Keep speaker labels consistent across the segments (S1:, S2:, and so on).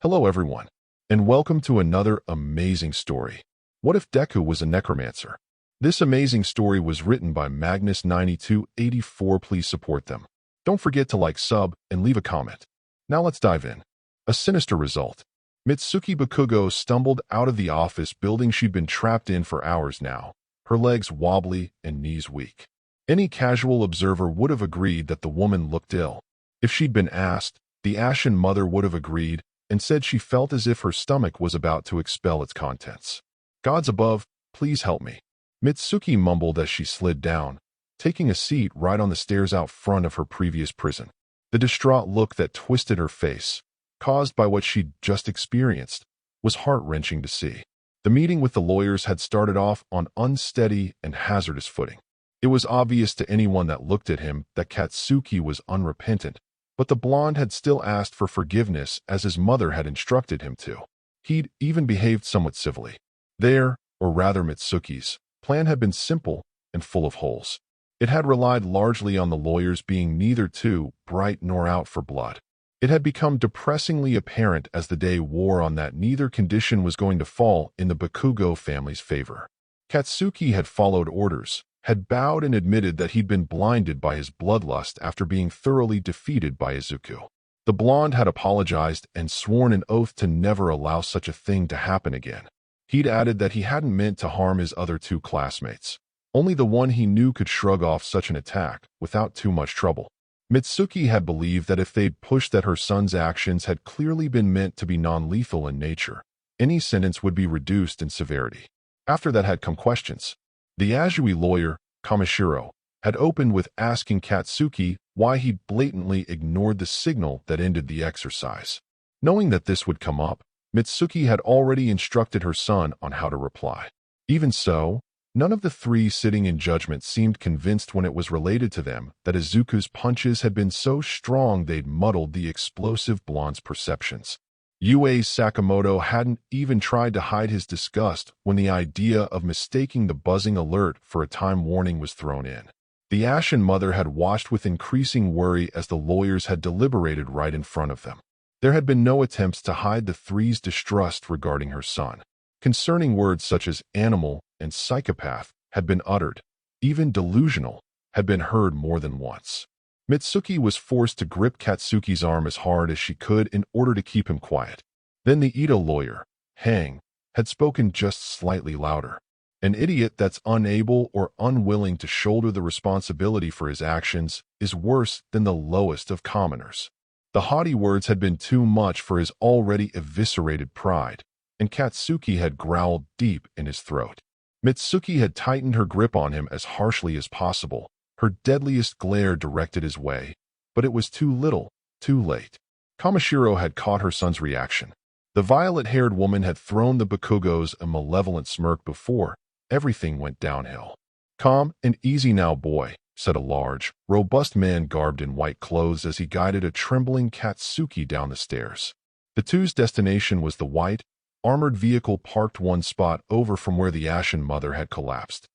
S1: Hello everyone, and welcome to another amazing story. What if Deku was a necromancer? This amazing story was written by Magnus9284. Please support them. Don't forget to like, sub, and leave a comment. Now let's dive in. A sinister result. Mitsuki Bakugo stumbled out of the office building she'd been trapped in for hours now, her legs wobbly and knees weak. Any casual observer would have agreed that the woman looked ill. If she'd been asked, the Ashen mother would have agreed and said she felt as if her stomach was about to expel its contents. Gods above, please help me. Mitsuki mumbled as she slid down, taking a seat right on the stairs out front of her previous prison. The distraught look that twisted her face, caused by what she'd just experienced, was heart-wrenching to see. The meeting with the lawyers had started off on unsteady and hazardous footing. It was obvious to anyone that looked at him that Katsuki was unrepentant, but the blonde had still asked for forgiveness as his mother had instructed him to. He'd even behaved somewhat civilly. Their, or rather Mitsuki's, plan had been simple and full of holes. It had relied largely on the lawyers being neither too bright nor out for blood. It had become depressingly apparent as the day wore on that neither condition was going to fall in the Bakugo family's favor. Katsuki had followed orders, had bowed and admitted that he'd been blinded by his bloodlust after being thoroughly defeated by Izuku. The blonde had apologized and sworn an oath to never allow such a thing to happen again. He'd added that he hadn't meant to harm his other two classmates. Only the one he knew could shrug off such an attack without too much trouble. Mitsuki had believed that if they'd pushed that her son's actions had clearly been meant to be non-lethal in nature, any sentence would be reduced in severity. After that had come questions. The Azui lawyer, Kamishiro, had opened with asking Katsuki why he'd blatantly ignored the signal that ended the exercise. Knowing that this would come up, Mitsuki had already instructed her son on how to reply. Even so, none of the three sitting in judgment seemed convinced when it was related to them that Izuku's punches had been so strong they'd muddled the explosive blonde's perceptions. Yue Sakamoto hadn't even tried to hide his disgust when the idea of mistaking the buzzing alert for a time warning was thrown in. The Ashen mother had watched with increasing worry as the lawyers had deliberated right in front of them. There had been no attempts to hide the three's distrust regarding her son. Concerning words such as animal and psychopath had been uttered. Even delusional had been heard more than once. Mitsuki was forced to grip Katsuki's arm as hard as she could in order to keep him quiet. Then the Ito lawyer, Hang, had spoken just slightly louder. An idiot that's unable or unwilling to shoulder the responsibility for his actions is worse than the lowest of commoners. The haughty words had been too much for his already eviscerated pride, and Katsuki had growled deep in his throat. Mitsuki had tightened her grip on him as harshly as possible, her deadliest glare directed his way, but it was too little, too late. Kamishiro had caught her son's reaction. The violet-haired woman had thrown the Bakugos a malevolent smirk before everything went downhill. "Calm and easy now, boy," said a large, robust man garbed in white clothes as he guided a trembling Katsuki down the stairs. The two's destination was the white, armored vehicle parked one spot over from where the Ashen mother had collapsed.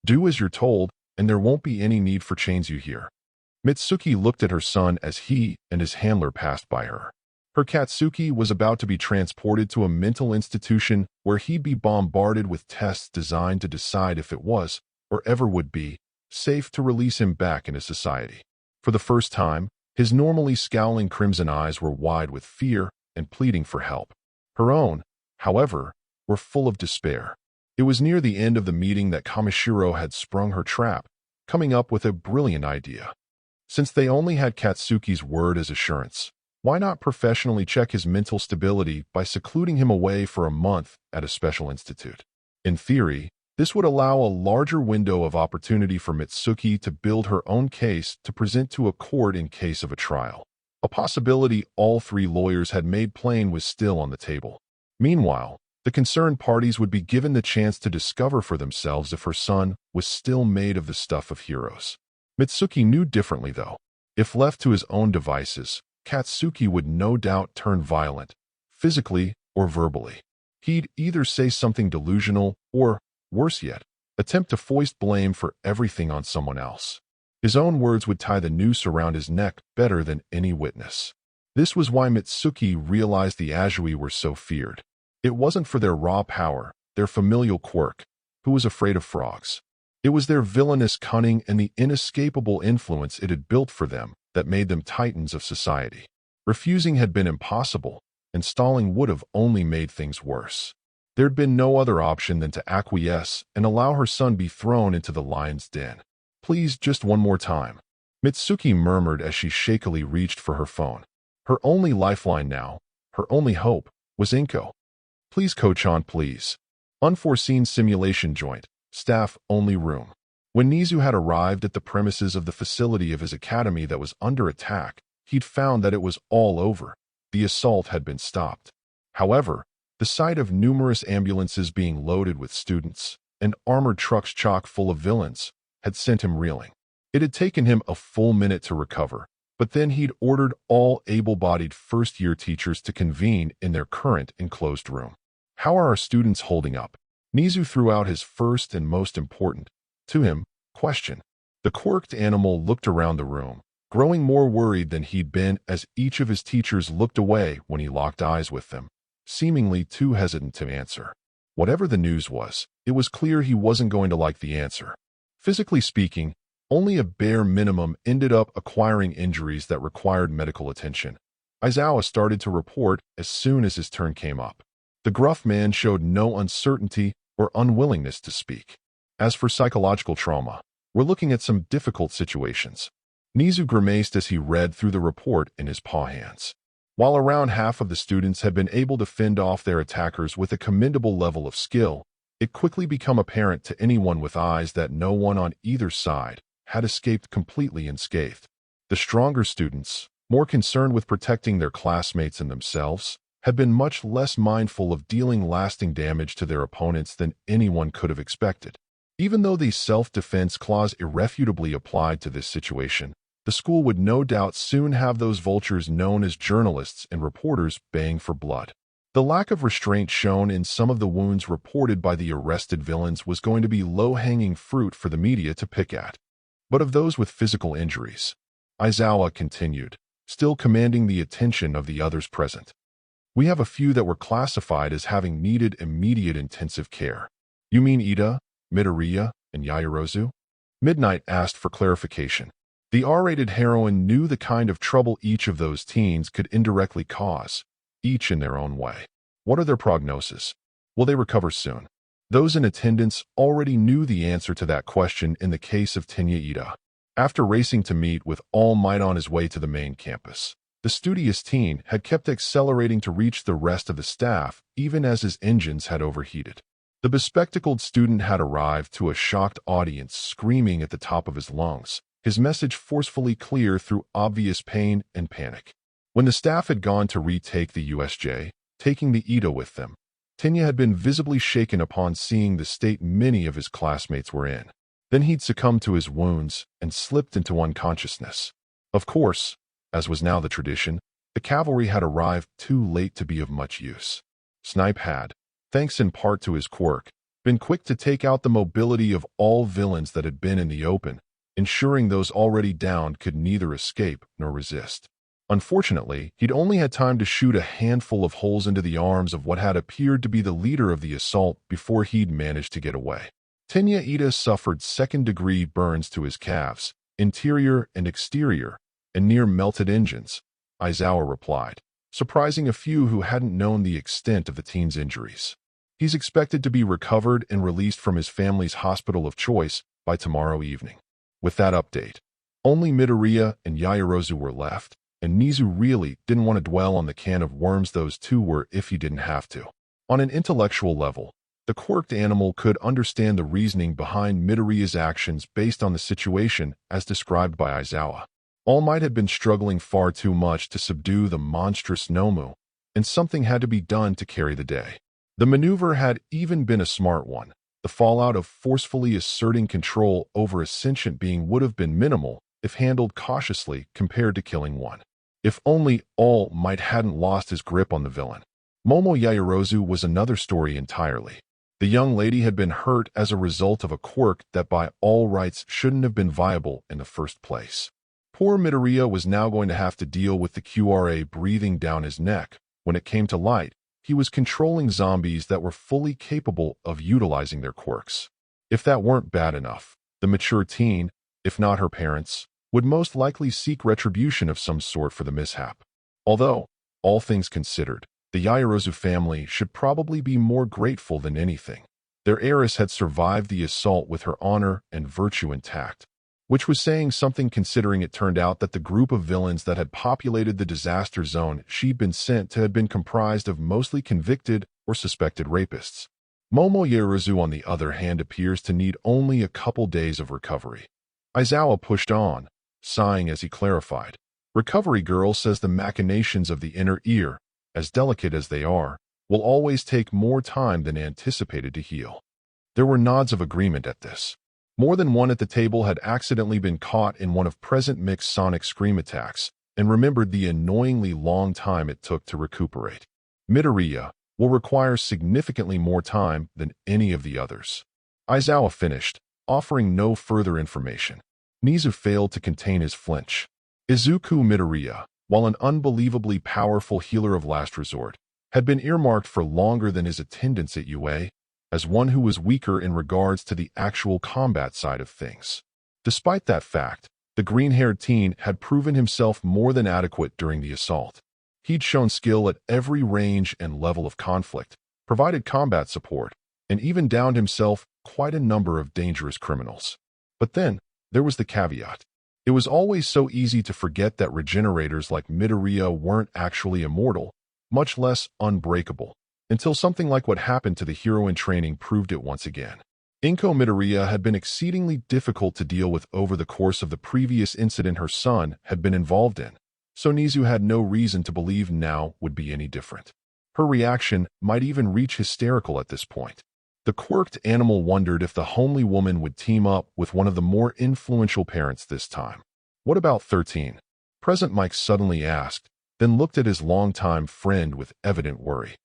S1: "Do as you're told, and there won't be any need for chains, you hear." Mitsuki looked at her son as he and his handler passed by her. Her Katsuki was about to be transported to a mental institution where he'd be bombarded with tests designed to decide if it was, or ever would be, safe to release him back into society. For the first time, his normally scowling crimson eyes were wide with fear and pleading for help. Her own, however, were full of despair. It was near the end of the meeting that Kamishiro had sprung her trap, coming up with a brilliant idea. Since they only had Katsuki's word as assurance, why not professionally check his mental stability by secluding him away for a month at a special institute? In theory, this would allow a larger window of opportunity for Mitsuki to build her own case to present to a court in case of a trial. A possibility all three lawyers had made plain was still on the table. Meanwhile, the concerned parties would be given the chance to discover for themselves if her son was still made of the stuff of heroes. Mitsuki knew differently, though. If left to his own devices, Katsuki would no doubt turn violent, physically or verbally. He'd either say something delusional or, worse yet, attempt to foist blame for everything on someone else. His own words would tie the noose around his neck better than any witness. This was why Mitsuki realized the Azui were so feared. It wasn't for their raw power, their familial quirk, who was afraid of frogs. It was their villainous cunning and the inescapable influence it had built for them that made them titans of society. Refusing had been impossible, and stalling would have only made things worse. There'd been no other option than to acquiesce and allow her son be thrown into the lion's den. Please, just one more time, Mitsuki murmured as she shakily reached for her phone. Her only lifeline now, her only hope, was Inko. Please, Kochan, please. Unforeseen simulation joint, staff-only room. When Nizu had arrived at the premises of the facility of his academy that was under attack, he'd found that it was all over. The assault had been stopped. However, the sight of numerous ambulances being loaded with students and armored trucks chock full of villains had sent him reeling. It had taken him a full minute to recover, but then he'd ordered all able-bodied first-year teachers to convene in their current enclosed room. How are our students holding up? Nizu threw out his first and most important, to him, question. The quirked animal looked around the room, growing more worried than he'd been as each of his teachers looked away when he locked eyes with them, seemingly too hesitant to answer. Whatever the news was, it was clear he wasn't going to like the answer. Physically speaking, only a bare minimum ended up acquiring injuries that required medical attention. Aizawa started to report as soon as his turn came up. The gruff man showed no uncertainty or unwillingness to speak. As for psychological trauma, we're looking at some difficult situations. Nizu grimaced as he read through the report in his paw hands. While around half of the students had been able to fend off their attackers with a commendable level of skill, it quickly became apparent to anyone with eyes that no one on either side had escaped completely unscathed. The stronger students, more concerned with protecting their classmates and themselves, had been much less mindful of dealing lasting damage to their opponents than anyone could have expected. Even though the self-defense clause irrefutably applied to this situation, the school would no doubt soon have those vultures known as journalists and reporters baying for blood. The lack of restraint shown in some of the wounds reported by the arrested villains was going to be low-hanging fruit for the media to pick at. But of those with physical injuries, Aizawa continued, still commanding the attention of the others present. We have a few that were classified as having needed immediate intensive care. You mean Ida, Midoriya, and Yaoyorozu? Midnight asked for clarification. The R-rated heroine knew the kind of trouble each of those teens could indirectly cause, each in their own way. What are their prognoses? Will they recover soon? Those in attendance already knew the answer to that question in the case of Tenya Ida. After racing to meet with all might on his way to the main campus, the studious teen had kept accelerating to reach the rest of the staff even as his engines had overheated. The bespectacled student had arrived to a shocked audience screaming at the top of his lungs, his message forcefully clear through obvious pain and panic. When the staff had gone to retake the USJ, taking the Ida with them, Tenya had been visibly shaken upon seeing the state many of his classmates were in. Then he'd succumbed to his wounds and slipped into unconsciousness. Of course, as was now the tradition, the cavalry had arrived too late to be of much use. Snipe had, thanks in part to his quirk, been quick to take out the mobility of all villains that had been in the open, ensuring those already downed could neither escape nor resist. Unfortunately, he'd only had time to shoot a handful of holes into the arms of what had appeared to be the leader of the assault before he'd managed to get away. Tenya Ida suffered second-degree burns to his calves, interior and exterior, and near melted engines, Aizawa replied, surprising a few who hadn't known the extent of the teen's injuries. He's expected to be recovered and released from his family's hospital of choice by tomorrow evening. With that update, only Midoriya and Yaoyorozu were left, and Nizu really didn't want to dwell on the can of worms those two were if he didn't have to. On an intellectual level, the quirked animal could understand the reasoning behind Midoriya's actions based on the situation as described by Aizawa. All Might had been struggling far too much to subdue the monstrous Nomu, and something had to be done to carry the day. The maneuver had even been a smart one. The fallout of forcefully asserting control over a sentient being would have been minimal if handled cautiously compared to killing one. If only All Might hadn't lost his grip on the villain. Momo Yaoyorozu was another story entirely. The young lady had been hurt as a result of a quirk that by all rights shouldn't have been viable in the first place. Poor Midoriya was now going to have to deal with the QRA breathing down his neck. When it came to light, he was controlling zombies that were fully capable of utilizing their quirks. If that weren't bad enough, the mature teen, if not her parents, would most likely seek retribution of some sort for the mishap. Although, all things considered, the Yaoyorozu family should probably be more grateful than anything. Their heiress had survived the assault with her honor and virtue intact, which was saying something considering it turned out that the group of villains that had populated the disaster zone she'd been sent to had been comprised of mostly convicted or suspected rapists. Momo Yaoyorozu, on the other hand, appears to need only a couple days of recovery. Aizawa pushed on, sighing as he clarified. Recovery Girl says the machinations of the inner ear, as delicate as they are, will always take more time than anticipated to heal. There were nods of agreement at this. More than one at the table had accidentally been caught in one of present Mick's sonic scream attacks and remembered the annoyingly long time it took to recuperate. Midoriya will require significantly more time than any of the others. Aizawa finished, offering no further information. Nizu failed to contain his flinch. Izuku Midoriya, while an unbelievably powerful healer of last resort, had been earmarked for longer than his attendance at UA, as one who was weaker in regards to the actual combat side of things. Despite that fact, the green-haired teen had proven himself more than adequate during the assault. He'd shown skill at every range and level of conflict, provided combat support, and even downed himself quite a number of dangerous criminals. But then, there was the caveat. It was always so easy to forget that regenerators like Midoriya weren't actually immortal, much less unbreakable, until something like what happened to the hero in training proved it once again. Inko Midoriya had been exceedingly difficult to deal with over the course of the previous incident her son had been involved in, so Nizu had no reason to believe now would be any different. Her reaction might even reach hysterical at this point. The quirked animal wondered if the homely woman would team up with one of the more influential parents this time. What about 13? Present Mike suddenly asked, then looked at his longtime friend with evident worry.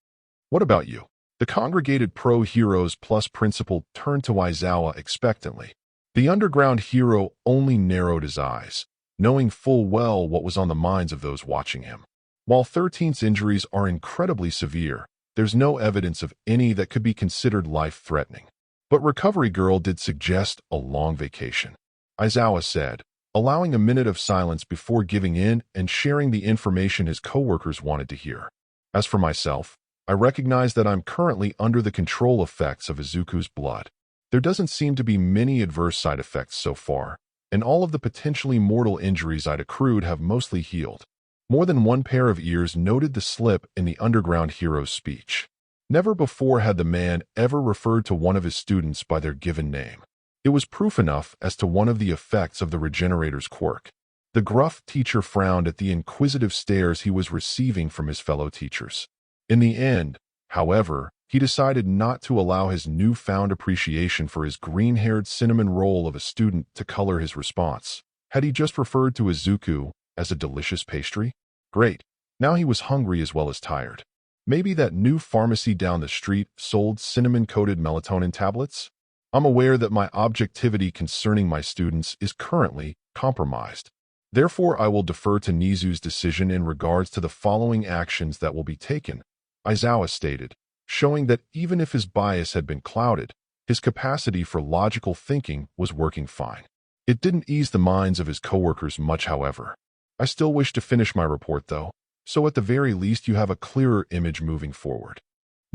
S1: What about you? The congregated pro-heroes plus principal turned to Aizawa expectantly. The underground hero only narrowed his eyes, knowing full well what was on the minds of those watching him. While 13's injuries are incredibly severe, there's no evidence of any that could be considered life-threatening. But Recovery Girl did suggest a long vacation, Aizawa said, allowing a minute of silence before giving in and sharing the information his coworkers wanted to hear. As for myself, I recognize that I'm currently under the control effects of Izuku's blood. There doesn't seem to be many adverse side effects so far, and all of the potentially mortal injuries I'd accrued have mostly healed. More than one pair of ears noted the slip in the underground hero's speech. Never before had the man ever referred to one of his students by their given name. It was proof enough as to one of the effects of the regenerator's quirk. The gruff teacher frowned at the inquisitive stares he was receiving from his fellow teachers. In the end, however, he decided not to allow his newfound appreciation for his green-haired cinnamon roll of a student to color his response. Had he just referred to Izuku as a delicious pastry? Great. Now he was hungry as well as tired. Maybe that new pharmacy down the street sold cinnamon-coated melatonin tablets? I'm aware that my objectivity concerning my students is currently compromised. Therefore, I will defer to Nizu's decision in regards to the following actions that will be taken, Aizawa stated, showing that even if his bias had been clouded, his capacity for logical thinking was working fine. It didn't ease the minds of his coworkers much, however. I still wish to finish my report, though, so at the very least you have a clearer image moving forward.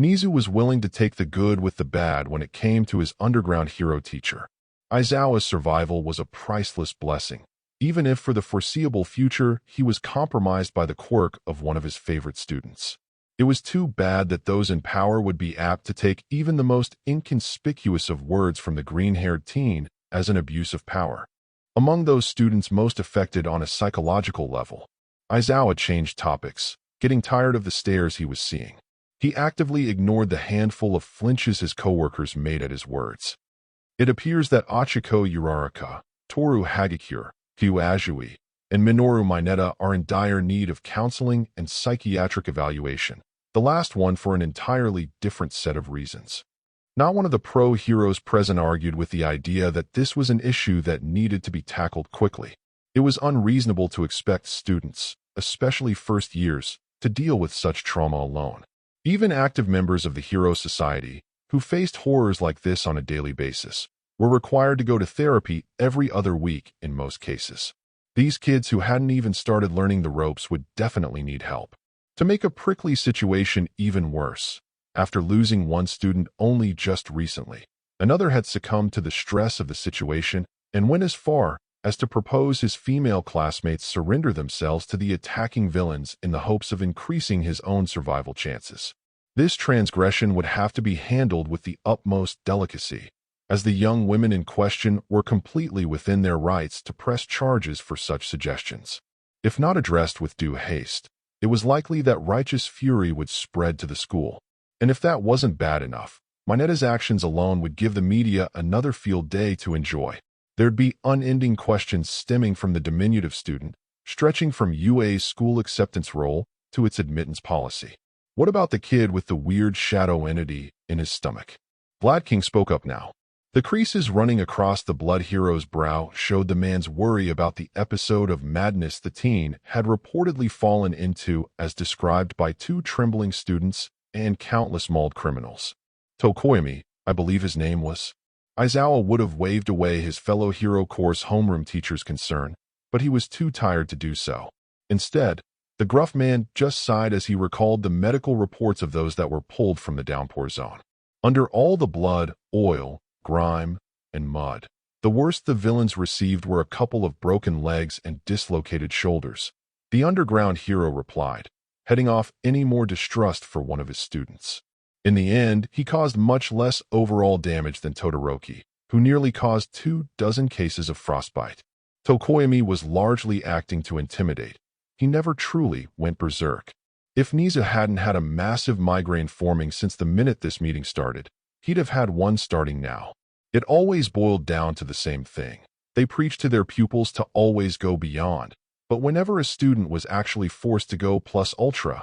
S1: Nizu was willing to take the good with the bad when it came to his underground hero teacher. Aizawa's survival was a priceless blessing, even if for the foreseeable future he was compromised by the quirk of one of his favorite students. It was too bad that those in power would be apt to take even the most inconspicuous of words from the green-haired teen as an abuse of power. Among those students most affected on a psychological level, Aizawa changed topics, getting tired of the stares he was seeing. He actively ignored the handful of flinches his coworkers made at his words. It appears that Achiko Uraraka, Toru Hagakure, Kyu Ajui, and Minoru Mineta are in dire need of counseling and psychiatric evaluation, the last one for an entirely different set of reasons. Not one of the pro-heroes present argued with the idea that this was an issue that needed to be tackled quickly. It was unreasonable to expect students, especially first years, to deal with such trauma alone. Even active members of the Hero Society, who faced horrors like this on a daily basis, were required to go to therapy every other week in most cases. These kids who hadn't even started learning the ropes would definitely need help. To make a prickly situation even worse, after losing one student only just recently, another had succumbed to the stress of the situation and went as far as to propose his female classmates surrender themselves to the attacking villains in the hopes of increasing his own survival chances. This transgression would have to be handled with the utmost delicacy, as the young women in question were completely within their rights to press charges for such suggestions. If not addressed with due haste, it was likely that righteous fury would spread to the school. And if that wasn't bad enough, Minetta's actions alone would give the media another field day to enjoy. There'd be unending questions stemming from the diminutive student, stretching from UA's school acceptance roll to its admittance policy. What about the kid with the weird shadow entity in his stomach? Vlad King spoke up now. The creases running across the Blood Hero's brow showed the man's worry about the episode of madness the teen had reportedly fallen into as described by two trembling students and countless mauled criminals. Tokoyami, I believe his name was. Aizawa would have waved away his fellow Hero Corps homeroom teacher's concern, but he was too tired to do so. Instead, the gruff man just sighed as he recalled the medical reports of those that were pulled from the downpour zone. Under all the blood, oil, grime, and mud, the worst the villains received were a couple of broken legs and dislocated shoulders. The underground hero replied, heading off any more distrust for one of his students. In the end, he caused much less overall damage than Todoroki, who nearly caused 24 cases of frostbite. Tokoyami was largely acting to intimidate. He never truly went berserk. If Niza hadn't had a massive migraine forming since the minute this meeting started, he'd have had one starting now. It always boiled down to the same thing. They preached to their pupils to always go beyond, but whenever a student was actually forced to go plus ultra,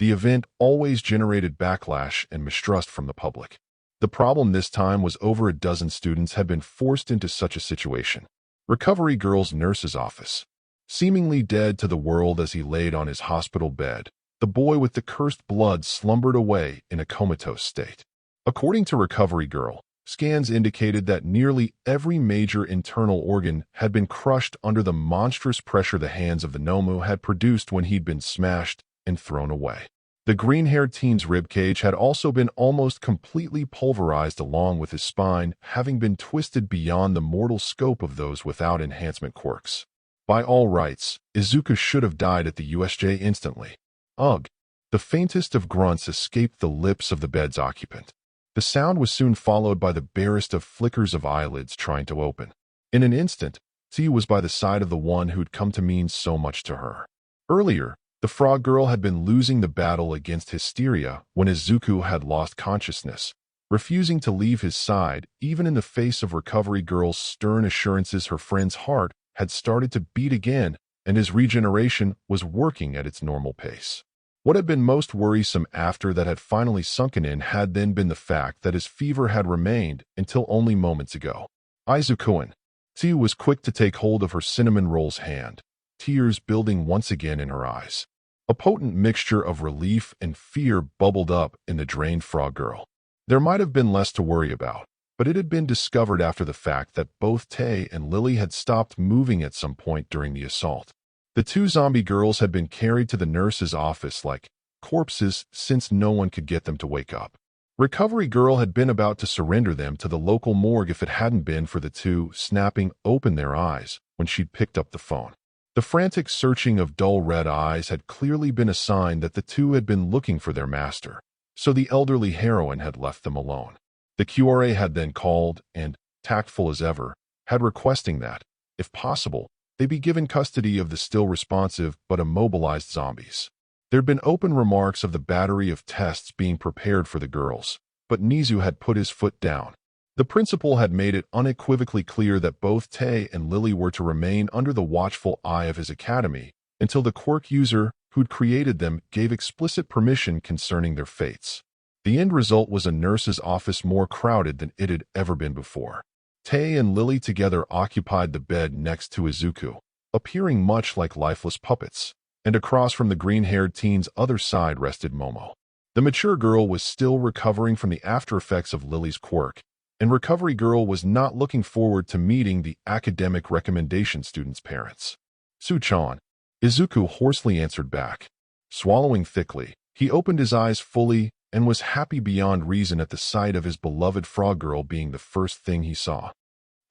S1: the event always generated backlash and mistrust from the public. The problem this time was over a dozen students had been forced into such a situation. Recovery Girl's nurse's office. Seemingly dead to the world as he laid on his hospital bed, the boy with the cursed blood slumbered away in a comatose state. According to Recovery Girl, scans indicated that nearly every major internal organ had been crushed under the monstrous pressure the hands of the Nomu had produced when he'd been smashed and thrown away. The green-haired teen's ribcage had also been almost completely pulverized along with his spine, having been twisted beyond the mortal scope of those without enhancement quirks. By all rights, Izuku should have died at the USJ instantly. Ugh! The faintest of grunts escaped the lips of the bed's occupant. The sound was soon followed by the barest of flickers of eyelids trying to open. In an instant, T was by the side of the one who'd come to mean so much to her. Earlier, the frog girl had been losing the battle against hysteria when Izuku had lost consciousness, refusing to leave his side even in the face of Recovery Girl's stern assurances her friend's heart had started to beat again and his regeneration was working at its normal pace. What had been most worrisome after that had finally sunken in had then been the fact that his fever had remained until only moments ago. Izuku-kun. T was quick to take hold of her cinnamon roll's hand, tears building once again in her eyes. A potent mixture of relief and fear bubbled up in the drained frog girl. There might have been less to worry about, but it had been discovered after the fact that both Tay and Lily had stopped moving at some point during the assault. The two zombie girls had been carried to the nurse's office like corpses since no one could get them to wake up. Recovery Girl had been about to surrender them to the local morgue if it hadn't been for the two snapping open their eyes when she'd picked up the phone. The frantic searching of dull red eyes had clearly been a sign that the two had been looking for their master, so the elderly heroine had left them alone. The QRA had then called and, tactful as ever, had requesting that, if possible, they be given custody of the still responsive but immobilized zombies. There'd been open remarks of the battery of tests being prepared for the girls, but Nizu had put his foot down. The principal had made it unequivocally clear that both Tay and Lily were to remain under the watchful eye of his academy until the quirk user who'd created them gave explicit permission concerning their fates. The end result was a nurse's office more crowded than it had ever been before. Tay and Lily together occupied the bed next to Izuku, appearing much like lifeless puppets, and across from the green-haired teen's other side rested Momo. The mature girl was still recovering from the after-effects of Lily's quirk, and Recovery Girl was not looking forward to meeting the academic recommendation student's parents. Su-chan, Izuku hoarsely answered back. Swallowing thickly, he opened his eyes fully and was happy beyond reason at the sight of his beloved frog girl being the first thing he saw.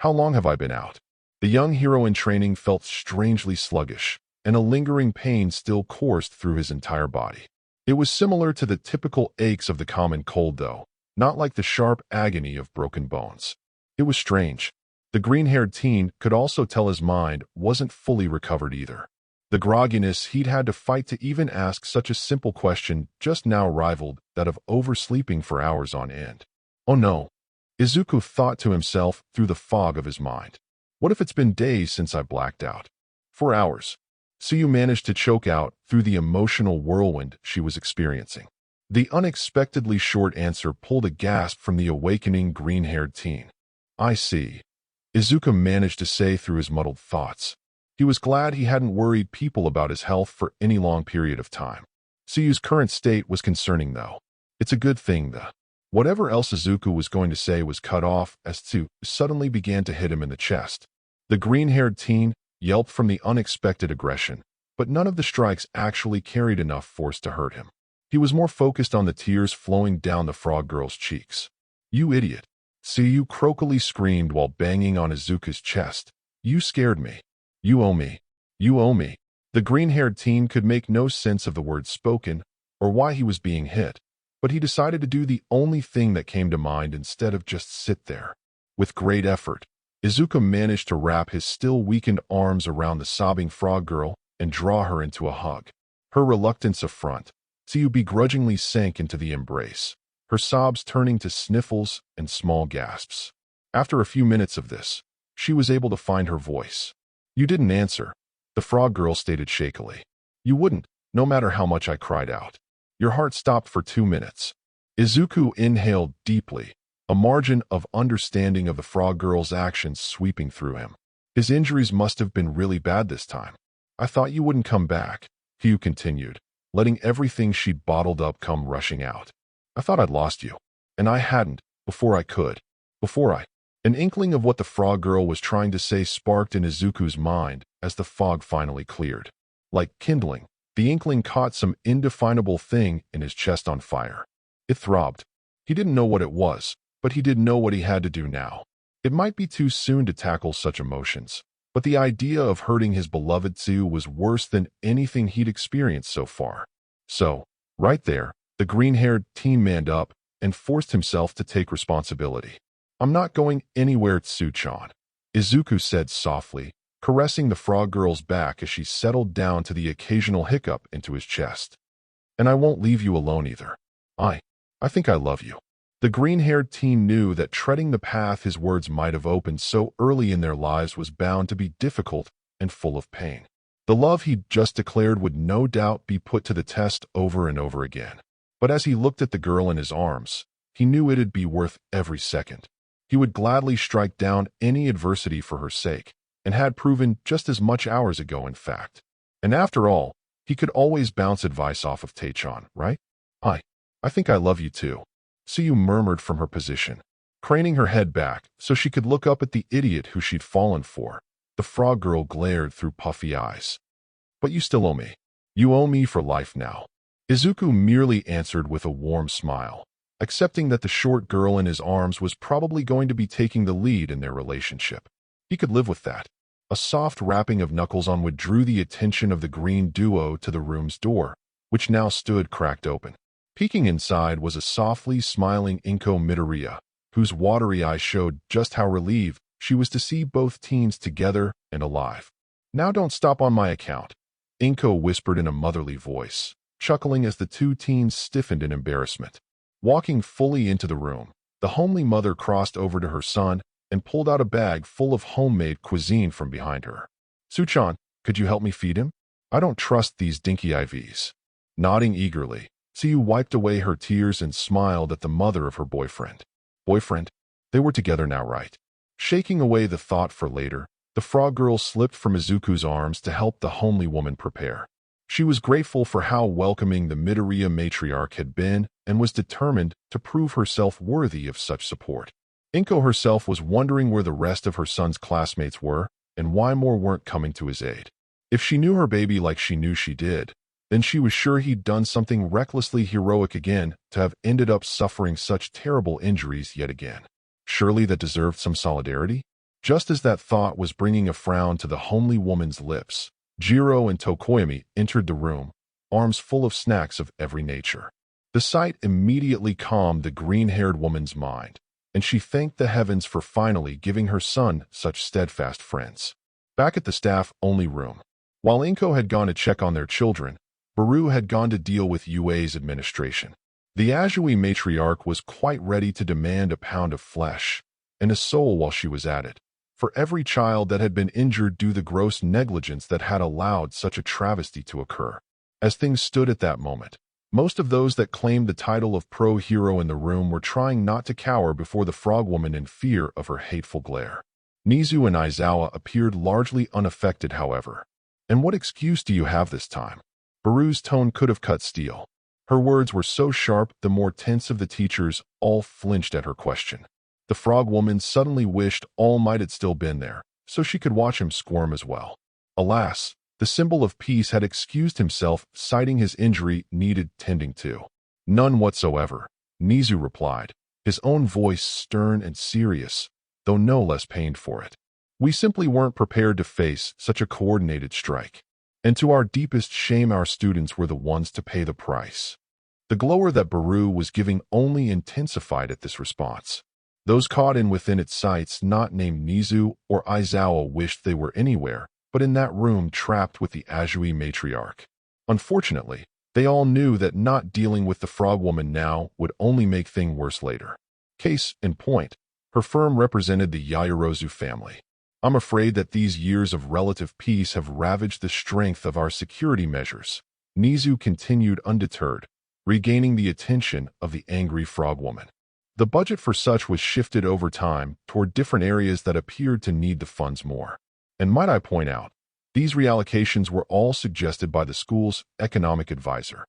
S1: How long have I been out? The young hero in training felt strangely sluggish, and a lingering pain still coursed through his entire body. It was similar to the typical aches of the common cold, though, not like the sharp agony of broken bones. It was strange. The green-haired teen could also tell his mind wasn't fully recovered either. The grogginess he'd had to fight to even ask such a simple question just now rivaled that of oversleeping for hours on end. Oh no, Izuku thought to himself through the fog of his mind. What if it's been days since I blacked out? 4 hours. Suyu managed to choke out through the emotional whirlwind she was experiencing. The unexpectedly short answer pulled a gasp from the awakening green-haired teen. I see, Izuku managed to say through his muddled thoughts. He was glad he hadn't worried people about his health for any long period of time. Suyu's current state was concerning, though. It's a good thing, though. Whatever else Izuku was going to say was cut off as Tsu suddenly began to hit him in the chest. The green-haired teen yelped from the unexpected aggression, but none of the strikes actually carried enough force to hurt him. He was more focused on the tears flowing down the frog girl's cheeks. You idiot! Suyu croakily screamed while banging on Izuku's chest. You scared me. You owe me. You owe me. The green-haired teen could make no sense of the words spoken or why he was being hit, but he decided to do the only thing that came to mind instead of just sit there. With great effort, Izuku managed to wrap his still weakened arms around the sobbing frog girl and draw her into a hug. Her reluctance affront, Suyu begrudgingly sank into the embrace, her sobs turning to sniffles and small gasps. After a few minutes of this, she was able to find her voice. You didn't answer, the frog girl stated shakily. You wouldn't, no matter how much I cried out. Your heart stopped for 2 minutes. Izuku inhaled deeply, a margin of understanding of the frog girl's actions sweeping through him. His injuries must have been really bad this time. I thought you wouldn't come back, Hugh continued, letting everything she'd bottled up come rushing out. I thought I'd lost you. And I hadn't, before I could. An inkling of what the frog girl was trying to say sparked in Izuku's mind as the fog finally cleared. Like kindling, the inkling caught some indefinable thing in his chest on fire. It throbbed. He didn't know what it was, but he did know what he had to do now. It might be too soon to tackle such emotions, but the idea of hurting his beloved Tsu was worse than anything he'd experienced so far. So, right there, the green-haired teen manned up and forced himself to take responsibility. I'm not going anywhere, Tsu-chan, Izuku said softly, caressing the frog girl's back as she settled down to the occasional hiccup into his chest. And I won't leave you alone either. I think I love you. The green-haired teen knew that treading the path his words might have opened so early in their lives was bound to be difficult and full of pain. The love he'd just declared would no doubt be put to the test over and over again. But as he looked at the girl in his arms, he knew it'd be worth every second. He would gladly strike down any adversity for her sake, and had proven just as much hours ago, in fact. And after all, he could always bounce advice off of Taechan, right? I think I love you too, Suyu murmured from her position, craning her head back so she could look up at the idiot who she'd fallen for. The frog girl glared through puffy eyes. But you still owe me. You owe me for life now. Izuku merely answered with a warm smile, accepting that the short girl in his arms was probably going to be taking the lead in their relationship. He could live with that. A soft rapping of knuckles on wood drew the attention of the green duo to the room's door, which now stood cracked open. Peeking inside was a softly smiling Inko Midoriya, whose watery eyes showed just how relieved she was to see both teens together and alive. Now don't stop on my account, Inko whispered in a motherly voice, chuckling as the two teens stiffened in embarrassment. Walking fully into the room, the homely mother crossed over to her son and pulled out a bag full of homemade cuisine from behind her. Su-chan, could you help me feed him? I don't trust these dinky IVs. Nodding eagerly, Suyu wiped away her tears and smiled at the mother of her boyfriend. Boyfriend? They were together now, right? Shaking away the thought for later, The frog girl slipped from Izuku's arms to help the homely woman prepare. She was grateful for how welcoming the Midoriya matriarch had been and was determined to prove herself worthy of such support. Inko herself was wondering where the rest of her son's classmates were and why more weren't coming to his aid. If she knew her baby like she knew she did, then she was sure he'd done something recklessly heroic again to have ended up suffering such terrible injuries yet again. Surely that deserved some solidarity? Just as that thought was bringing a frown to the homely woman's lips, Jiro and Tokoyami entered the room, arms full of snacks of every nature. The sight immediately calmed the green-haired woman's mind, and she thanked the heavens for finally giving her son such steadfast friends. Back at the staff-only room, while Inko had gone to check on their children, Baru had gone to deal with UA's administration. The Azui matriarch was quite ready to demand a pound of flesh and a soul while she was at it, for every child that had been injured due to the gross negligence that had allowed such a travesty to occur. As things stood at that moment, most of those that claimed the title of pro-hero in the room were trying not to cower before the frog woman in fear of her hateful glare. Nizu and Aizawa appeared largely unaffected, however. And what excuse do you have this time? Baru's tone could have cut steel. Her words were so sharp the more tense of the teachers all flinched at her question. The frog woman suddenly wished All Might had still been there, so she could watch him squirm as well. Alas, the symbol of peace had excused himself, citing his injury needed tending to. None whatsoever, Nizu replied, his own voice stern and serious, though no less pained for it. We simply weren't prepared to face such a coordinated strike. And to our deepest shame, our students were the ones to pay the price. The glower that Baru was giving only intensified at this response. Those caught in within its sights, not named Nizu or Aizawa, wished they were anywhere but in that room trapped with the Azui matriarch. Unfortunately, they all knew that not dealing with the frog woman now would only make things worse later. Case in point, her firm represented the Yaoyorozu family. I'm afraid that these years of relative peace have ravaged the strength of our security measures. Nizu continued undeterred, regaining the attention of the angry frog woman. The budget for such was shifted over time toward different areas that appeared to need the funds more. And might I point out, these reallocations were all suggested by the school's economic advisor.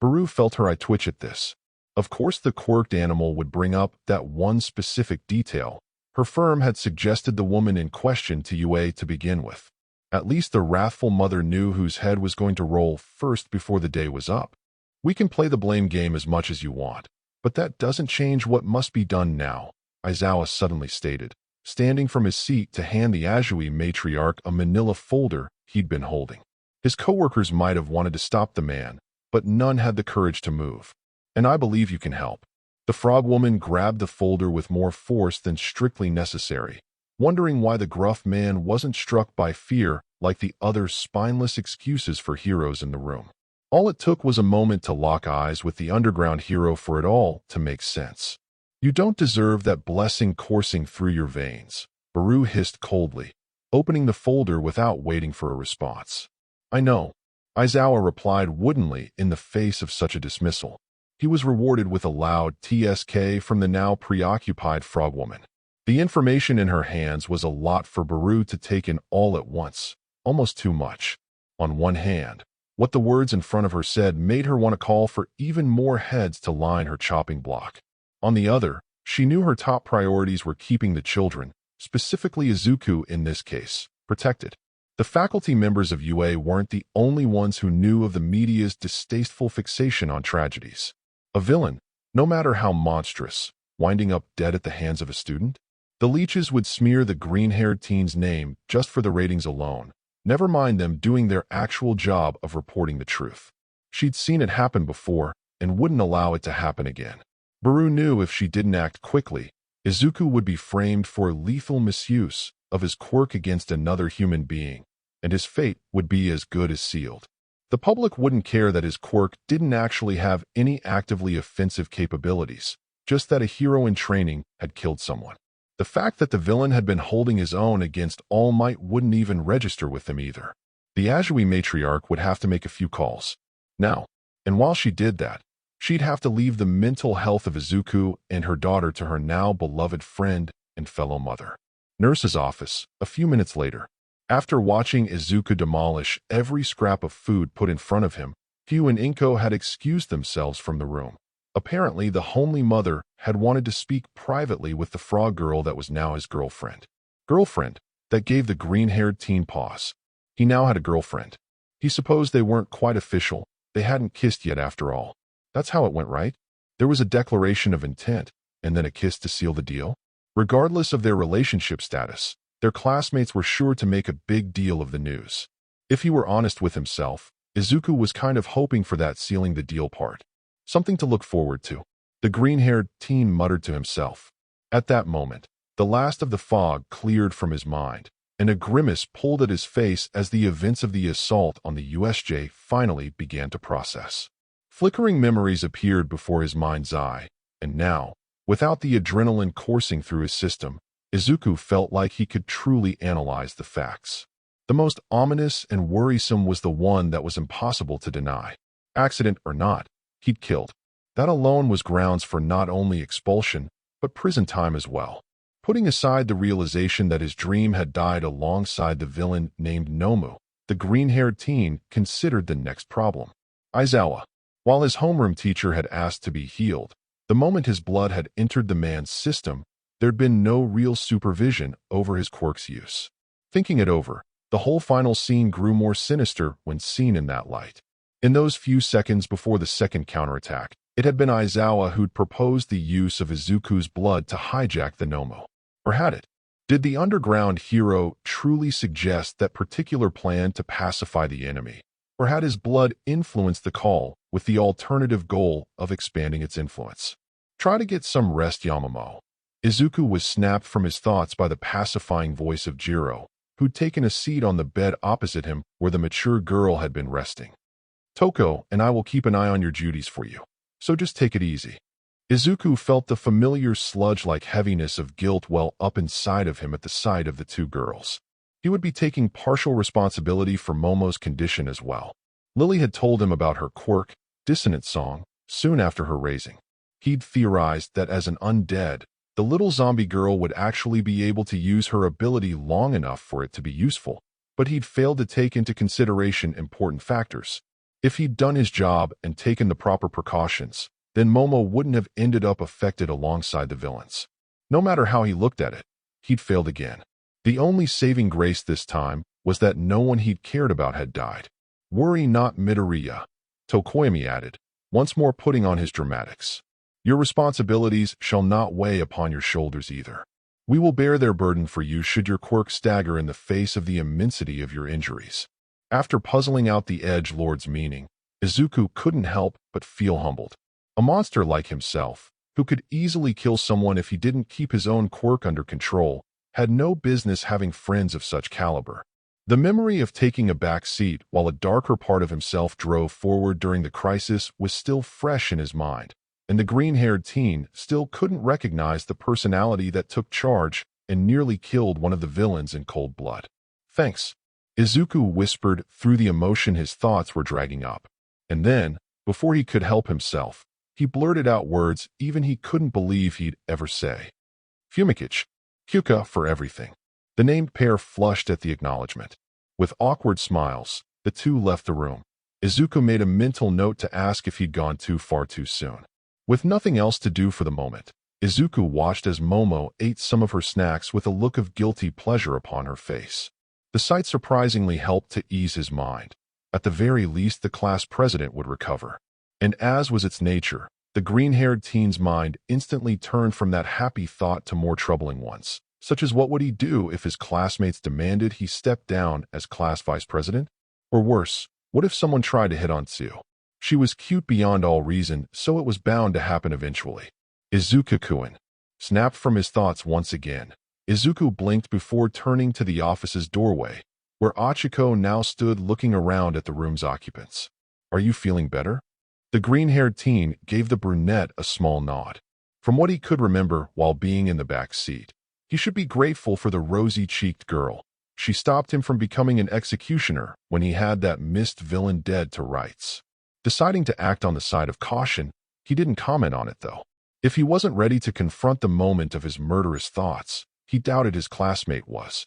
S1: Baru felt her eye twitch at this. Of course, the quirked animal would bring up that one specific detail. Her firm had suggested the woman in question to UA to begin with. At least the wrathful mother knew whose head was going to roll first before the day was up. We can play the blame game as much as you want, but that doesn't change what must be done now, Aizawa suddenly stated, standing from his seat to hand the Azui matriarch a manila folder he'd been holding. His coworkers might have wanted to stop the man, but none had the courage to move. And I believe you can help. The frog woman grabbed the folder with more force than strictly necessary, wondering why the gruff man wasn't struck by fear like the other spineless excuses for heroes in the room. All it took was a moment to lock eyes with the underground hero for it all to make sense. You don't deserve that blessing coursing through your veins, Baru hissed coldly, opening the folder without waiting for a response. I know, Aizawa replied woodenly in the face of such a dismissal. He was rewarded with a loud TSK from the now preoccupied frog woman. The information in her hands was a lot for Baru to take in all at once, almost too much. On one hand, what the words in front of her said made her want to call for even more heads to line her chopping block. On the other, she knew her top priorities were keeping the children, specifically Izuku in this case, protected. The faculty members of UA weren't the only ones who knew of the media's distasteful fixation on tragedies. A villain, no matter how monstrous, winding up dead at the hands of a student? The leeches would smear the green-haired teen's name just for the ratings alone, never mind them doing their actual job of reporting the truth. She'd seen it happen before and wouldn't allow it to happen again. Baru knew if she didn't act quickly, Izuku would be framed for lethal misuse of his quirk against another human being, and his fate would be as good as sealed. The public wouldn't care that his quirk didn't actually have any actively offensive capabilities, just that a hero in training had killed someone. The fact that the villain had been holding his own against All Might wouldn't even register with them either. The Azui matriarch would have to make a few calls. Now, and while she did that, she'd have to leave the mental health of Izuku and her daughter to her now beloved friend and fellow mother. Nurse's office, a few minutes later. After watching Izuku demolish every scrap of food put in front of him, Hugh and Inko had excused themselves from the room. Apparently, the homely mother had wanted to speak privately with the frog girl that was now his girlfriend. Girlfriend, that gave the green-haired teen pause. He now had a girlfriend. He supposed they weren't quite official, they hadn't kissed yet after all. That's how it went, right? There was a declaration of intent, and then a kiss to seal the deal. Regardless of their relationship status, their classmates were sure to make a big deal of the news. If he were honest with himself, Izuku was kind of hoping for that sealing the deal part. Something to look forward to. The green-haired teen muttered to himself. At that moment, the last of the fog cleared from his mind, and a grimace pulled at his face as the events of the assault on the USJ finally began to process. Flickering memories appeared before his mind's eye, and now, without the adrenaline coursing through his system, Izuku felt like he could truly analyze the facts. The most ominous and worrisome was the one that was impossible to deny. Accident or not, he'd killed. That alone was grounds for not only expulsion, but prison time as well. Putting aside the realization that his dream had died alongside the villain named Nomu, the green-haired teen considered the next problem. Aizawa. While his homeroom teacher had asked to be healed, the moment his blood had entered the man's system, there'd been no real supervision over his quirk's use. Thinking it over, the whole final scene grew more sinister when seen in that light. In those few seconds before the second counterattack, it had been Aizawa who'd proposed the use of Izuku's blood to hijack the Nomu. Or had it? Did the underground hero truly suggest that particular plan to pacify the enemy? Or had his blood influenced the call with the alternative goal of expanding its influence? Try to get some rest, Yamamoto. Izuku was snapped from his thoughts by the pacifying voice of Jiro, who'd taken a seat on the bed opposite him where the mature girl had been resting. Toko and I will keep an eye on your duties for you, so just take it easy. Izuku felt the familiar sludge-like heaviness of guilt well up inside of him at the sight of the two girls. He would be taking partial responsibility for Momo's condition as well. Lily had told him about her quirk, dissonant song, soon after her raising. He'd theorized that as an undead, the little zombie girl would actually be able to use her ability long enough for it to be useful, but he'd failed to take into consideration important factors. If he'd done his job and taken the proper precautions, then Momo wouldn't have ended up affected alongside the villains. No matter how he looked at it, he'd failed again. The only saving grace this time was that no one he'd cared about had died. Worry not, Midoriya, Tokoyami added, once more putting on his dramatics. Your responsibilities shall not weigh upon your shoulders either. We will bear their burden for you should your quirk stagger in the face of the immensity of your injuries. After puzzling out the Edge Lord's meaning, Izuku couldn't help but feel humbled. A monster like himself, who could easily kill someone if he didn't keep his own quirk under control, had no business having friends of such caliber. The memory of taking a back seat while a darker part of himself drove forward during the crisis was still fresh in his mind, and the green-haired teen still couldn't recognize the personality that took charge and nearly killed one of the villains in cold blood. Thanks, Izuku whispered through the emotion his thoughts were dragging up. And then, before he could help himself, he blurted out words even he couldn't believe he'd ever say. Fumikichi. Kyuka for everything. The named pair flushed at the acknowledgement. With awkward smiles, the two left the room. Izuku made a mental note to ask if he'd gone too far too soon. With nothing else to do for the moment, Izuku watched as Momo ate some of her snacks with a look of guilty pleasure upon her face. The sight surprisingly helped to ease his mind. At the very least, the class president would recover. And as was its nature, the green-haired teen's mind instantly turned from that happy thought to more troubling ones, such as what would he do if his classmates demanded he step down as class vice president? Or worse, what if someone tried to hit on Tsu? She was cute beyond all reason, so it was bound to happen eventually. Izuku-kun snapped from his thoughts once again. Izuku blinked before turning to the office's doorway, where Achiko now stood looking around at the room's occupants. Are you feeling better? The green-haired teen gave the brunette a small nod. From what he could remember while being in the back seat, he should be grateful for the rosy-cheeked girl. She stopped him from becoming an executioner when he had that missed villain dead to rights. Deciding to act on the side of caution, he didn't comment on it though. If he wasn't ready to confront the moment of his murderous thoughts, he doubted his classmate was.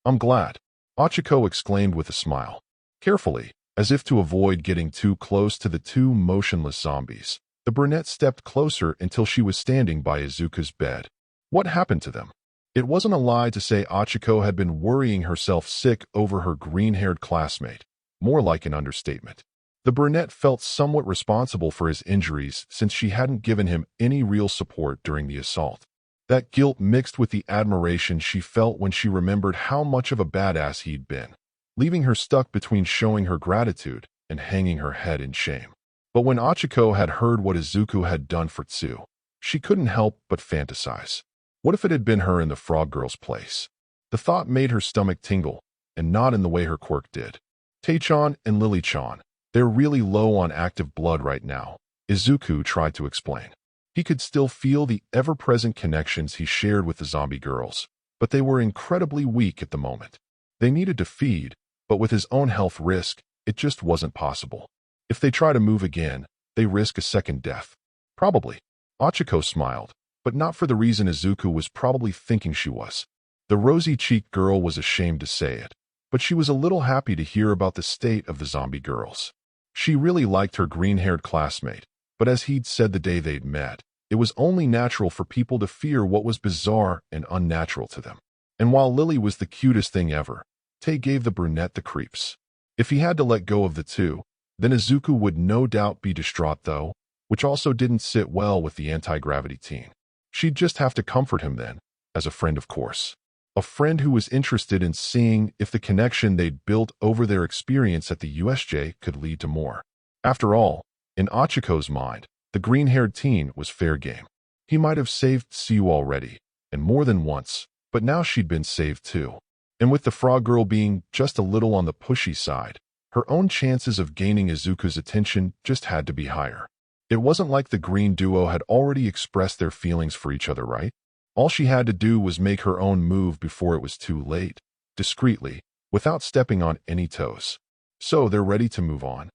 S1: "I'm glad," Ochako exclaimed with a smile. Carefully, as if to avoid getting too close to the two motionless zombies, the brunette stepped closer until she was standing by Izuku's bed. What happened to them? It wasn't a lie to say Ochako had been worrying herself sick over her green-haired classmate, more like an understatement. The brunette felt somewhat responsible for his injuries since she hadn't given him any real support during the assault. That guilt mixed with the admiration she felt when she remembered how much of a badass he'd been, leaving her stuck between showing her gratitude and hanging her head in shame. But when Ochako had heard what Izuku had done for Tsu, she couldn't help but fantasize. What if it had been her in the frog girl's place? The thought made her stomach tingle, and not in the way her quirk did. Tae-chan and Lily-chan, they're really low on active blood right now, Izuku tried to explain. He could still feel the ever-present connections he shared with the zombie girls, but they were incredibly weak at the moment. They needed to feed, but with his own health risk, it just wasn't possible. If they try to move again, they risk a second death. Probably. Ochako smiled, but not for the reason Izuku was probably thinking she was. The rosy-cheeked girl was ashamed to say it, but she was a little happy to hear about the state of the zombie girls. She really liked her green-haired classmate, but as he'd said the day they'd met, it was only natural for people to fear what was bizarre and unnatural to them. And while Lily was the cutest thing ever, Tae gave the brunette the creeps. If he had to let go of the two, then Izuku would no doubt be distraught though, which also didn't sit well with the anti-gravity teen. She'd just have to comfort him then, as a friend of course. A friend who was interested in seeing if the connection they'd built over their experience at the USJ could lead to more. After all, in Ochiko's mind, the green-haired teen was fair game. He might have saved Tsu already, and more than once, but now she'd been saved too. And with the frog girl being just a little on the pushy side, her own chances of gaining Izuku's attention just had to be higher. It wasn't like the green duo had already expressed their feelings for each other, right? All she had to do was make her own move before it was too late, discreetly, without stepping on any toes. So they're ready to move on?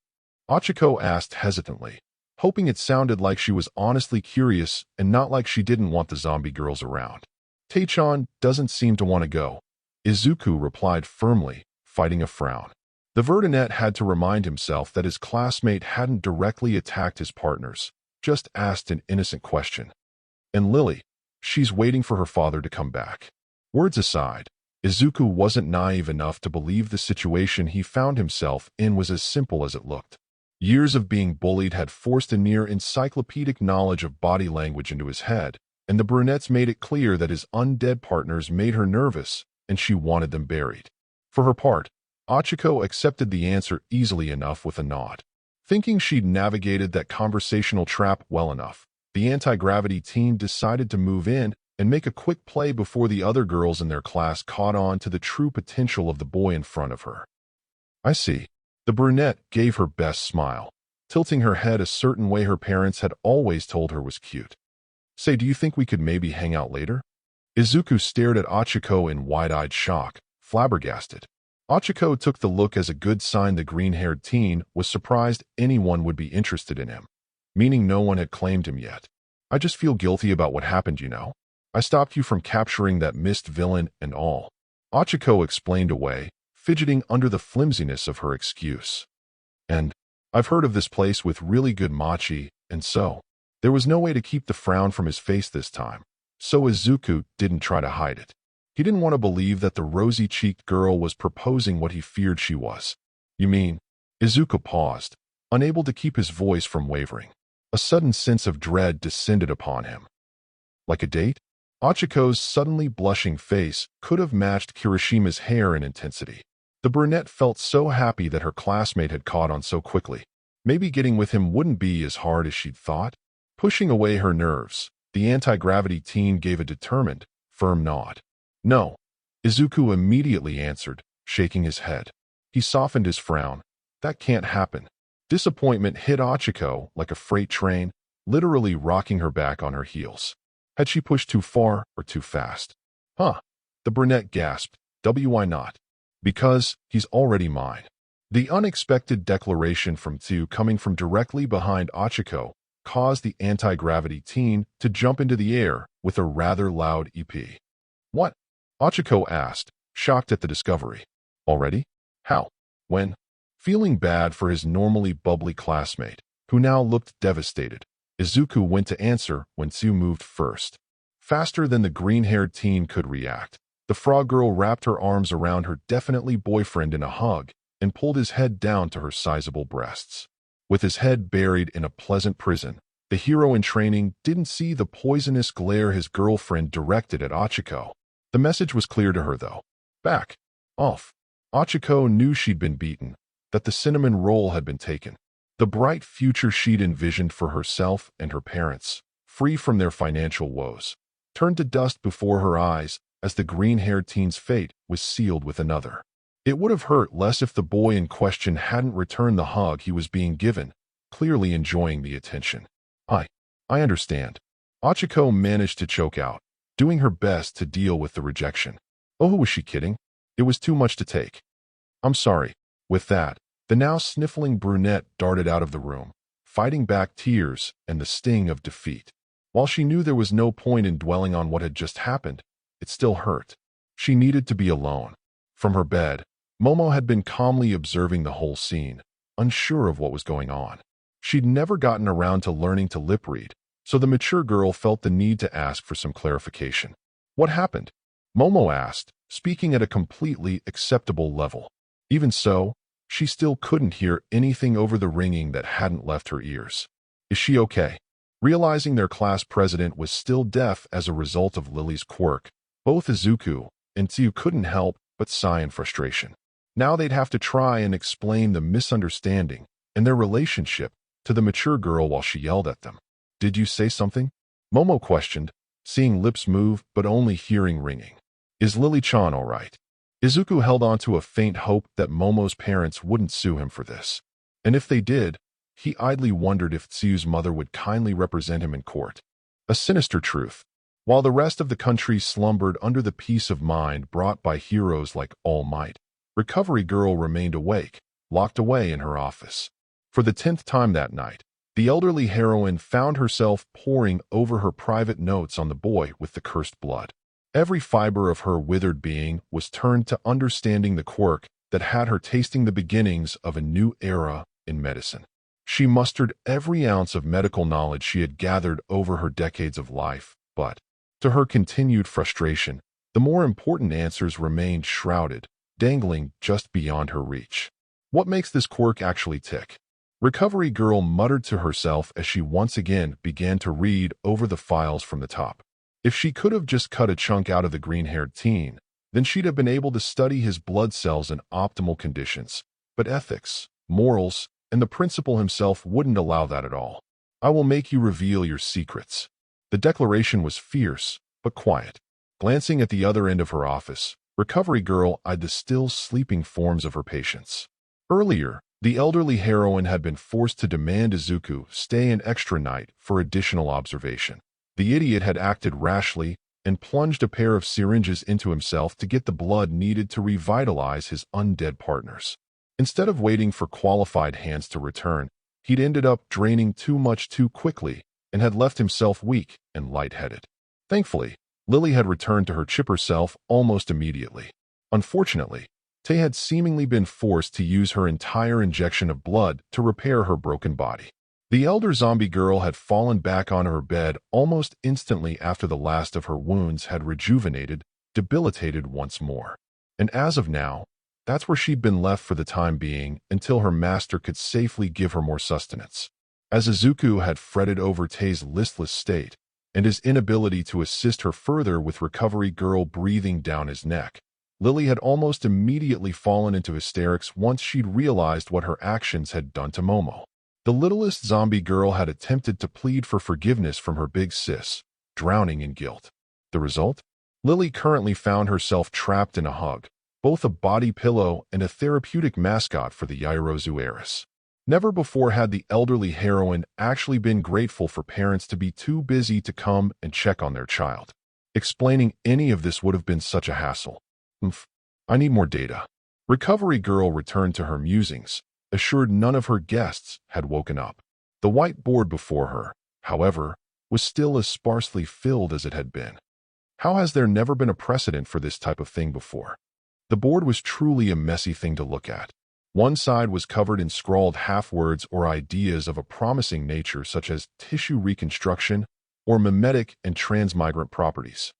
S1: Ochako asked hesitantly, hoping it sounded like she was honestly curious and not like she didn't want the zombie girls around. Tae-chan doesn't seem to want to go, Izuku replied firmly, fighting a frown. The Verdunette had to remind himself that his classmate hadn't directly attacked his partners, just asked an innocent question. And Lily, she's waiting for her father to come back. Words aside, Izuku wasn't naive enough to believe the situation he found himself in was as simple as it looked. Years of being bullied had forced a near encyclopedic knowledge of body language into his head, and the brunettes made it clear that his undead partners made her nervous, and she wanted them buried. For her part, Ochako accepted the answer easily enough with a nod. Thinking she'd navigated that conversational trap well enough, the anti-gravity team decided to move in and make a quick play before the other girls in their class caught on to the true potential of the boy in front of her. I see. The brunette gave her best smile, tilting her head a certain way her parents had always told her was cute. Say, do you think we could maybe hang out later? Izuku stared at Ochako in wide-eyed shock, flabbergasted. Ochako took the look as a good sign the green-haired teen was surprised anyone would be interested in him, meaning no one had claimed him yet. I just feel guilty about what happened, you know. I stopped you from capturing that mist villain and all. Ochako explained away, fidgeting under the flimsiness of her excuse. And I've heard of this place with really good mochi, and so. There was no way to keep the frown from his face this time, so Izuku didn't try to hide it. He didn't want to believe that the rosy-cheeked girl was proposing what he feared she was. You mean? Izuku paused, unable to keep his voice from wavering. A sudden sense of dread descended upon him. Like a date? Ochiko's suddenly blushing face could have matched Kirishima's hair in intensity. The brunette felt so happy that her classmate had caught on so quickly. Maybe getting with him wouldn't be as hard as she'd thought. Pushing away her nerves, the anti-gravity teen gave a determined, firm nod. No, Izuku immediately answered, shaking his head. He softened his frown. That can't happen. Disappointment hit Ochako like a freight train, literally rocking her back on her heels. Had she pushed too far or too fast? Huh, the brunette gasped. Why not? Because he's already mine. The unexpected declaration from Tsu coming from directly behind Ochako caused the anti-gravity teen to jump into the air with a rather loud EP. What? Ochiko asked, shocked at the discovery. Already? How? When? Feeling bad for his normally bubbly classmate, who now looked devastated, Izuku went to answer when Tsu moved first. Faster than the green-haired teen could react, the frog girl wrapped her arms around her definitely boyfriend in a hug and pulled his head down to her sizable breasts. With his head buried in a pleasant prison, the hero in training didn't see the poisonous glare his girlfriend directed at Ochiko. The message was clear to her, though. Back. Off. Ochiko knew she'd been beaten, that the cinnamon roll had been taken. The bright future she'd envisioned for herself and her parents, free from their financial woes, turned to dust before her eyes as the green-haired teen's fate was sealed with another. It would have hurt less if the boy in question hadn't returned the hug he was being given, clearly enjoying the attention. I understand. Ochiko managed to choke out, doing her best to deal with the rejection. Oh, who was she kidding? It was too much to take. I'm sorry. With that, the now sniffling brunette darted out of the room, fighting back tears and the sting of defeat. While she knew there was no point in dwelling on what had just happened, it still hurt. She needed to be alone. From her bed, Momo had been calmly observing the whole scene, unsure of what was going on. She'd never gotten around to learning to lip read, so the mature girl felt the need to ask for some clarification. What happened? Momo asked, speaking at a completely acceptable level. Even so, she still couldn't hear anything over the ringing that hadn't left her ears. Is she okay? Realizing their class president was still deaf as a result of Lily's quirk, both Izuku and Tsu couldn't help but sigh in frustration. Now they'd have to try and explain the misunderstanding and their relationship to the mature girl while she yelled at them. Did you say something? Momo questioned, seeing lips move but only hearing ringing. Is Lily-chan all right? Izuku held on to a faint hope that Momo's parents wouldn't sue him for this. And if they did, he idly wondered if Tsu's mother would kindly represent him in court. A sinister truth. While the rest of the country slumbered under the peace of mind brought by heroes like All Might, Recovery Girl remained awake, locked away in her office. For the 10th time that night, the elderly heroine found herself poring over her private notes on the boy with the cursed blood. Every fiber of her withered being was turned to understanding the quirk that had her tasting the beginnings of a new era in medicine. She mustered every ounce of medical knowledge she had gathered over her decades of life, but, to her continued frustration, the more important answers remained shrouded, dangling just beyond her reach. What makes this quirk actually tick? Recovery Girl muttered to herself as she once again began to read over the files from the top. If she could have just cut a chunk out of the green-haired teen, then she'd have been able to study his blood cells in optimal conditions. But ethics, morals, and the principal himself wouldn't allow that at all. I will make you reveal your secrets. The declaration was fierce, but quiet. Glancing at the other end of her office, Recovery Girl eyed the still sleeping forms of her patients. Earlier, the elderly heroine had been forced to demand Izuku stay an extra night for additional observation. The idiot had acted rashly and plunged a pair of syringes into himself to get the blood needed to revitalize his undead partners. Instead of waiting for qualified hands to return, he'd ended up draining too much too quickly and had left himself weak and lightheaded. Thankfully, Lily had returned to her chipper self almost immediately. Unfortunately, Tay had seemingly been forced to use her entire injection of blood to repair her broken body. The elder zombie girl had fallen back on her bed almost instantly after the last of her wounds had rejuvenated, debilitated once more. And as of now, that's where she'd been left for the time being until her master could safely give her more sustenance. As Izuku had fretted over Tay's listless state and his inability to assist her further with Recovery Girl breathing down his neck, Lily had almost immediately fallen into hysterics once she'd realized what her actions had done to Momo. The littlest zombie girl had attempted to plead for forgiveness from her big sis, drowning in guilt. The result? Lily currently found herself trapped in a hug, both a body pillow and a therapeutic mascot for the Yairozu heiress. Never before had the elderly heroine actually been grateful for parents to be too busy to come and check on their child. Explaining any of this would have been such a hassle. I need more data. Recovery Girl returned to her musings, assured none of her guests had woken up. The whiteboard before her, however, was still as sparsely filled as it had been. How has there never been a precedent for this type of thing before? The board was truly a messy thing to look at. One side was covered in scrawled half-words or ideas of a promising nature such as tissue reconstruction or mimetic and transmigrant properties.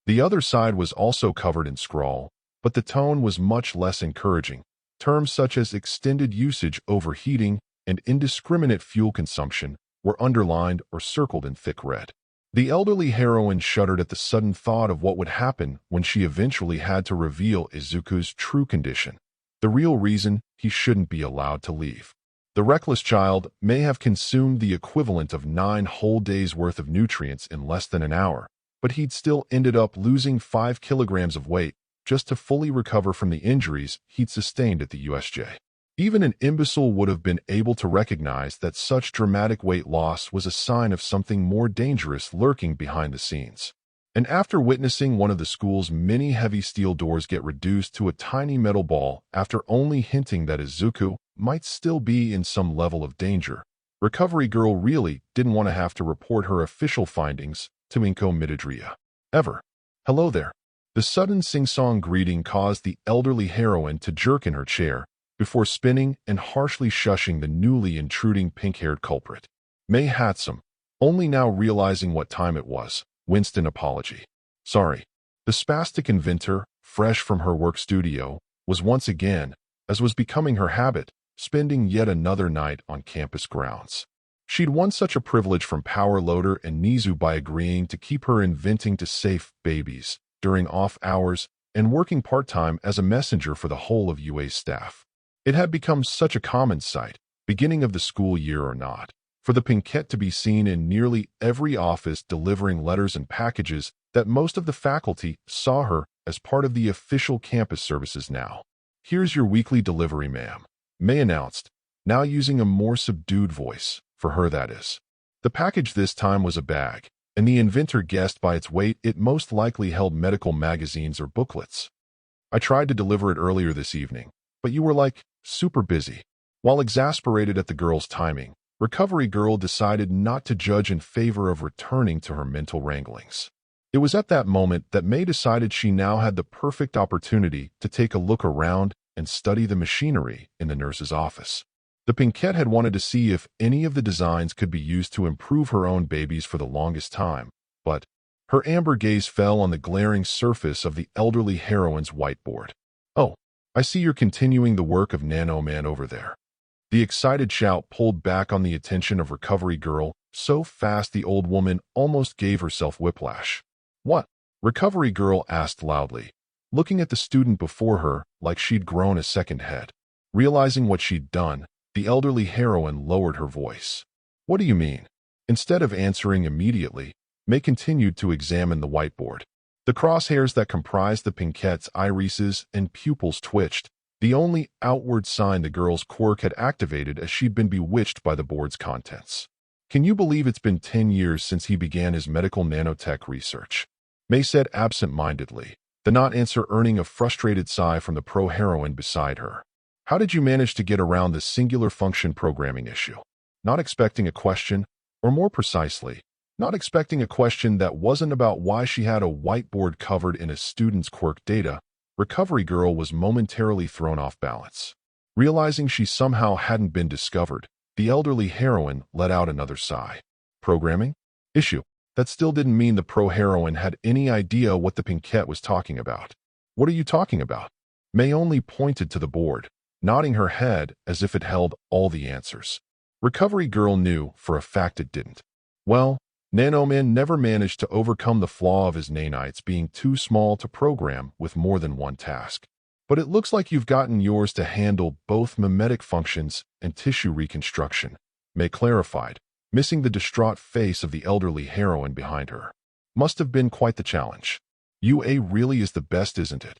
S1: The other side was also covered in scrawl, but the tone was much less encouraging. Terms such as extended usage, overheating, and indiscriminate fuel consumption were underlined or circled in thick red. The elderly heroine shuddered at the sudden thought of what would happen when she eventually had to reveal Izuku's true condition, the real reason he shouldn't be allowed to leave. The reckless child may have consumed the equivalent of 9 whole days' worth of nutrients in less than an hour, but he'd still ended up losing 5 kilograms of weight just to fully recover from the injuries he'd sustained at the USJ. Even an imbecile would have been able to recognize that such dramatic weight loss was a sign of something more dangerous lurking behind the scenes. And after witnessing one of the school's many heavy steel doors get reduced to a tiny metal ball after only hinting that Izuku might still be in some level of danger, Recovery Girl really didn't want to have to report her official findings to Inko Midodria. Ever. Hello there. The sudden sing-song greeting caused the elderly heroine to jerk in her chair before spinning and harshly shushing the newly intruding pink-haired culprit. May Hatsum, only now realizing what time it was, winced an apology. Sorry. The spastic inventor, fresh from her work studio, was once again, as was becoming her habit, spending yet another night on campus grounds. She'd won such a privilege from Power Loader and Nizu by agreeing to keep her inventing to safe babies during off hours and working part-time as a messenger for the whole of UA's staff. It had become such a common sight, beginning of the school year or not, for the Pinkette to be seen in nearly every office delivering letters and packages that most of the faculty saw her as part of the official campus services now. Here's your weekly delivery, ma'am, May announced, now using a more subdued voice, for her that is. The package this time was a bag, and the inventor guessed by its weight it most likely held medical magazines or booklets. I tried to deliver it earlier this evening, but you were like, super busy. While exasperated at the girl's timing, Recovery Girl decided not to judge in favor of returning to her mental wranglings. It was at that moment that May decided she now had the perfect opportunity to take a look around and study the machinery in the nurse's office. The Pinkette had wanted to see if any of the designs could be used to improve her own babies for the longest time, but her amber gaze fell on the glaring surface of the elderly heroine's whiteboard. Oh, I see you're continuing the work of Nano Man over there. The excited shout pulled back on the attention of Recovery Girl so fast the old woman almost gave herself whiplash. What? Recovery Girl asked loudly, looking at the student before her like she'd grown a second head. Realizing what she'd done, the elderly heroine lowered her voice. What do you mean? Instead of answering immediately, May continued to examine the whiteboard. The crosshairs that comprised the Pinkette's irises and pupils twitched, the only outward sign the girl's quirk had activated as she'd been bewitched by the board's contents. Can you believe it's been 10 years since he began his medical nanotech research? May said absent-mindedly, the not answer earning a frustrated sigh from the pro-heroine beside her. How did you manage to get around the singular function programming issue? Not expecting a question, or more precisely, not expecting a question that wasn't about why she had a whiteboard covered in a student's quirk data, Recovery Girl was momentarily thrown off balance. Realizing she somehow hadn't been discovered, the elderly heroine let out another sigh. Programming? Issue. That still didn't mean the pro-heroine had any idea what the Pinkette was talking about. What are you talking about? May only pointed to the board, nodding her head as if it held all the answers. Recovery Girl knew for a fact it didn't. Well, Nanoman never managed to overcome the flaw of his nanites being too small to program with more than one task. But it looks like you've gotten yours to handle both mimetic functions and tissue reconstruction, May clarified, missing the distraught face of the elderly heroine behind her. Must have been quite the challenge. UA really is the best, isn't it?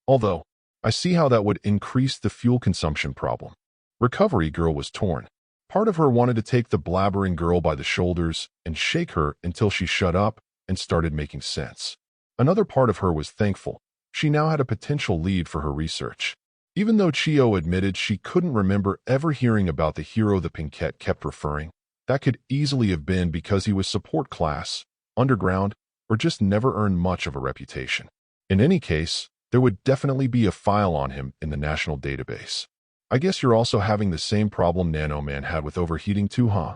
S1: Although, I see how that would increase the fuel consumption problem. Recovery Girl was torn. Part of her wanted to take the blabbering girl by the shoulders and shake her until she shut up and started making sense. Another part of her was thankful. She now had a potential lead for her research. Even though Chio admitted she couldn't remember ever hearing about the hero the Pinkette kept referring, that could easily have been because he was support class, underground, or just never earned much of a reputation. In any case, there would definitely be a file on him in the national database. I guess you're also having the same problem Nano Man had with overheating too, huh?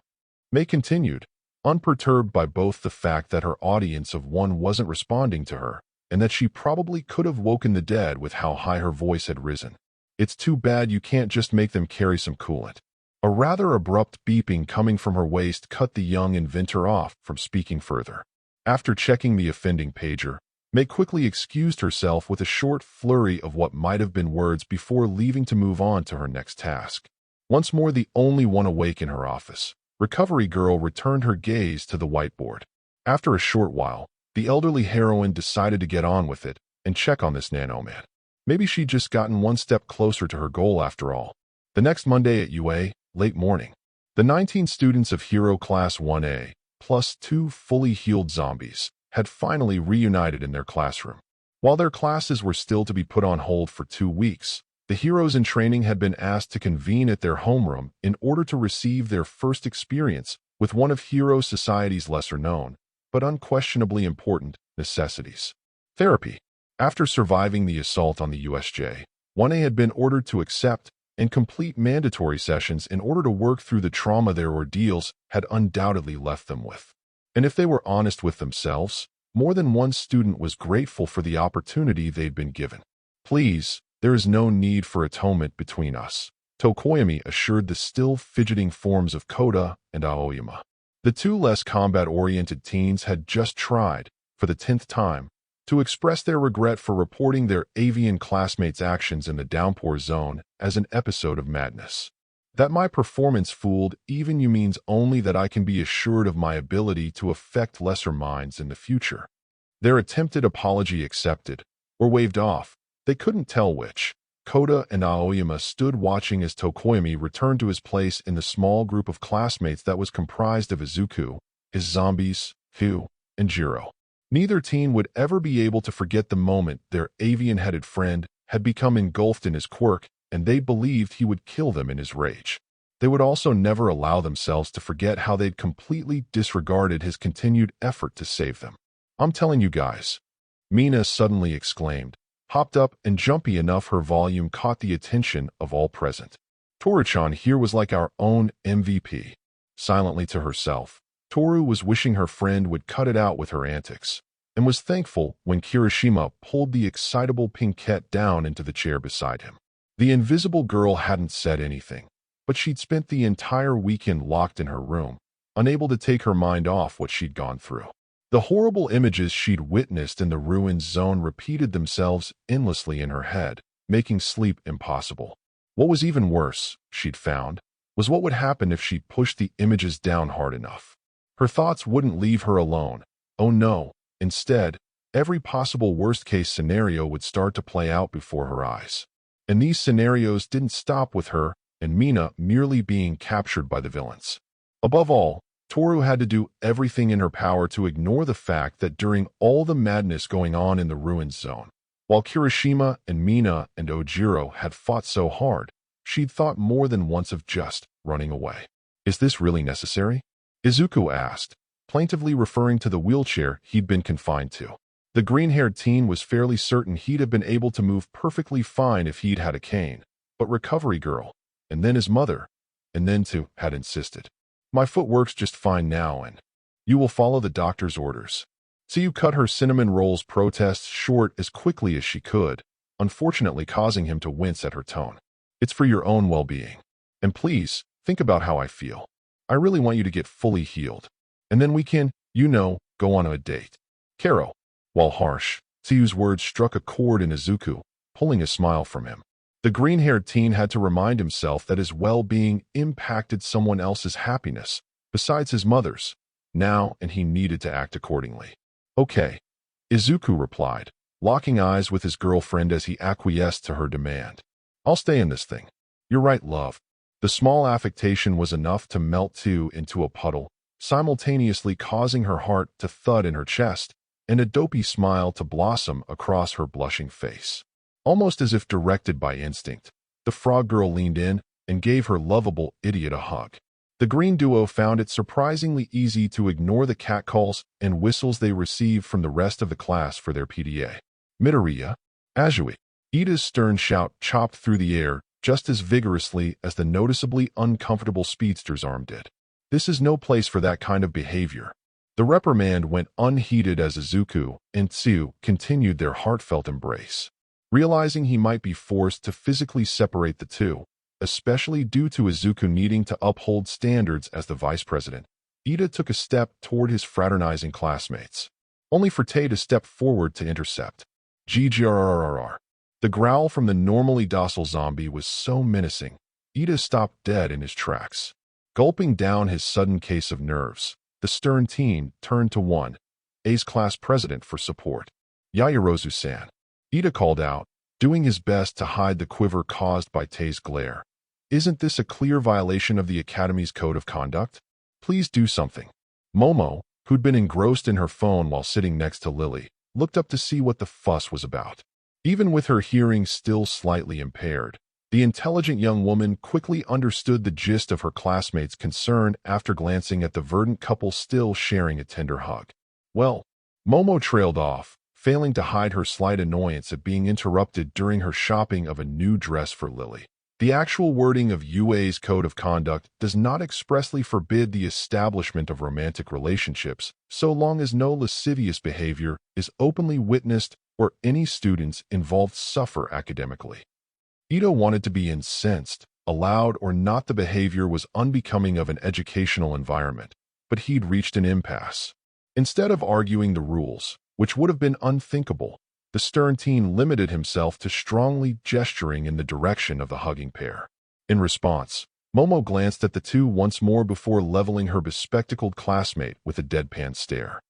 S1: May continued, unperturbed by both the fact that her audience of one wasn't responding to her, and that she probably could have woken the dead with how high her voice had risen. It's too bad you can't just make them carry some coolant. A rather abrupt beeping coming from her waist cut the young inventor off from speaking further. After checking the offending pager, May quickly excused herself with a short flurry of what might have been words before leaving to move on to her next task. Once more the only one awake in her office, Recovery Girl returned her gaze to the whiteboard. After a short while, the elderly heroine decided to get on with it and check on this Nano Man. Maybe she'd just gotten one step closer to her goal after all. The next Monday at UA, late morning, the 19 students of Hero Class 1A, plus 2 fully healed zombies, had finally reunited in their classroom. While their classes were still to be put on hold for 2 weeks, the heroes in training had been asked to convene at their homeroom in order to receive their first experience with one of Hero Society's lesser-known, but unquestionably important, necessities: therapy. After surviving the assault on the USJ, 1A had been ordered to accept and complete mandatory sessions in order to work through the trauma their ordeals had undoubtedly left them with. And if they were honest with themselves, more than one student was grateful for the opportunity they'd been given. "Please, there is no need for atonement between us," Tokoyami assured the still fidgeting forms of Koda and Aoyama. The two less combat-oriented teens had just tried, for the 10th time, to express their regret for reporting their avian classmates' actions in the downpour zone as an episode of madness. "That my performance fooled even you means only that I can be assured of my ability to affect lesser minds in the future." Their attempted apology accepted, or waved off, they couldn't tell which. Koda and Aoyama stood watching as Tokoyami returned to his place in the small group of classmates that was comprised of Izuku, his zombies, Hyu, and Jiro. Neither teen would ever be able to forget the moment their avian-headed friend had become engulfed in his quirk, and they believed he would kill them in his rage. They would also never allow themselves to forget how they'd completely disregarded his continued effort to save them. "I'm telling you guys," Mina suddenly exclaimed, hopped up and jumpy enough her volume caught the attention of all present. "Toru-chan here was like our own MVP." Silently to herself, Toru was wishing her friend would cut it out with her antics, and was thankful when Kirishima pulled the excitable Pinkette down into the chair beside him. The invisible girl hadn't said anything, but she'd spent the entire weekend locked in her room, unable to take her mind off what she'd gone through. The horrible images she'd witnessed in the ruined zone repeated themselves endlessly in her head, making sleep impossible. What was even worse, she'd found, was what would happen if she pushed the images down hard enough. Her thoughts wouldn't leave her alone. Oh no, instead, every possible worst-case scenario would start to play out before her eyes. And these scenarios didn't stop with her and Mina merely being captured by the villains. Above all, Toru had to do everything in her power to ignore the fact that during all the madness going on in the ruined zone, while Kirishima and Mina and Ojiro had fought so hard, she'd thought more than once of just running away. "Is this really necessary?" Izuku asked, plaintively referring to the wheelchair he'd been confined to. The green-haired teen was fairly certain he'd have been able to move perfectly fine if he'd had a cane, but Recovery Girl, and then his mother, and then too, had insisted. "My foot works just fine now, and you will follow the doctor's orders." Tsuyu cut her cinnamon roll's protests short as quickly as she could, unfortunately causing him to wince at her tone. "It's for your own well-being. And please, think about how I feel. I really want you to get fully healed. And then we can, go on a date." Karo. While harsh, Tsuyu's words struck a chord in Izuku, pulling a smile from him. The green-haired teen had to remind himself that his well-being impacted someone else's happiness, besides his mother's, now, and he needed to act accordingly. "Okay," Izuku replied, locking eyes with his girlfriend as he acquiesced to her demand. "I'll stay in this thing." "You're right, love." The small affectation was enough to melt Tsu into a puddle, simultaneously causing her heart to thud in her chest, and a dopey smile to blossom across her blushing face. Almost as if directed by instinct, the frog girl leaned in and gave her lovable idiot a hug. The green duo found it surprisingly easy to ignore the catcalls and whistles they received from the rest of the class for their PDA. Midoriya, Azui. Ida's stern shout chopped through the air just as vigorously as the noticeably uncomfortable speedster's arm did. This is no place for that kind of behavior. The reprimand went unheeded as Izuku and Tsu continued their heartfelt embrace. Realizing he might be forced to physically separate the two, especially due to Izuku needing to uphold standards as the vice president, Ida took a step toward his fraternizing classmates, only for Tay to step forward to intercept. GGRRRR. The growl from the normally docile zombie was so menacing, Ida stopped dead in his tracks. Gulping down his sudden case of nerves, the stern teen turned to A's class president for support. Yaoyorozu-san. Ida called out, doing his best to hide the quiver caused by Tay's glare. Isn't this a clear violation of the Academy's code of conduct? Please do something. Momo, who'd been engrossed in her phone while sitting next to Lily, looked up to see what the fuss was about. Even with her hearing still slightly impaired, the intelligent young woman quickly understood the gist of her classmates' concern after glancing at the verdant couple still sharing a tender hug. Well, Momo trailed off, failing to hide her slight annoyance at being interrupted during her shopping of a new dress for Lily. The actual wording of UA's code of conduct does not expressly forbid the establishment of romantic relationships so long as no lascivious behavior is openly witnessed or any students involved suffer academically. Ida wanted to be incensed, allowed or not the behavior was unbecoming of an educational environment, but he'd reached an impasse. Instead of arguing the rules, which would have been unthinkable, the stern teen limited himself to strongly gesturing in the direction of the hugging pair. In response, Momo glanced at the two once more before leveling her bespectacled classmate with a deadpan stare.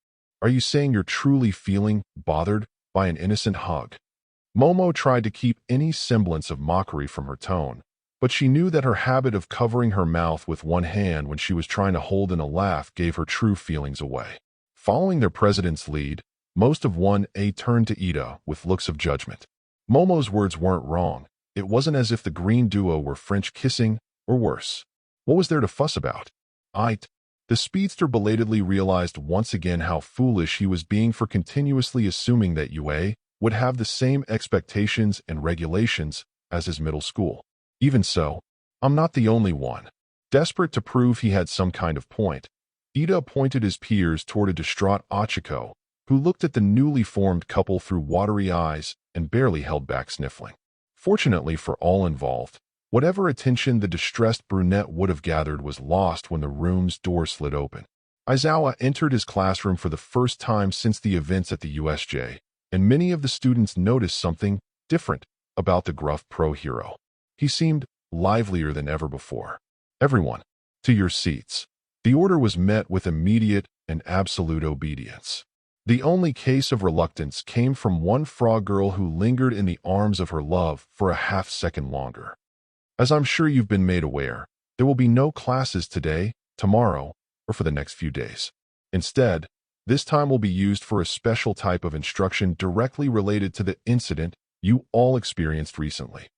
S1: Are you saying you're truly feeling bothered by an innocent hug? Momo tried to keep any semblance of mockery from her tone, but she knew that her habit of covering her mouth with one hand when she was trying to hold in a laugh gave her true feelings away. Following their president's lead, most of 1A turned to Ida with looks of judgment. Momo's words weren't wrong. It wasn't as if the green duo were French kissing, or worse. What was there to fuss about? The speedster belatedly realized once again how foolish he was being for continuously assuming that UA would have the same expectations and regulations as his middle school. Even so, I'm not the only one. Desperate to prove he had some kind of point, Ida pointed his peers toward a distraught Achiko, who looked at the newly formed couple through watery eyes and barely held back sniffling. Fortunately for all involved, whatever attention the distressed brunette would have gathered was lost when the room's door slid open. Aizawa entered his classroom for the first time since the events at the USJ, and many of the students noticed something different about the gruff pro-hero. He seemed livelier than ever before. Everyone, to your seats. The order was met with immediate and absolute obedience. The only case of reluctance came from one frog girl who lingered in the arms of her love for a half-second longer. As I'm sure you've been made aware, there will be no classes today, tomorrow, or for the next few days. Instead, this time will be used for a special type of instruction directly related to the incident you all experienced recently.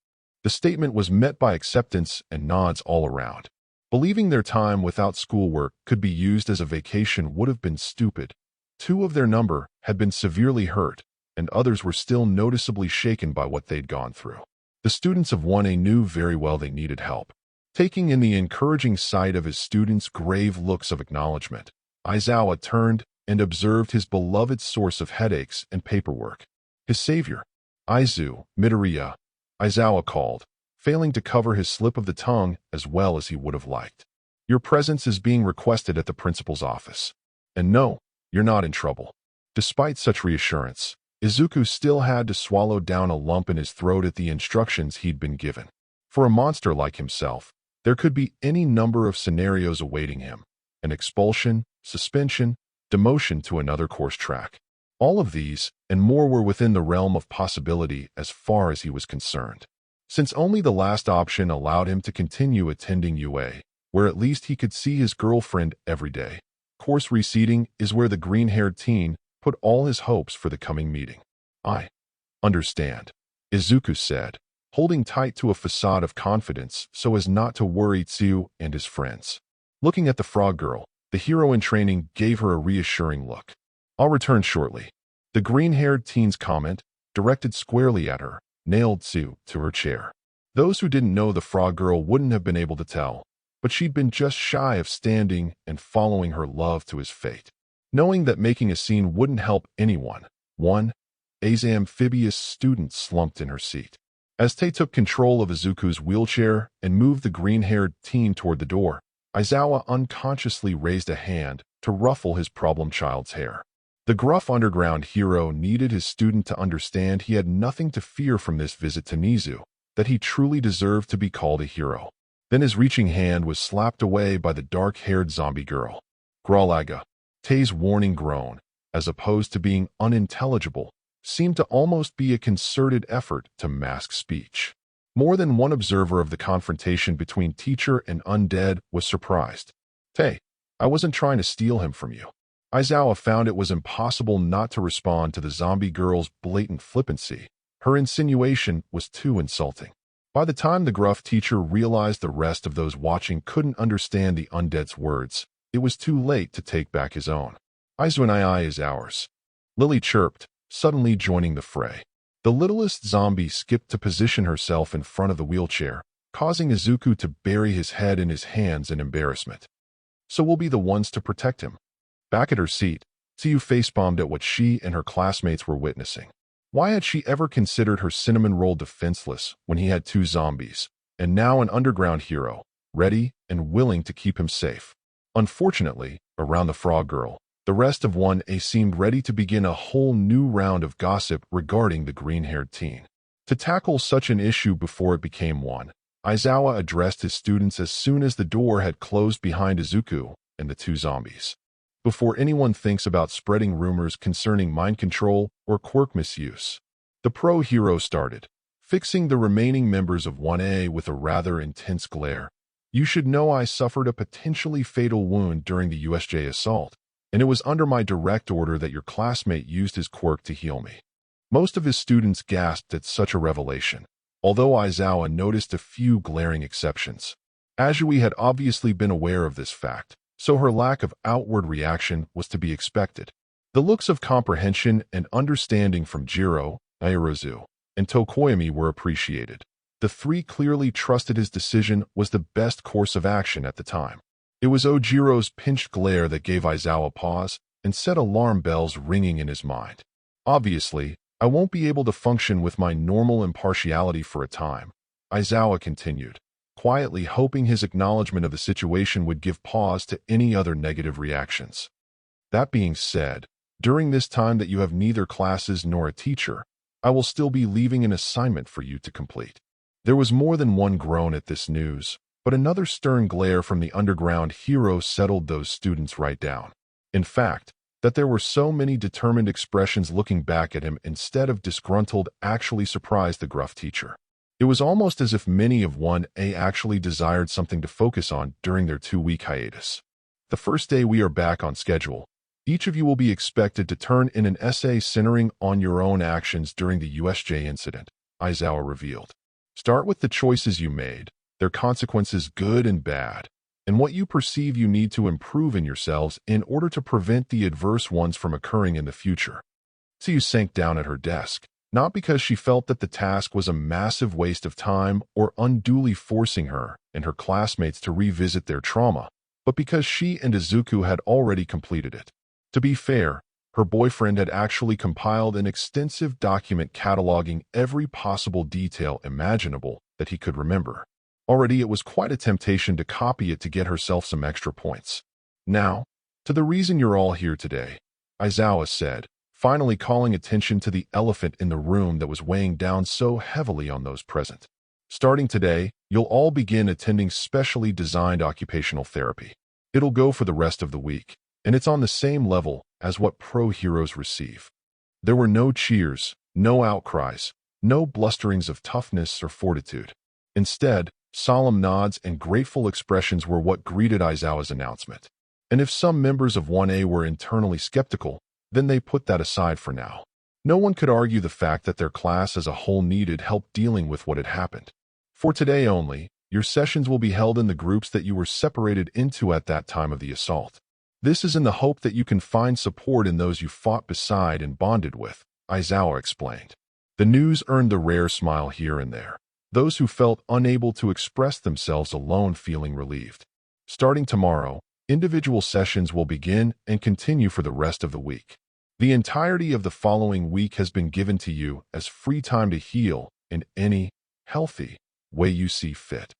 S1: The statement was met by acceptance and nods all around. Believing their time without schoolwork could be used as a vacation would have been stupid. Two of their number had been severely hurt, and others were still noticeably shaken by what they'd gone through. The students of 1A knew very well they needed help. Taking in the encouraging sight of his students' grave looks of acknowledgement, Aizawa turned and observed his beloved source of headaches and paperwork. His savior, Midoriya, Aizawa called, failing to cover his slip of the tongue as well as he would have liked. Your presence is being requested at the principal's office. And no, you're not in trouble. Despite such reassurance, Izuku still had to swallow down a lump in his throat at the instructions he'd been given. For a monster like himself, there could be any number of scenarios awaiting him: an expulsion, suspension, demotion to another course track. All of these and more were within the realm of possibility as far as he was concerned. Since only the last option allowed him to continue attending UA, where at least he could see his girlfriend every day, course reseating is where the green-haired teen put all his hopes for the coming meeting. I understand, Izuku said, holding tight to a facade of confidence so as not to worry Tsu and his friends. Looking at the frog girl, the hero in training gave her a reassuring look. "I'll return shortly." The green-haired teen's comment, directed squarely at her, nailed Sue to her chair. Those who didn't know the frog girl wouldn't have been able to tell, but she'd been just shy of standing and following her love to his fate. Knowing that making a scene wouldn't help anyone, A's amphibious student slumped in her seat. As Tay took control of Izuku's wheelchair and moved the green-haired teen toward the door, Aizawa unconsciously raised a hand to ruffle his problem child's hair. The gruff underground hero needed his student to understand he had nothing to fear from this visit to Nizu, that he truly deserved to be called a hero. Then his reaching hand was slapped away by the dark-haired zombie girl. Gralaga, Tay's warning groan, as opposed to being unintelligible, seemed to almost be a concerted effort to mask speech. More than one observer of the confrontation between teacher and undead was surprised. "Tay, I wasn't trying to steal him from you." Aizawa found it was impossible not to respond to the zombie girl's blatant flippancy. Her insinuation was too insulting. By the time the gruff teacher realized the rest of those watching couldn't understand the undead's words, it was too late to take back his own. "Aizuanai is ours," Lily chirped, suddenly joining the fray. The littlest zombie skipped to position herself in front of the wheelchair, causing Izuku to bury his head in his hands in embarrassment. "So we'll be the ones to protect him." Back at her seat, Tsuyu facepalmed at what she and her classmates were witnessing. Why had she ever considered her cinnamon roll defenseless when he had two zombies, and now an underground hero, ready and willing to keep him safe? Unfortunately, around the frog girl, the rest of 1A seemed ready to begin a whole new round of gossip regarding the green-haired teen. To tackle such an issue before it became one, Aizawa addressed his students as soon as the door had closed behind Izuku and the two zombies. "Before anyone thinks about spreading rumors concerning mind control or quirk misuse," the pro-hero started, fixing the remaining members of 1A with a rather intense glare. "You should know I suffered a potentially fatal wound during the USJ assault, and it was under my direct order that your classmate used his quirk to heal me." Most of his students gasped at such a revelation, although Aizawa noticed a few glaring exceptions. Azui had obviously been aware of this fact, so her lack of outward reaction was to be expected. The looks of comprehension and understanding from Jiro, Airozu, and Tokoyami were appreciated. The three clearly trusted his decision was the best course of action at the time. It was Ojiro's pinched glare that gave Aizawa pause and set alarm bells ringing in his mind. "Obviously, I won't be able to function with my normal impartiality for a time," Aizawa continued, quietly hoping his acknowledgement of the situation would give pause to any other negative reactions. "That being said, during this time that you have neither classes nor a teacher, I will still be leaving an assignment for you to complete." There was more than one groan at this news, but another stern glare from the underground hero settled those students right down. In fact, that there were so many determined expressions looking back at him instead of disgruntled actually surprised the gruff teacher. It was almost as if many of 1A actually desired something to focus on during their 2-week hiatus. "The first day we are back on schedule, each of you will be expected to turn in an essay centering on your own actions during the USJ incident," Aizawa revealed. "Start with the choices you made, their consequences good and bad, and what you perceive you need to improve in yourselves in order to prevent the adverse ones from occurring in the future." Tsuyu sank down at her desk, not because she felt that the task was a massive waste of time or unduly forcing her and her classmates to revisit their trauma, but because she and Izuku had already completed it. To be fair, her boyfriend had actually compiled an extensive document cataloging every possible detail imaginable that he could remember. Already it was quite a temptation to copy it to get herself some extra points. "Now, to the reason you're all here today," Aizawa said, finally calling attention to the elephant in the room that was weighing down so heavily on those present. "Starting today, you'll all begin attending specially designed occupational therapy. It'll go for the rest of the week, and it's on the same level as what pro-heroes receive." There were no cheers, no outcries, no blusterings of toughness or fortitude. Instead, solemn nods and grateful expressions were what greeted Aizawa's announcement. And if some members of 1A were internally skeptical, then they put that aside for now. No one could argue the fact that their class as a whole needed help dealing with what had happened. For today only, Your sessions will be held in the groups that you were separated into at that time of the assault. This is in the hope that you can find support in those you fought beside and bonded with, Aizawa explained. The news earned the rare smile here and there, those who felt unable to express themselves alone feeling relieved. Starting tomorrow, individual sessions will begin and continue for the rest of the week. The entirety of the following week has been given to you as free time to heal in any healthy way you see fit.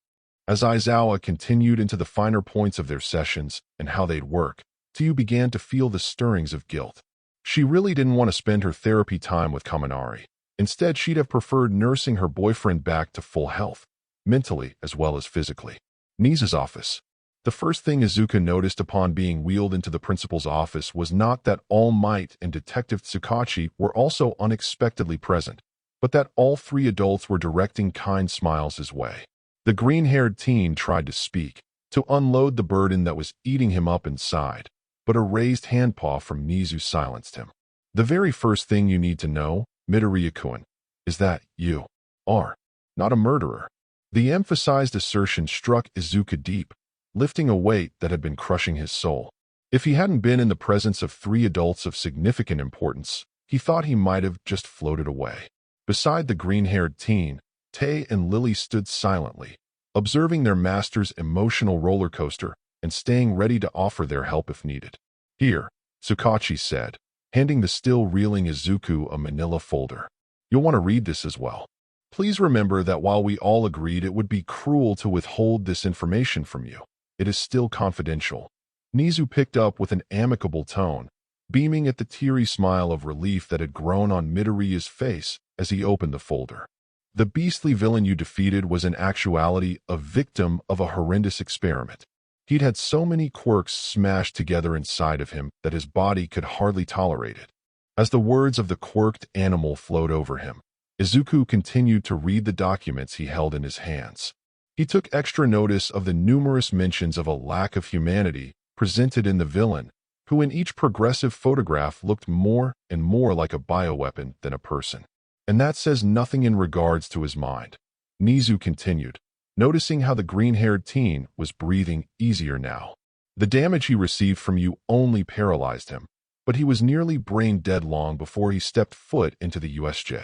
S1: As Aizawa continued into the finer points of their sessions and how they'd work, Tiu began to feel the stirrings of guilt. She really didn't want to spend her therapy time with Kaminari. Instead, she'd have preferred nursing her boyfriend back to full health, mentally as well as physically. Nisa's office. The first thing Izuku noticed upon being wheeled into the principal's office was not that All Might and Detective Tsukachi were also unexpectedly present, but that all three adults were directing kind smiles his way. The green-haired teen tried to speak, to unload the burden that was eating him up inside, but a raised handpaw from Nizu silenced him. The very first thing you need to know, Midoriya-kun, is that you are not a murderer. The emphasized assertion struck Izuku deep, lifting a weight that had been crushing his soul. If he hadn't been in the presence of three adults of significant importance, he thought he might have just floated away. Beside the green-haired teen, Tay and Lily stood silently, observing their master's emotional roller coaster and staying ready to offer their help if needed. Here, Tsukachi said, handing the still reeling Izuku a manila folder. You'll want to read this as well. Please remember that while we all agreed it would be cruel to withhold this information from you, it is still confidential. Nizu picked up with an amicable tone, beaming at the teary smile of relief that had grown on Midoriya's face as he opened the folder. The beastly villain you defeated was in actuality a victim of a horrendous experiment. He'd had so many quirks smashed together inside of him that his body could hardly tolerate it. As the words of the quirked animal flowed over him, Izuku continued to read the documents he held in his hands. He took extra notice of the numerous mentions of a lack of humanity presented in the villain, who in each progressive photograph looked more and more like a bioweapon than a person. And that says nothing in regards to his mind. Nizu continued, noticing how the green-haired teen was breathing easier now. The damage he received from you only paralyzed him, but he was nearly brain-dead long before he stepped foot into the USJ.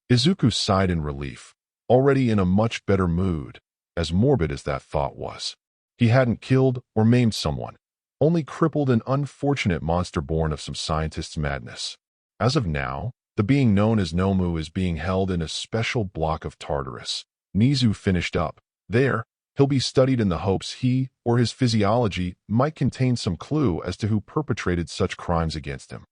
S1: Izuku sighed in relief, already in a much better mood, as morbid as that thought was. He hadn't killed or maimed someone, only crippled an unfortunate monster born of some scientist's madness. As of now, the being known as Nomu is being held in a special block of Tartarus. Nizu finished up. There, he'll be studied in the hopes he or his physiology might contain some clue as to who perpetrated such crimes against him.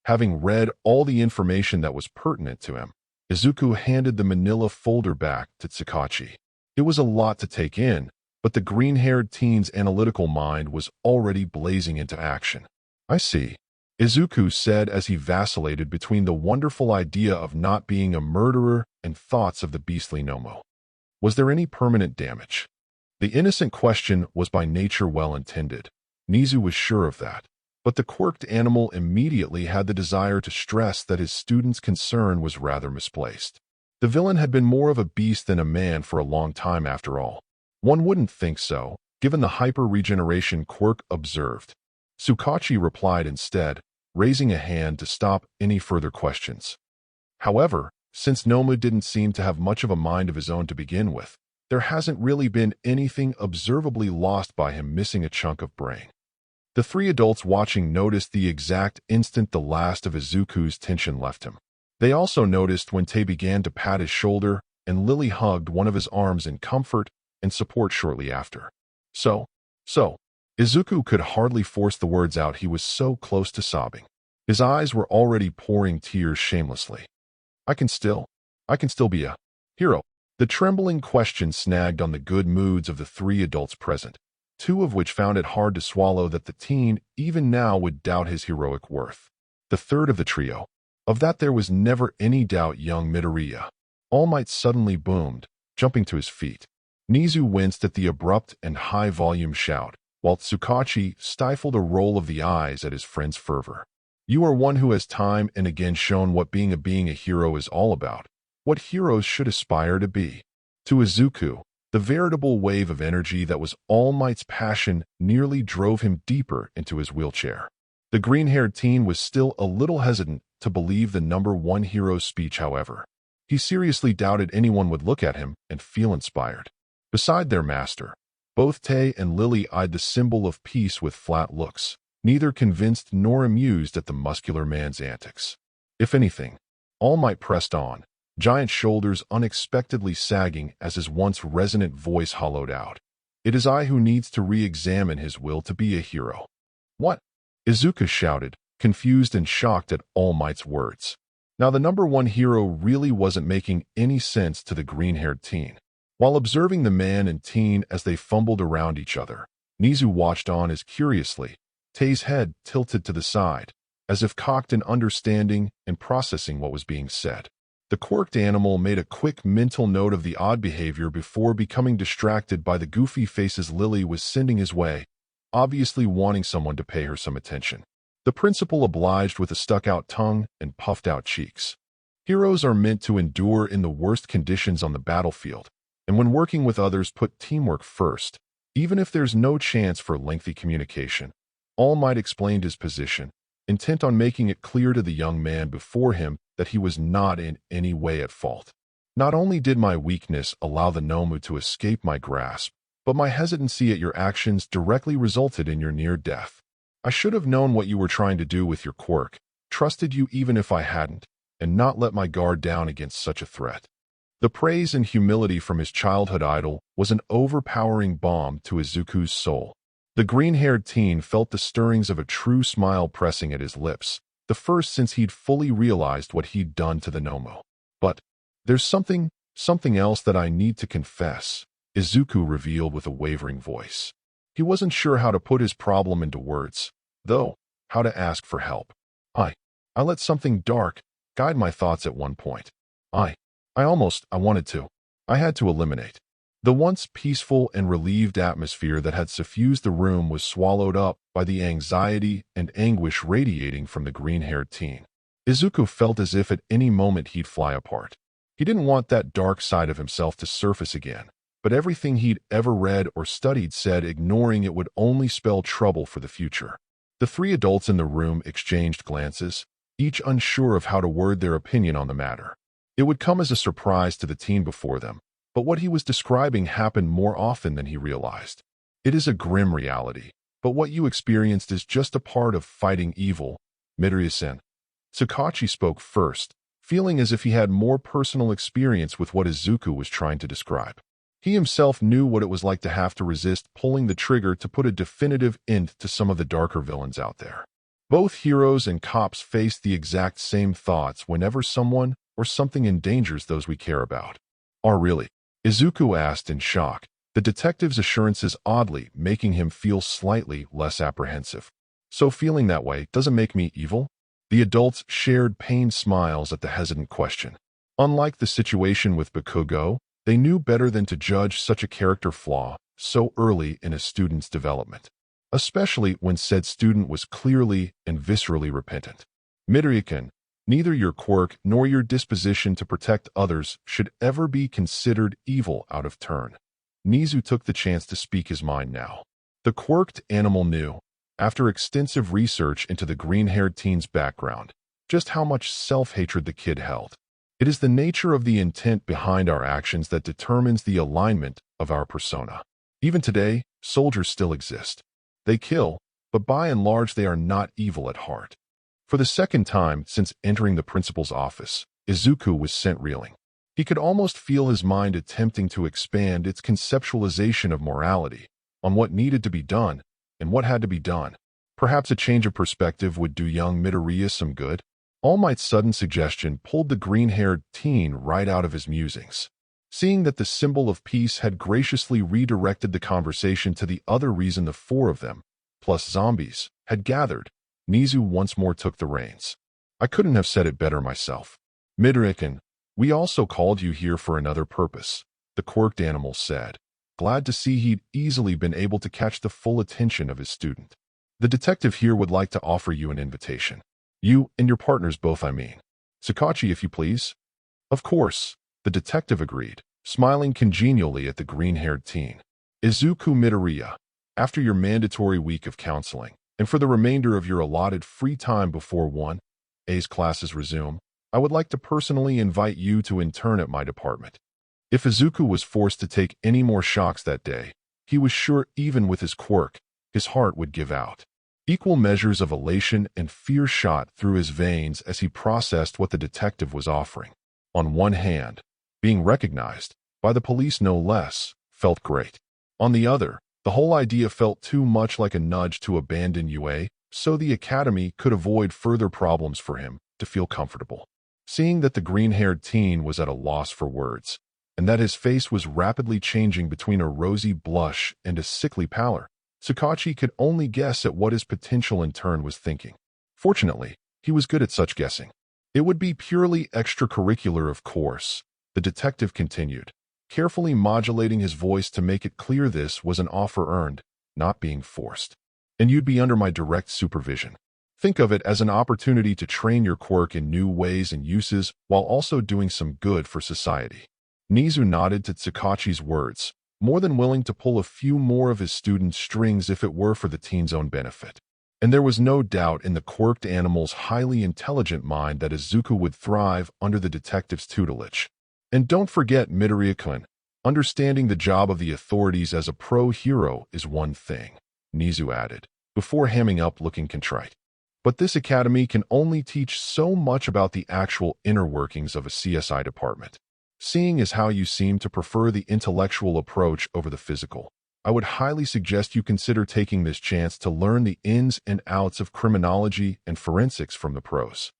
S1: Having read all the information that was pertinent to him, Izuku handed the manila folder back to Tsukachi. It was a lot to take in, but the green-haired teen's analytical mind was already blazing into action. I see, Izuku said as he vacillated between the wonderful idea of not being a murderer and thoughts of the beastly Nomu. Was there any permanent damage? The innocent question was by nature well-intended. Nizu was sure of that. But the quirked animal immediately had the desire to stress that his student's concern was rather misplaced. The villain had been more of a beast than a man for a long time after all. One wouldn't think so, given the hyper-regeneration quirk observed. Tsukachi replied instead, raising a hand to stop any further questions. However, since Nomu didn't seem to have much of a mind of his own to begin with, there hasn't really been anything observably lost by him missing a chunk of brain. The three adults watching noticed the exact instant the last of Izuku's tension left him. They also noticed when Tay began to pat his shoulder and Lily hugged one of his arms in comfort and support shortly after. So, Izuku could hardly force the words out. He was so close to sobbing. His eyes were already pouring tears shamelessly. I can still be a hero. The trembling question snagged on the good moods of the three adults present, two of which found it hard to swallow that the teen even now would doubt his heroic worth. The third of the trio. Of that there was never any doubt. Young Midoriya. All Might suddenly boomed, jumping to his feet. Nizu winced at the abrupt and high-volume shout, while Tsukachi stifled a roll of the eyes at his friend's fervor. You are one who has time and again shown what being a hero is all about, what heroes should aspire to be. To Izuku, The veritable wave of energy that was All Might's passion nearly drove him deeper into his wheelchair. The green-haired teen was still a little hesitant to believe the number one hero's speech, however. He seriously doubted anyone would look at him and feel inspired. Beside their master, both Tay and Lily eyed the symbol of peace with flat looks, neither convinced nor amused at the muscular man's antics. If anything, All Might pressed on, giant shoulders unexpectedly sagging as his once resonant voice hollowed out. It is I who needs to re-examine his will to be a hero. What? Izuku shouted, confused and shocked at All Might's words. Now the number one hero really wasn't making any sense to the green-haired teen. While observing the man and teen as they fumbled around each other, Nizu watched on as curiously, Tay's head tilted to the side, as if cocked in understanding and processing what was being said. The quirked animal made a quick mental note of the odd behavior before becoming distracted by the goofy faces Lily was sending his way, obviously wanting someone to pay her some attention. The principal obliged with a stuck-out tongue and puffed-out cheeks. Heroes are meant to endure in the worst conditions on the battlefield, and when working with others put teamwork first, even if there's no chance for lengthy communication. All Might explained his position, intent on making it clear to the young man before him that he was not in any way at fault. Not only did my weakness allow the Nomu to escape my grasp, but my hesitancy at your actions directly resulted in your near death. I should have known what you were trying to do with your quirk, trusted you even if I hadn't, and not let my guard down against such a threat. The praise and humility from his childhood idol was an overpowering balm to Izuku's soul. The green-haired teen felt the stirrings of a true smile pressing at his lips, the first since he'd fully realized what he'd done to the Nomu. But there's something else that I need to confess, Izuku revealed with a wavering voice. He wasn't sure how to put his problem into words, though, how to ask for help. I let something dark guide my thoughts at one point. I wanted to. I had to eliminate. The once peaceful and relieved atmosphere that had suffused the room was swallowed up by the anxiety and anguish radiating from the green-haired teen. Izuku felt as if at any moment he'd fly apart. He didn't want that dark side of himself to surface again, but everything he'd ever read or studied said ignoring it would only spell trouble for the future. The three adults in the room exchanged glances, each unsure of how to word their opinion on the matter. It would come as a surprise to the teen before them, but what he was describing happened more often than he realized. It is a grim reality, but what you experienced is just a part of fighting evil, Midoriya-sen. Sakachi spoke first, feeling as if he had more personal experience with what Izuku was trying to describe. He himself knew what it was like to have to resist pulling the trigger to put a definitive end to some of the darker villains out there. Both heroes and cops face the exact same thoughts whenever someone or something endangers those we care about. Oh, really? Izuku asked in shock, the detective's assurances oddly making him feel slightly less apprehensive. So feeling that way doesn't make me evil? The adults shared pained smiles at the hesitant question. Unlike the situation with Bakugo, they knew better than to judge such a character flaw so early in a student's development, especially when said student was clearly and viscerally repentant. Midoriya-kun, neither your quirk nor your disposition to protect others should ever be considered evil out of turn. Nizu took the chance to speak his mind now. The quirked animal knew, after extensive research into the green-haired teen's background, just how much self-hatred the kid held. It is the nature of the intent behind our actions that determines the alignment of our persona. Even today, soldiers still exist. They kill, but by and large they are not evil at heart. For the second time since entering the principal's office, Izuku was sent reeling. He could almost feel his mind attempting to expand its conceptualization of morality, on what needed to be done and what had to be done. Perhaps a change of perspective would do young Midoriya some good. All Might's sudden suggestion pulled the green-haired teen right out of his musings. Seeing that the symbol of peace had graciously redirected the conversation to the other reason the four of them, plus zombies, had gathered, Nizu once more took the reins. I couldn't have said it better myself. Midoriya-kun, we also called you here for another purpose, the quirked animal said, glad to see he'd easily been able to catch the full attention of his student. The detective here would like to offer you an invitation. You and your partners both, I mean. Sakachi, if you please. Of course, the detective agreed, smiling congenially at the green-haired teen. Izuku Midoriya, after your mandatory week of counseling, and for the remainder of your allotted free time before 1A's classes resume, I would like to personally invite you to intern at my department. If Izuku was forced to take any more shocks that day, he was sure even with his quirk, his heart would give out. Equal measures of elation and fear shot through his veins as he processed what the detective was offering. On one hand, being recognized, by the police no less, felt great. On the other, the whole idea felt too much like a nudge to abandon UA, so the academy could avoid further problems for him to feel comfortable. Seeing that the green-haired teen was at a loss for words, and that his face was rapidly changing between a rosy blush and a sickly pallor, Sakachi could only guess at what his potential intern was thinking. Fortunately, he was good at such guessing. It would be purely extracurricular, of course, the detective continued, carefully modulating his voice to make it clear this was an offer earned, not being forced. And you'd be under my direct supervision. Think of it as an opportunity to train your quirk in new ways and uses while also doing some good for society. Nizu nodded to Sakachi's words, more than willing to pull a few more of his students' strings if it were for the teen's own benefit. And there was no doubt in the quirked animal's highly intelligent mind that Izuku would thrive under the detective's tutelage. And don't forget, Midoriya-kun, understanding the job of the authorities as a pro-hero is one thing, Nizu added, before hamming up looking contrite. But this academy can only teach so much about the actual inner workings of a CSI department. Seeing as how you seem to prefer the intellectual approach over the physical, I would highly suggest you consider taking this chance to learn the ins and outs of criminology and forensics from the pros.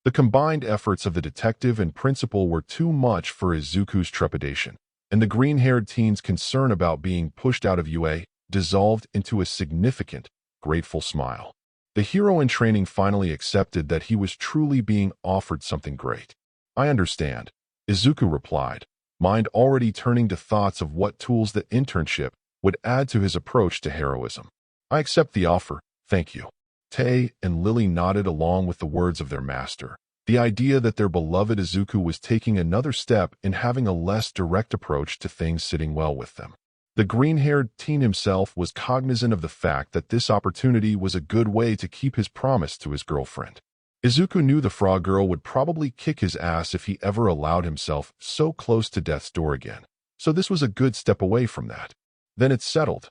S1: The combined efforts of the detective and principal were too much for Izuku's trepidation, and the green-haired teen's concern about being pushed out of UA dissolved into a significant, grateful smile. The hero in training finally accepted that he was truly being offered something great. I understand, Izuku replied, mind already turning to thoughts of what tools the internship would add to his approach to heroism. I accept the offer, thank you. Tae and Lily nodded along with the words of their master. The idea that their beloved Izuku was taking another step in having a less direct approach to things sitting well with them. The green-haired teen himself was cognizant of the fact that this opportunity was a good way to keep his promise to his girlfriend. Izuku knew the frog girl would probably kick his ass if he ever allowed himself so close to death's door again, so this was a good step away from that. Then it's settled.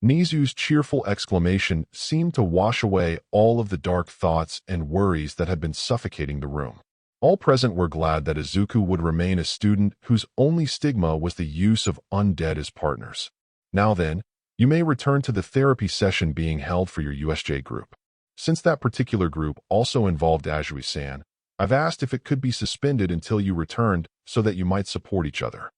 S1: Nizu's cheerful exclamation seemed to wash away all of the dark thoughts and worries that had been suffocating the room. All present were glad that Izuku would remain a student whose only stigma was the use of undead as partners. Now then, you may return to the therapy session being held for your USJ group. Since that particular group also involved Azui-san, I've asked if it could be suspended until you returned so that you might support each other.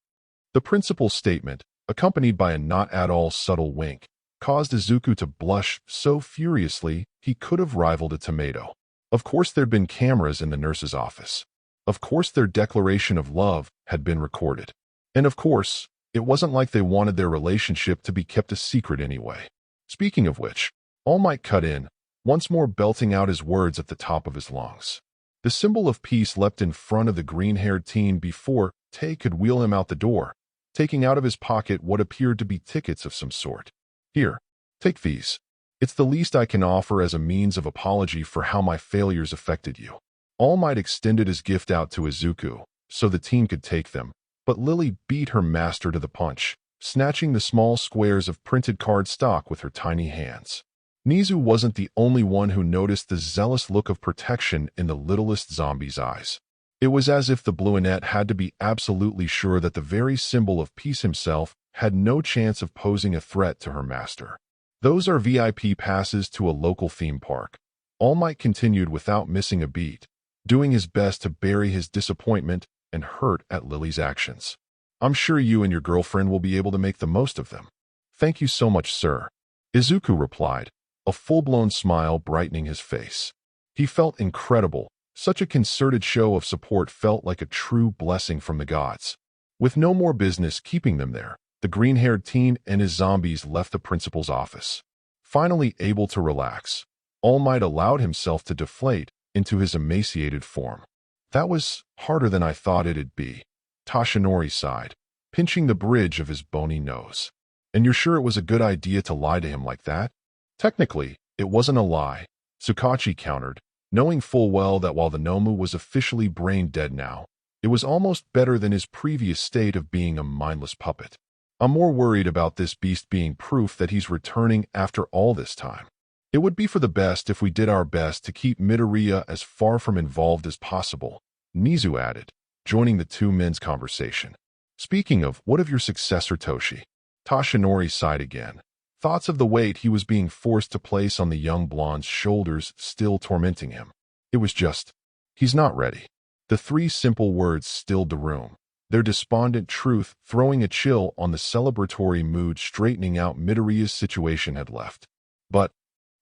S1: The principal's statement, accompanied by a not at all subtle wink, caused Izuku to blush so furiously he could have rivaled a tomato. Of course there'd been cameras in the nurse's office. Of course their declaration of love had been recorded. And of course, it wasn't like they wanted their relationship to be kept a secret anyway. Speaking of which, All Might cut in, once more belting out his words at the top of his lungs. The symbol of peace leapt in front of the green-haired teen before Tae could wheel him out the door, taking out of his pocket what appeared to be tickets of some sort. Here, take these. It's the least I can offer as a means of apology for how my failures affected you. All Might extended his gift out to Izuku, so the teen could take them, but Lily beat her master to the punch, snatching the small squares of printed card stock with her tiny hands. Nizu wasn't the only one who noticed the zealous look of protection in the littlest zombie's eyes. It was as if the Bluenet had to be absolutely sure that the very symbol of peace himself had no chance of posing a threat to her master. Those are VIP passes to a local theme park. All Might continued without missing a beat, doing his best to bury his disappointment and hurt at Lily's actions. I'm sure you and your girlfriend will be able to make the most of them. Thank you so much, sir. Izuku replied, a full-blown smile brightening his face. He felt incredible. Such a concerted show of support felt like a true blessing from the gods. With no more business keeping them there, the green-haired teen and his zombies left the principal's office. Finally able to relax, All Might allowed himself to deflate into his emaciated form. That was harder than I thought it'd be, Tashinori sighed, pinching the bridge of his bony nose. "And you're sure it was a good idea to lie to him like that?" "Technically, it wasn't a lie," Tsukachi countered, knowing full well that while the Nomu was officially brain dead now, it was almost better than his previous state of being a mindless puppet. "I'm more worried about this beast being proof that he's returning after all this time. It would be for the best if we did our best to keep Midoriya as far from involved as possible," Nizu added, joining the two men's conversation. "Speaking of, what of your successor Toshi?" Toshinori sighed again, thoughts of the weight he was being forced to place on the young blonde's shoulders still tormenting him. It was just, "He's not ready." The three simple words stilled the room, their despondent truth throwing a chill on the celebratory mood straightening out Midoriya's situation had left. "But,"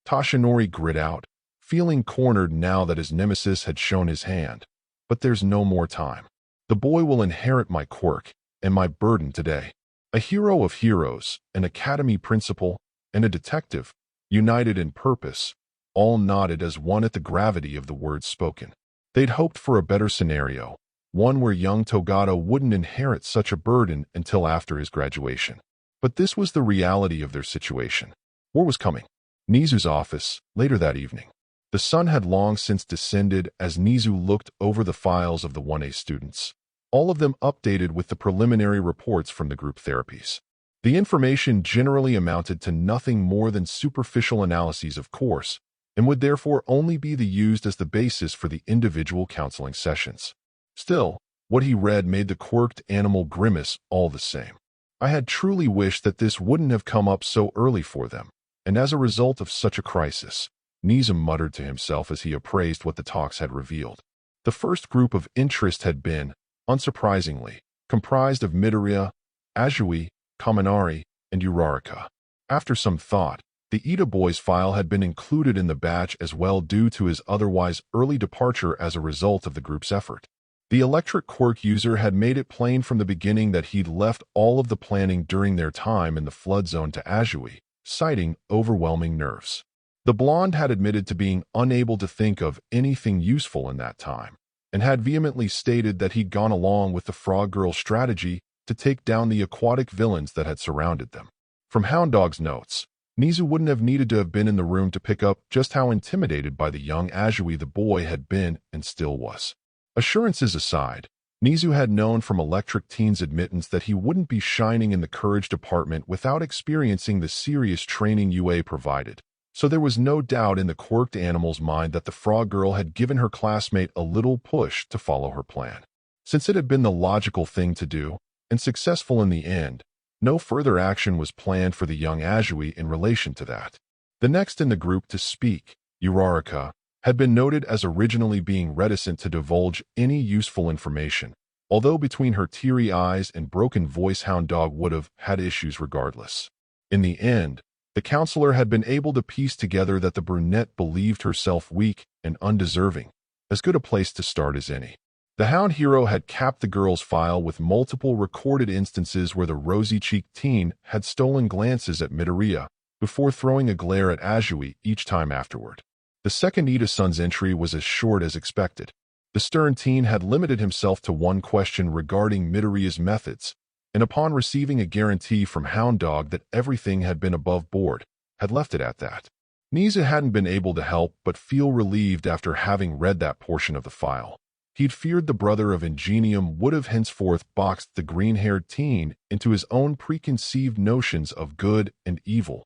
S1: Toshinori grit out, feeling cornered now that his nemesis had shown his hand, "but there's no more time. The boy will inherit my quirk and my burden today." A hero of heroes, an academy principal, and a detective, united in purpose, all nodded as one at the gravity of the words spoken. They'd hoped for a better scenario, one where young Togata wouldn't inherit such a burden until after his graduation. But this was the reality of their situation. War was coming. Nizu's office, later that evening. The sun had long since descended as Nizu looked over the files of the 1A students, all of them updated with the preliminary reports from the group therapies. The information generally amounted to nothing more than superficial analyses, of course, and would therefore only be used as the basis for the individual counseling sessions. Still, what he read made the quirked animal grimace all the same. "I had truly wished that this wouldn't have come up so early for them, and as a result of such a crisis," Nizu muttered to himself as he appraised what the talks had revealed. The first group of interest had been, unsurprisingly, comprised of Midoriya, Azui, Kaminari, and Uraraka. After some thought, the Ida boy's file had been included in the batch as well due to his otherwise early departure as a result of the group's effort. The electric quirk user had made it plain from the beginning that he'd left all of the planning during their time in the flood zone to Azui, citing overwhelming nerves. The blonde had admitted to being unable to think of anything useful in that time, and had vehemently stated that he'd gone along with the Frog Girl's strategy to take down the aquatic villains that had surrounded them. From Hound Dog's notes, Nizu wouldn't have needed to have been in the room to pick up just how intimidated by the young Azui the boy had been and still was. Assurances aside, Nizu had known from Electric Teen's admittance that he wouldn't be shining in the courage department without experiencing the serious training UA provided, so there was no doubt in the quirked animal's mind that the Frog Girl had given her classmate a little push to follow her plan. Since it had been the logical thing to do, and successful in the end, no further action was planned for the young Azui in relation to that. The next in the group to speak, Uraraka, had been noted as originally being reticent to divulge any useful information, although between her teary eyes and broken voice Hound Dog would have had issues regardless. In the end, the counselor had been able to piece together that the brunette believed herself weak and undeserving, as good a place to start as any. The Hound hero had capped the girl's file with multiple recorded instances where the rosy-cheeked teen had stolen glances at Midoriya before throwing a glare at Azui each time afterward. The second Ida-san's entry was as short as expected. The stern teen had limited himself to one question regarding Midoriya's methods, and upon receiving a guarantee from Hound Dog that everything had been above board, had left it at that. Nizu hadn't been able to help but feel relieved after having read that portion of the file. He'd feared the brother of Ingenium would have henceforth boxed the green-haired teen into his own preconceived notions of good and evil,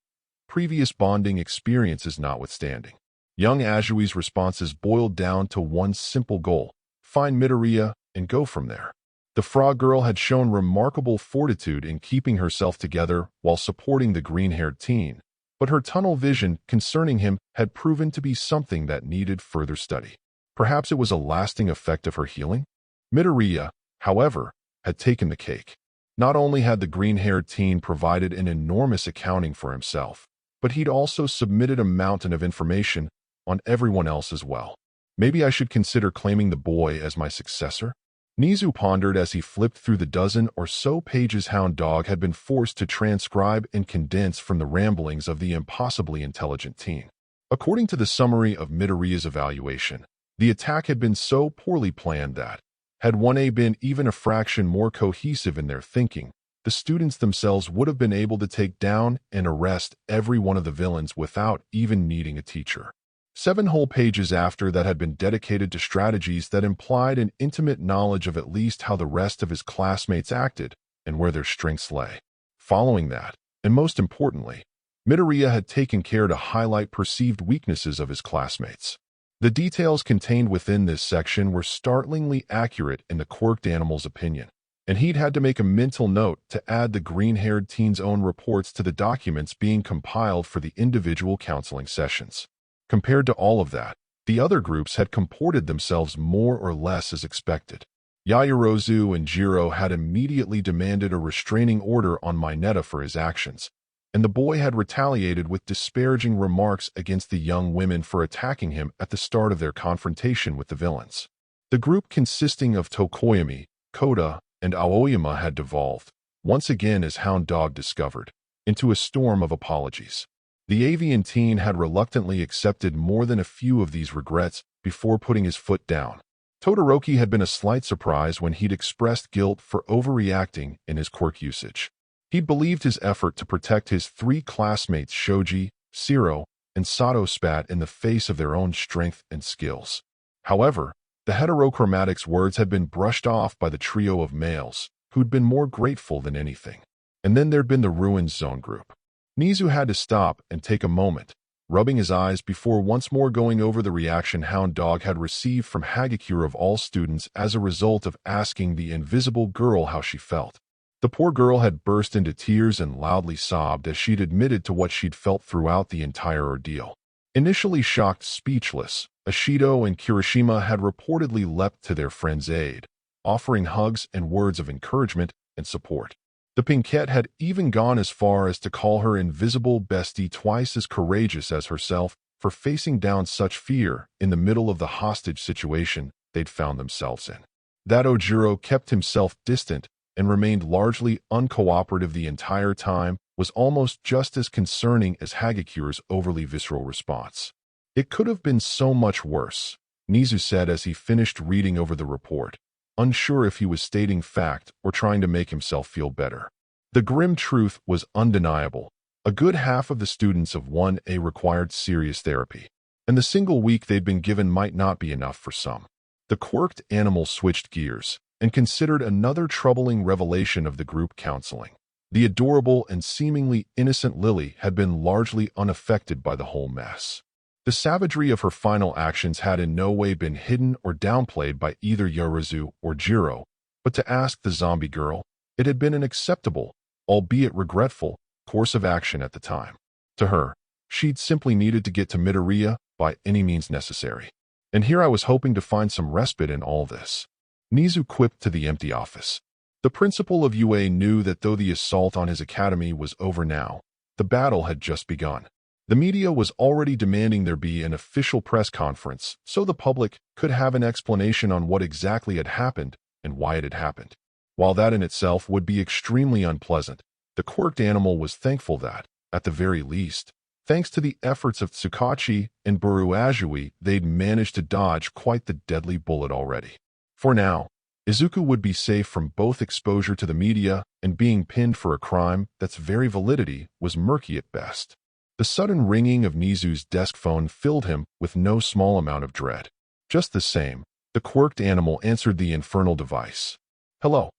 S1: previous bonding experiences notwithstanding. Young Azui's responses boiled down to one simple goal: find Midoriya and go from there. The Frog Girl had shown remarkable fortitude in keeping herself together while supporting the green-haired teen, but her tunnel vision concerning him had proven to be something that needed further study. Perhaps it was a lasting effect of her healing? Midoriya, however, had taken the cake. Not only had the green-haired teen provided an enormous accounting for himself, but he'd also submitted a mountain of information on everyone else as well. Maybe I should consider claiming the boy as my successor? Nizu pondered as he flipped through the dozen or so pages Hound Dog had been forced to transcribe and condense from the ramblings of the impossibly intelligent teen. According to the summary of Midoriya's evaluation, the attack had been so poorly planned that, Had 1A been even a fraction more cohesive in their thinking, the students themselves would have been able to take down and arrest every one of the villains without even needing a teacher. 7 whole pages after that had been dedicated to strategies that implied an intimate knowledge of at least how the rest of his classmates acted and where their strengths lay. Following that, and most importantly, Midoriya had taken care to highlight perceived weaknesses of his classmates. The details contained within this section were startlingly accurate in the quirked animal's opinion, and he'd had to make a mental note to add the green-haired teen's own reports to the documents being compiled for the individual counseling sessions. Compared to all of that, the other groups had comported themselves more or less as expected. Yaoyorozu and Jiro had immediately demanded a restraining order on Mineta for his actions, and the boy had retaliated with disparaging remarks against the young women for attacking him at the start of their confrontation with the villains. The group consisting of Tokoyami, Koda, and Aoyama had devolved, once again as Hound Dog discovered, into a storm of apologies. The avian teen had reluctantly accepted more than a few of these regrets before putting his foot down. Todoroki had been a slight surprise when he'd expressed guilt for overreacting in his quirk usage. He'd believed his effort to protect his 3 classmates Shoji, Shiro, and Sato spat in the face of their own strength and skills. However, the heterochromatic's words had been brushed off by the trio of males, who'd been more grateful than anything. And then there'd been the Ruins Zone group. Nizu had to stop and take a moment, rubbing his eyes before once more going over the reaction Hound Dog had received from Hagakure of all students as a result of asking the invisible girl how she felt. The poor girl had burst into tears and loudly sobbed as she'd admitted to what she'd felt throughout the entire ordeal. Initially shocked speechless, Ashido and Kirishima had reportedly leapt to their friend's aid, offering hugs and words of encouragement and support. The Pinkette had even gone as far as to call her invisible bestie twice as courageous as herself for facing down such fear in the middle of the hostage situation they'd found themselves in. That Ojiro kept himself distant and remained largely uncooperative the entire time was almost just as concerning as Hagakure's overly visceral response. It could have been so much worse, Nizu said as he finished reading over the report, unsure if he was stating fact or trying to make himself feel better. The grim truth was undeniable. A good half of the students of 1A required serious therapy, and the single week they'd been given might not be enough for some. The quirked animal switched gears and considered another troubling revelation of the group counseling. The adorable and seemingly innocent Lily had been largely unaffected by the whole mess. The savagery of her final actions had in no way been hidden or downplayed by either Yorozu or Jiro, but to ask the zombie girl, it had been an acceptable, albeit regretful, course of action at the time. To her, she'd simply needed to get to Midoriya by any means necessary. And here I was hoping to find some respite in all this. Nizu quipped to the empty office. The principal of UA knew that though the assault on his academy was over now, the battle had just begun. The media was already demanding there be an official press conference so the public could have an explanation on what exactly had happened and why it had happened. While that in itself would be extremely unpleasant, the quirked animal was thankful that, at the very least, thanks to the efforts of Tsukachi and Buru Ajui, they'd managed to dodge quite the deadly bullet already. For now, Izuku would be safe from both exposure to the media and being pinned for a crime that's very validity was murky at best. The sudden ringing of Nizu's desk phone filled him with no small amount of dread. Just the same, the quirked animal answered the infernal device. Hello.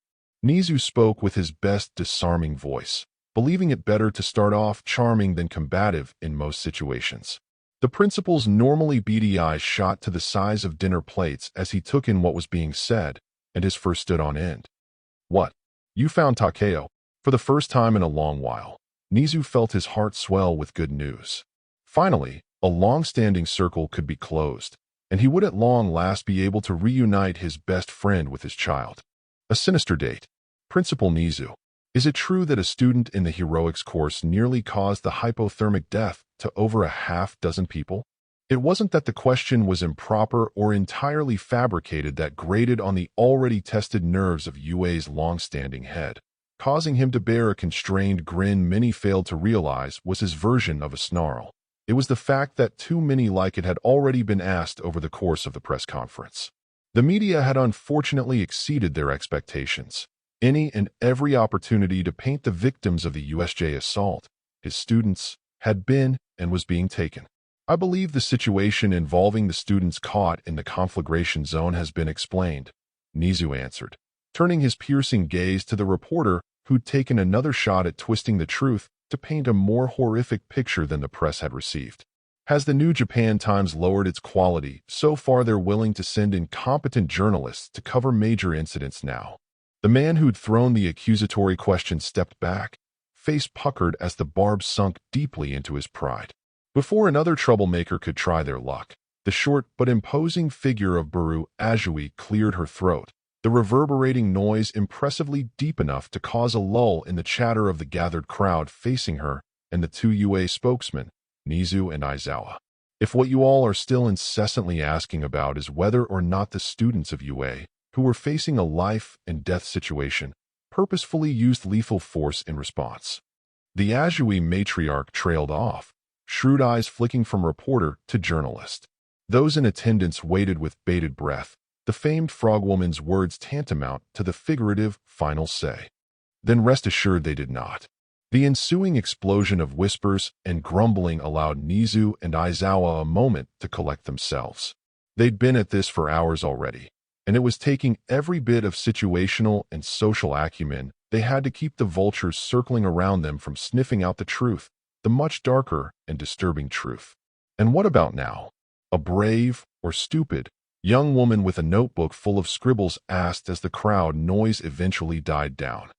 S1: Nizu spoke with his best disarming voice, believing it better to start off charming than combative in most situations. The principal's normally beady eyes shot to the size of dinner plates as he took in what was being said, and his fur stood on end. What? You found Takeo? For the first time in a long while, Nizu felt his heart swell with good news. Finally, a long-standing circle could be closed, and he would at long last be able to reunite his best friend with his child. A sinister date. Principal Nizu, is it true that a student in the heroics course nearly caused the hypothermic death to over a half-dozen people? It wasn't that the question was improper or entirely fabricated that grated on the already tested nerves of Yue's long-standing head. Causing him to bear a constrained grin many failed to realize was his version of a snarl. It was the fact that too many like it had already been asked over the course of the press conference. The media had unfortunately exceeded their expectations. Any and every opportunity to paint the victims of the USJ assault, his students, had been and was being taken. I believe the situation involving the students caught in the conflagration zone has been explained, Nizu answered, turning his piercing gaze to the reporter who'd taken another shot at twisting the truth to paint a more horrific picture than the press had received. Has the New Japan Times lowered its quality so far they're willing to send incompetent journalists to cover major incidents now? The man who'd thrown the accusatory question stepped back, face puckered as the barb sunk deeply into his pride. Before another troublemaker could try their luck, the short but imposing figure of Baru Ajui cleared her throat, the reverberating noise impressively deep enough to cause a lull in the chatter of the gathered crowd facing her and the two UA spokesmen, Nizu and Aizawa. If what you all are still incessantly asking about is whether or not the students of UA, who were facing a life-and-death situation, purposefully used lethal force in response. The Ajui matriarch trailed off, shrewd eyes flicking from reporter to journalist. Those in attendance waited with bated breath, the famed frogwoman's words tantamount to the figurative final say. Then rest assured they did not. The ensuing explosion of whispers and grumbling allowed Nizu and Aizawa a moment to collect themselves. They'd been at this for hours already, and it was taking every bit of situational and social acumen they had to keep the vultures circling around them from sniffing out the truth, the much darker and disturbing truth. And what about now? A brave, or stupid, young woman with a notebook full of scribbles asked as the crowd noise eventually died down.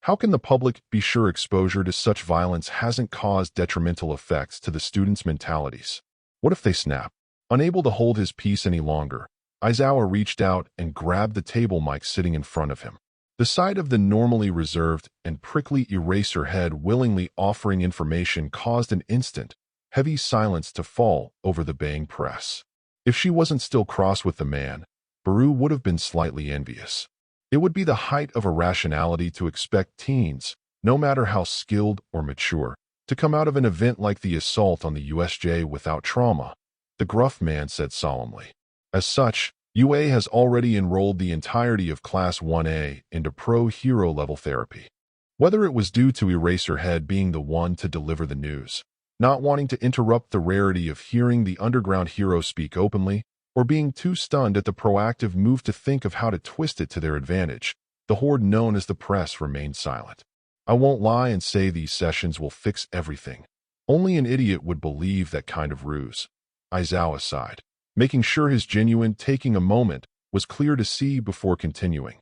S1: How can the public be sure exposure to such violence hasn't caused detrimental effects to the students' mentalities? What if they snap? Unable to hold his peace any longer, Aizawa reached out and grabbed the table mic sitting in front of him. The sight of the normally reserved and prickly eraser head willingly offering information caused an instant, heavy silence to fall over the baying press. If she wasn't still cross with the man, Baru would have been slightly envious. It would be the height of irrationality to expect teens, no matter how skilled or mature, to come out of an event like the assault on the USJ without trauma, the gruff man said solemnly. As such, UA has already enrolled the entirety of Class 1A into pro-hero level therapy. Whether it was due to Eraserhead being the one to deliver the news, not wanting to interrupt the rarity of hearing the underground hero speak openly, or being too stunned at the proactive move to think of how to twist it to their advantage, the horde known as the press remained silent. I won't lie and say these sessions will fix everything. Only an idiot would believe that kind of ruse. Aizawa sighed, making sure his genuine taking a moment was clear to see before continuing.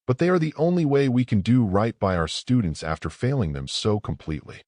S1: But they are the only way we can do right by our students after failing them so completely.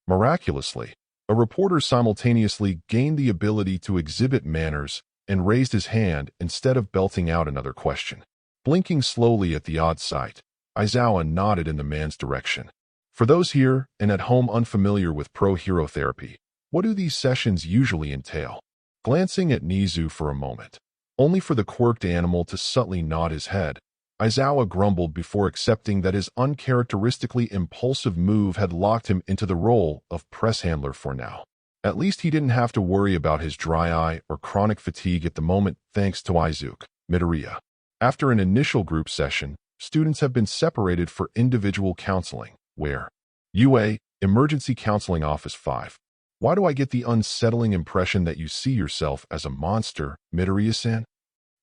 S1: Miraculously, a reporter simultaneously gained the ability to exhibit manners and raised his hand instead of belting out another question. Blinking slowly at the odd sight, Aizawa nodded in the man's direction. For those here and at home unfamiliar with pro-hero therapy, what do these sessions usually entail? Glancing at Nizu for a moment, only for the quirked animal to subtly nod his head, Aizawa grumbled before accepting that his uncharacteristically impulsive move had locked him into the role of press handler for now. At least he didn't have to worry about his dry eye or chronic fatigue at the moment thanks to Izuku Midoriya. After an initial group session, students have been separated for individual counseling, where UA, Emergency Counseling Office 5. Why do I get the unsettling impression that you see yourself as a monster, Midoriya-san?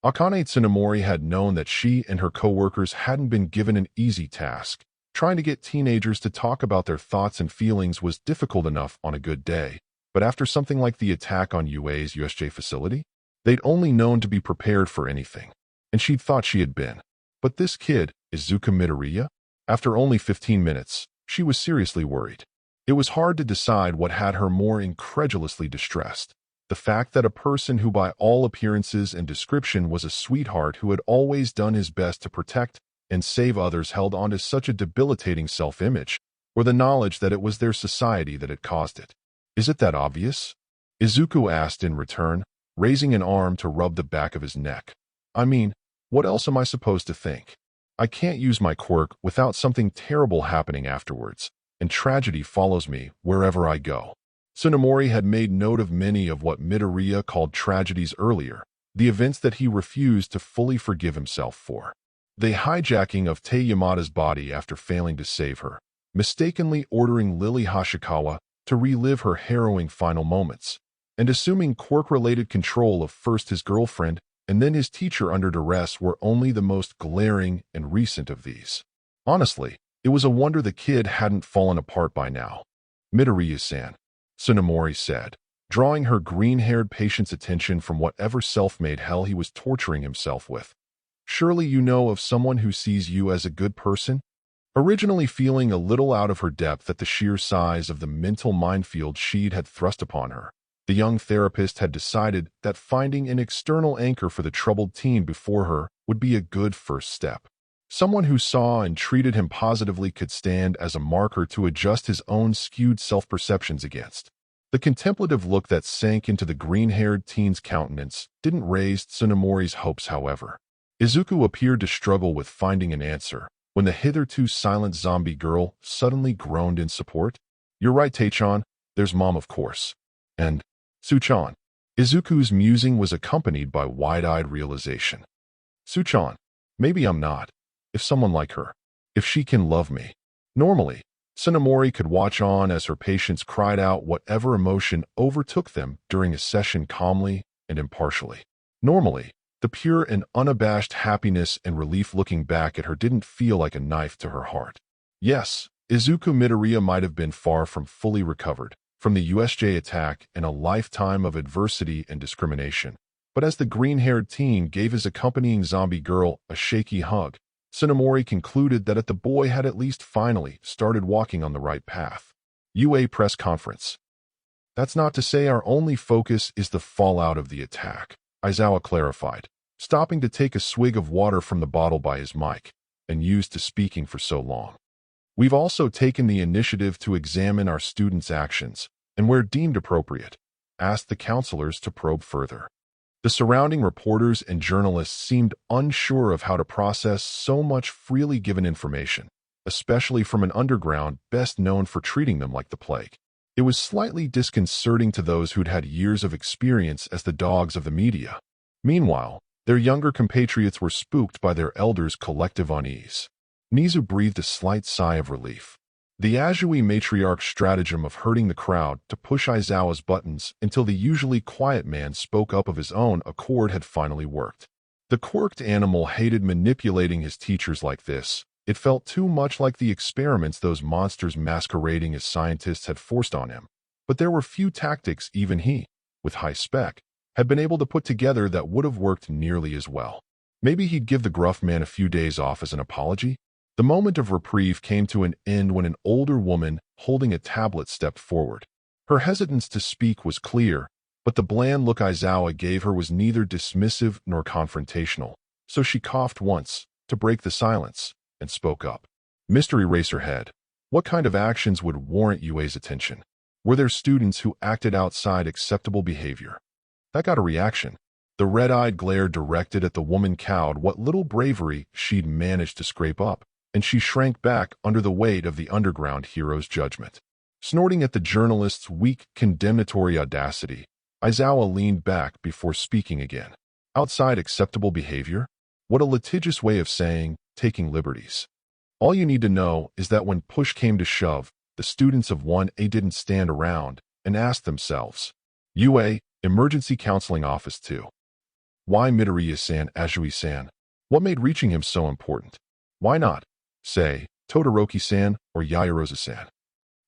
S1: Akane Tsunemori had known that she and her co-workers hadn't been given an easy task. Trying to get teenagers to talk about their thoughts and feelings was difficult enough on a good day, but after something like the attack on UA's USJ facility, they'd only known to be prepared for anything, and she'd thought she had been. But this kid, Izuku Midoriya? After only 15 minutes, she was seriously worried. It was hard to decide what had her more incredulously distressed. The fact that a person who by all appearances and description was a sweetheart who had always done his best to protect and save others held on to such a debilitating self-image, or the knowledge that it was their society that had caused it. Is it that obvious? Izuku asked in return, raising an arm to rub the back of his neck. I mean, what else am I supposed to think? I can't use my quirk without something terrible happening afterwards, and tragedy follows me wherever I go. Tsunemori had made note of many of what Midoriya called tragedies earlier, the events that he refused to fully forgive himself for. The hijacking of Tei Yamada's body after failing to save her, mistakenly ordering Lily Hashikawa to relive her harrowing final moments, and assuming quirk-related control of first his girlfriend and then his teacher under duress were only the most glaring and recent of these. Honestly, it was a wonder the kid hadn't fallen apart by now. Midoriya-san, Tsunemori said, drawing her green-haired patient's attention from whatever self-made hell he was torturing himself with. Surely you know of someone who sees you as a good person? Originally feeling a little out of her depth at the sheer size of the mental minefield she'd had thrust upon her, the young therapist had decided that finding an external anchor for the troubled teen before her would be a good first step. Someone who saw and treated him positively could stand as a marker to adjust his own skewed self-perceptions against. The contemplative look that sank into the green-haired teen's countenance didn't raise Tsunemori's hopes, however. Izuku appeared to struggle with finding an answer when the hitherto silent zombie girl suddenly groaned in support. "You're right, Taichan. There's Mom, of course. And Suchan." Izuku's musing was accompanied by wide-eyed realization. Suchan, maybe I'm not. If someone like her, if she can love me. Normally, Tsunemori could watch on as her patients cried out whatever emotion overtook them during a session calmly and impartially. Normally, the pure and unabashed happiness and relief looking back at her didn't feel like a knife to her heart. Yes, Izuku Midoriya might have been far from fully recovered from the USJ attack and a lifetime of adversity and discrimination. But as the green-haired teen gave his accompanying zombie girl a shaky hug, Tsunemori concluded that the boy had at least finally started walking on the right path. UA press conference. That's not to say our only focus is the fallout of the attack, Aizawa clarified, stopping to take a swig of water from the bottle by his mic, and used to speaking for so long. We've also taken the initiative to examine our students' actions, and where deemed appropriate, asked the counselors to probe further. The surrounding reporters and journalists seemed unsure of how to process so much freely given information, especially from an underground best known for treating them like the plague. It was slightly disconcerting to those who'd had years of experience as the dogs of the media. Meanwhile, their younger compatriots were spooked by their elders' collective unease. Nizu breathed a slight sigh of relief. The Azui matriarch's stratagem of herding the crowd to push Aizawa's buttons until the usually quiet man spoke up of his own accord had finally worked. The quirked animal hated manipulating his teachers like this. It felt too much like the experiments those monsters masquerading as scientists had forced on him. But there were few tactics even he, with high spec, had been able to put together that would have worked nearly as well. Maybe he'd give the gruff man a few days off as an apology? The moment of reprieve came to an end when an older woman holding a tablet stepped forward. Her hesitance to speak was clear, but the bland look Aizawa gave her was neither dismissive nor confrontational, so she coughed once to break the silence and spoke up. Mystery Racerhead, what kind of actions would warrant UA's attention? Were there students who acted outside acceptable behavior? That got a reaction. The red-eyed glare directed at the woman cowed what little bravery she'd managed to scrape up, and she shrank back under the weight of the underground hero's judgment. Snorting at the journalist's weak, condemnatory audacity, Aizawa leaned back before speaking again. Outside acceptable behavior? What a litigious way of saying, taking liberties. All you need to know is that when push came to shove, the students of 1A didn't stand around and ask themselves, UA, Emergency Counseling Office 2. Why Midoriya-san, Azui-san? What made reaching him so important? Why not, say, Todoroki-san or Yaoyorozu-san?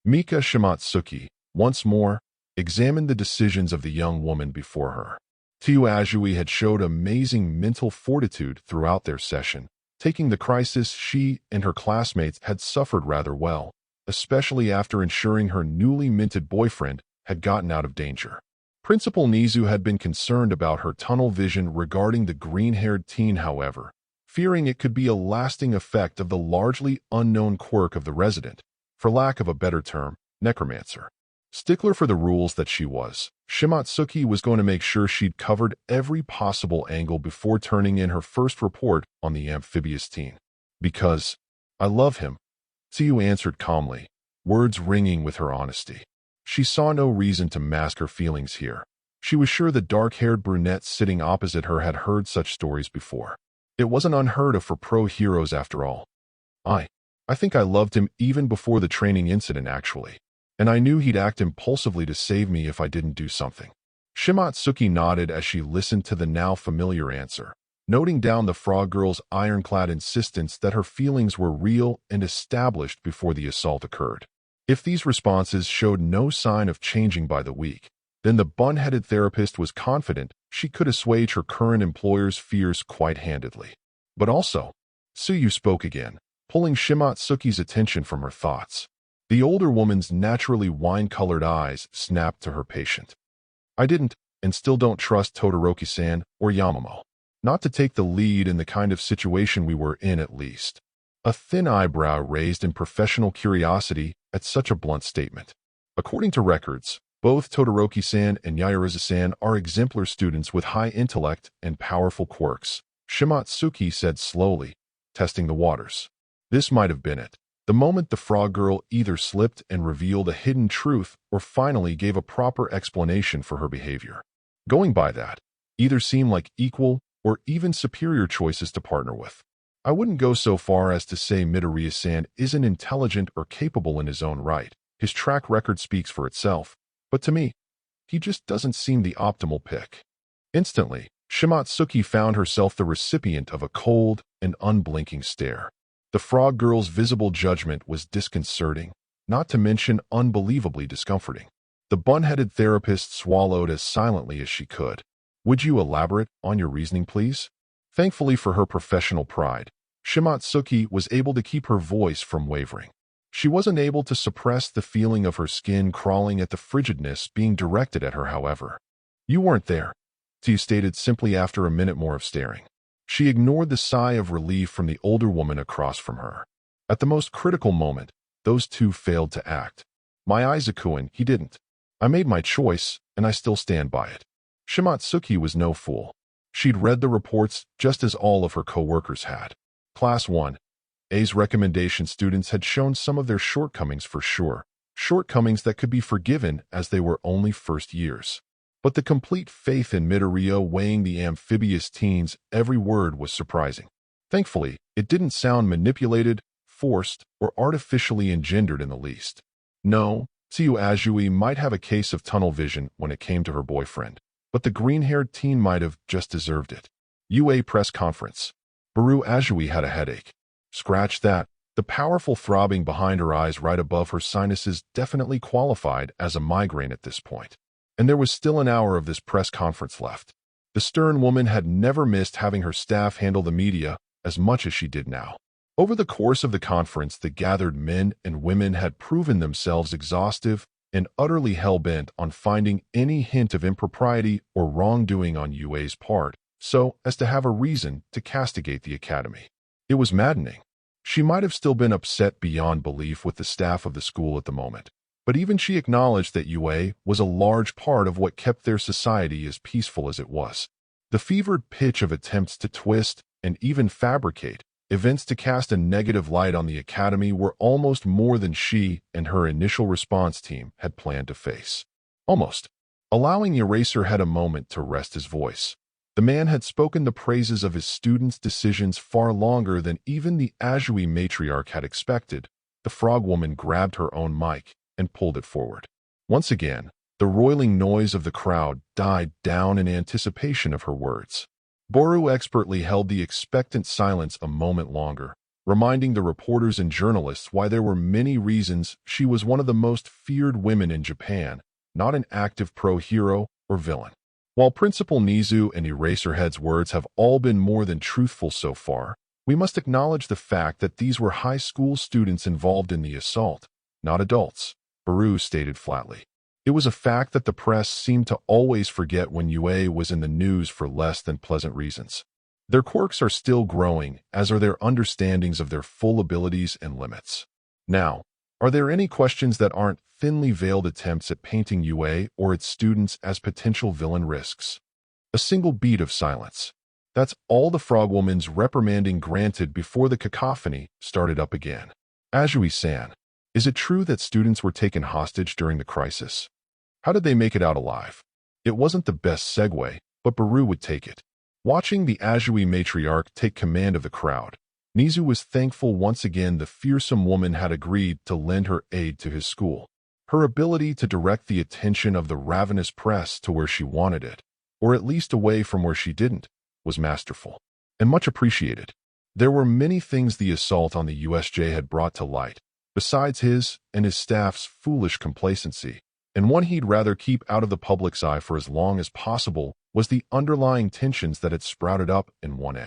S1: Mika Shimatsuki, once more, examined the decisions of the young woman before her. Tiu Azui had showed amazing mental fortitude throughout their session, taking the crisis she and her classmates had suffered rather well, especially after ensuring her newly minted boyfriend had gotten out of danger. Principal Nizu had been concerned about her tunnel vision regarding the green-haired teen, however, fearing it could be a lasting effect of the largely unknown quirk of the resident, for lack of a better term, necromancer. Stickler for the rules that she was, Shimatsuki was going to make sure she'd covered every possible angle before turning in her first report on the amphibious teen. Because I love him, Tsuyu answered calmly, words ringing with her honesty. She saw no reason to mask her feelings here. She was sure the dark-haired brunette sitting opposite her had heard such stories before. It wasn't unheard of for pro-heroes after all. I think I loved him even before the training incident, actually. And I knew he'd act impulsively to save me if I didn't do something. Shimotsuki nodded as she listened to the now familiar answer, noting down the frog girl's ironclad insistence that her feelings were real and established before the assault occurred. If these responses showed no sign of changing by the week, then the bun-headed therapist was confident she could assuage her current employer's fears quite handedly. But also, Tsuyu spoke again, pulling Shimotsuki's attention from her thoughts. The older woman's naturally wine-colored eyes snapped to her patient. I didn't, and still don't trust Todoroki-san or Yamamo. Not to take the lead in the kind of situation we were in, at least. A thin eyebrow raised in professional curiosity at such a blunt statement. According to records, both Todoroki-san and Yaoyorozu-san are exemplar students with high intellect and powerful quirks, Shimotsuki said slowly, testing the waters. This might have been it. The moment the frog girl either slipped and revealed a hidden truth or finally gave a proper explanation for her behavior. Going by that, either seemed like equal or even superior choices to partner with. I wouldn't go so far as to say Midoriya-san isn't intelligent or capable in his own right. His track record speaks for itself. But to me, he just doesn't seem the optimal pick. Instantly, Shimotsuki found herself the recipient of a cold and unblinking stare. The frog girl's visible judgment was disconcerting, not to mention unbelievably discomforting. The bun-headed therapist swallowed as silently as she could. Would you elaborate on your reasoning, please? Thankfully for her professional pride, Shimotsuki was able to keep her voice from wavering. She wasn't able to suppress the feeling of her skin crawling at the frigidness being directed at her, however. You weren't there, Tsuyu stated simply after a minute more of staring. She ignored the sigh of relief from the older woman across from her. At the most critical moment, those two failed to act. My Izakuin, he didn't. I made my choice, and I still stand by it. Shimotsuki was no fool. She'd read the reports just as all of her co-workers had. Class 1A's recommendation students had shown some of their shortcomings for sure, shortcomings that could be forgiven as they were only first years. But the complete faith in Midoriya weighing the amphibious teens, every word was surprising. Thankfully, it didn't sound manipulated, forced, or artificially engendered in the least. No, Tsuyu Azui might have a case of tunnel vision when it came to her boyfriend, but the green-haired teen might have just deserved it. UA press conference. Baru Azui had a headache. Scratch that. The powerful throbbing behind her eyes right above her sinuses definitely qualified as a migraine at this point. And there was still an hour of this press conference left. The stern woman had never missed having her staff handle the media as much as she did now. Over the course of the conference, the gathered men and women had proven themselves exhaustive and utterly hell-bent on finding any hint of impropriety or wrongdoing on UA's part, so as to have a reason to castigate the academy. It was maddening. She might have still been upset beyond belief with the staff of the school at the moment, but even she acknowledged that UA was a large part of what kept their society as peaceful as it was. The fevered pitch of attempts to twist and even fabricate events to cast a negative light on the academy were almost more than she and her initial response team had planned to face. Almost. Allowing Eraserhead a moment to rest his voice. The man had spoken the praises of his students' decisions far longer than even the Azui matriarch had expected. The frog woman grabbed her own mic and pulled it forward. Once again, the roiling noise of the crowd died down in anticipation of her words. Boru expertly held the expectant silence a moment longer, reminding the reporters and journalists why there were many reasons she was one of the most feared women in Japan, not an active pro-hero or villain. While Principal Nizu and Eraserhead's words have all been more than truthful so far, we must acknowledge the fact that these were high school students involved in the assault, not adults, Baru stated flatly. It was a fact that the press seemed to always forget when UA was in the news for less than pleasant reasons. Their quirks are still growing, as are their understandings of their full abilities and limits. Now, are there any questions that aren't thinly veiled attempts at painting UA or its students as potential villain risks? A single beat of silence. That's all the frogwoman's reprimanding granted before the cacophony started up again. Azui-san, is it true that students were taken hostage during the crisis? How did they make it out alive? It wasn't the best segue, but Baru would take it. Watching the Azui matriarch take command of the crowd, Nizu was thankful once again the fearsome woman had agreed to lend her aid to his school. Her ability to direct the attention of the ravenous press to where she wanted it, or at least away from where she didn't, was masterful, and much appreciated. There were many things the assault on the USJ had brought to light, besides his and his staff's foolish complacency, and one he'd rather keep out of the public's eye for as long as possible was the underlying tensions that had sprouted up in 1A.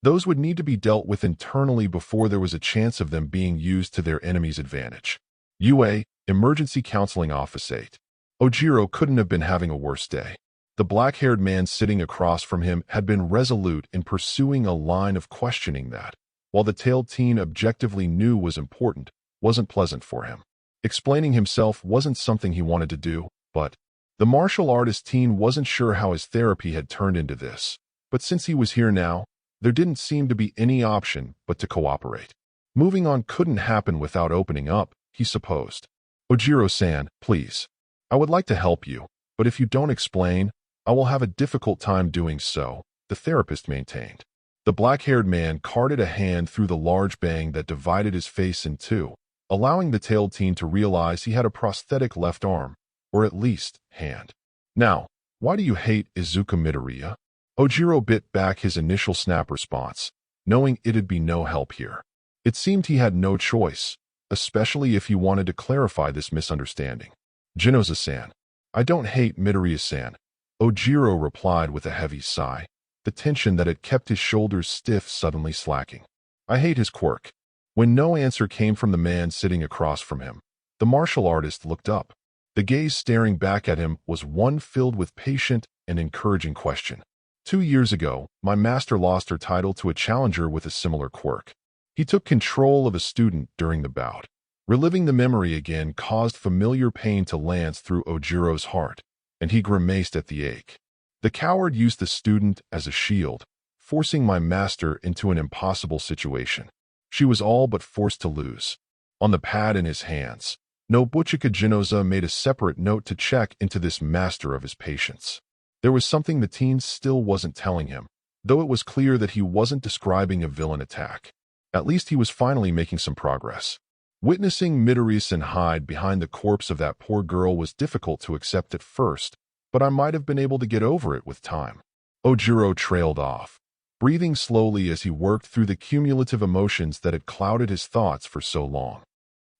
S1: Those would need to be dealt with internally before there was a chance of them being used to their enemy's advantage. UA, Emergency Counseling Office 8. Ojiro couldn't have been having a worse day. The black-haired man sitting across from him had been resolute in pursuing a line of questioning that, while the tailed teen objectively knew was important, wasn't pleasant for him. Explaining himself wasn't something he wanted to do, but the martial artist teen wasn't sure how his therapy had turned into this. But since he was here now, there didn't seem to be any option but to cooperate. Moving on couldn't happen without opening up, he supposed. Ojiro-san, please. I would like to help you, but if you don't explain, I will have a difficult time doing so, the therapist maintained. The black-haired man carted a hand through the large bang that divided his face in two, allowing the tailed teen to realize he had a prosthetic left arm, or at least, hand. Now, why do you hate Izuku Midoriya? Ojiro bit back his initial snap response, knowing it'd be no help here. It seemed he had no choice, especially if he wanted to clarify this misunderstanding. Jinoza-san, I don't hate Midoriya-san, Ojiro replied with a heavy sigh, the tension that had kept his shoulders stiff suddenly slacking. I hate his quirk. When no answer came from the man sitting across from him, the martial artist looked up. The gaze staring back at him was one filled with patient and encouraging question. 2 years ago, my master lost her title to a challenger with a similar quirk. He took control of a student during the bout. Reliving the memory again caused familiar pain to lance through Ojiro's heart, and he grimaced at the ache. The coward used the student as a shield, forcing my master into an impossible situation. She was all but forced to lose. On the pad in his hands, Nobuchika Jinoza made a separate note to check into this master of his patience. There was something the teen still wasn't telling him, though it was clear that he wasn't describing a villain attack. At least he was finally making some progress. Witnessing Midoriya-san hide behind the corpse of that poor girl was difficult to accept at first, but I might have been able to get over it with time. Ojiro trailed off, breathing slowly as he worked through the cumulative emotions that had clouded his thoughts for so long.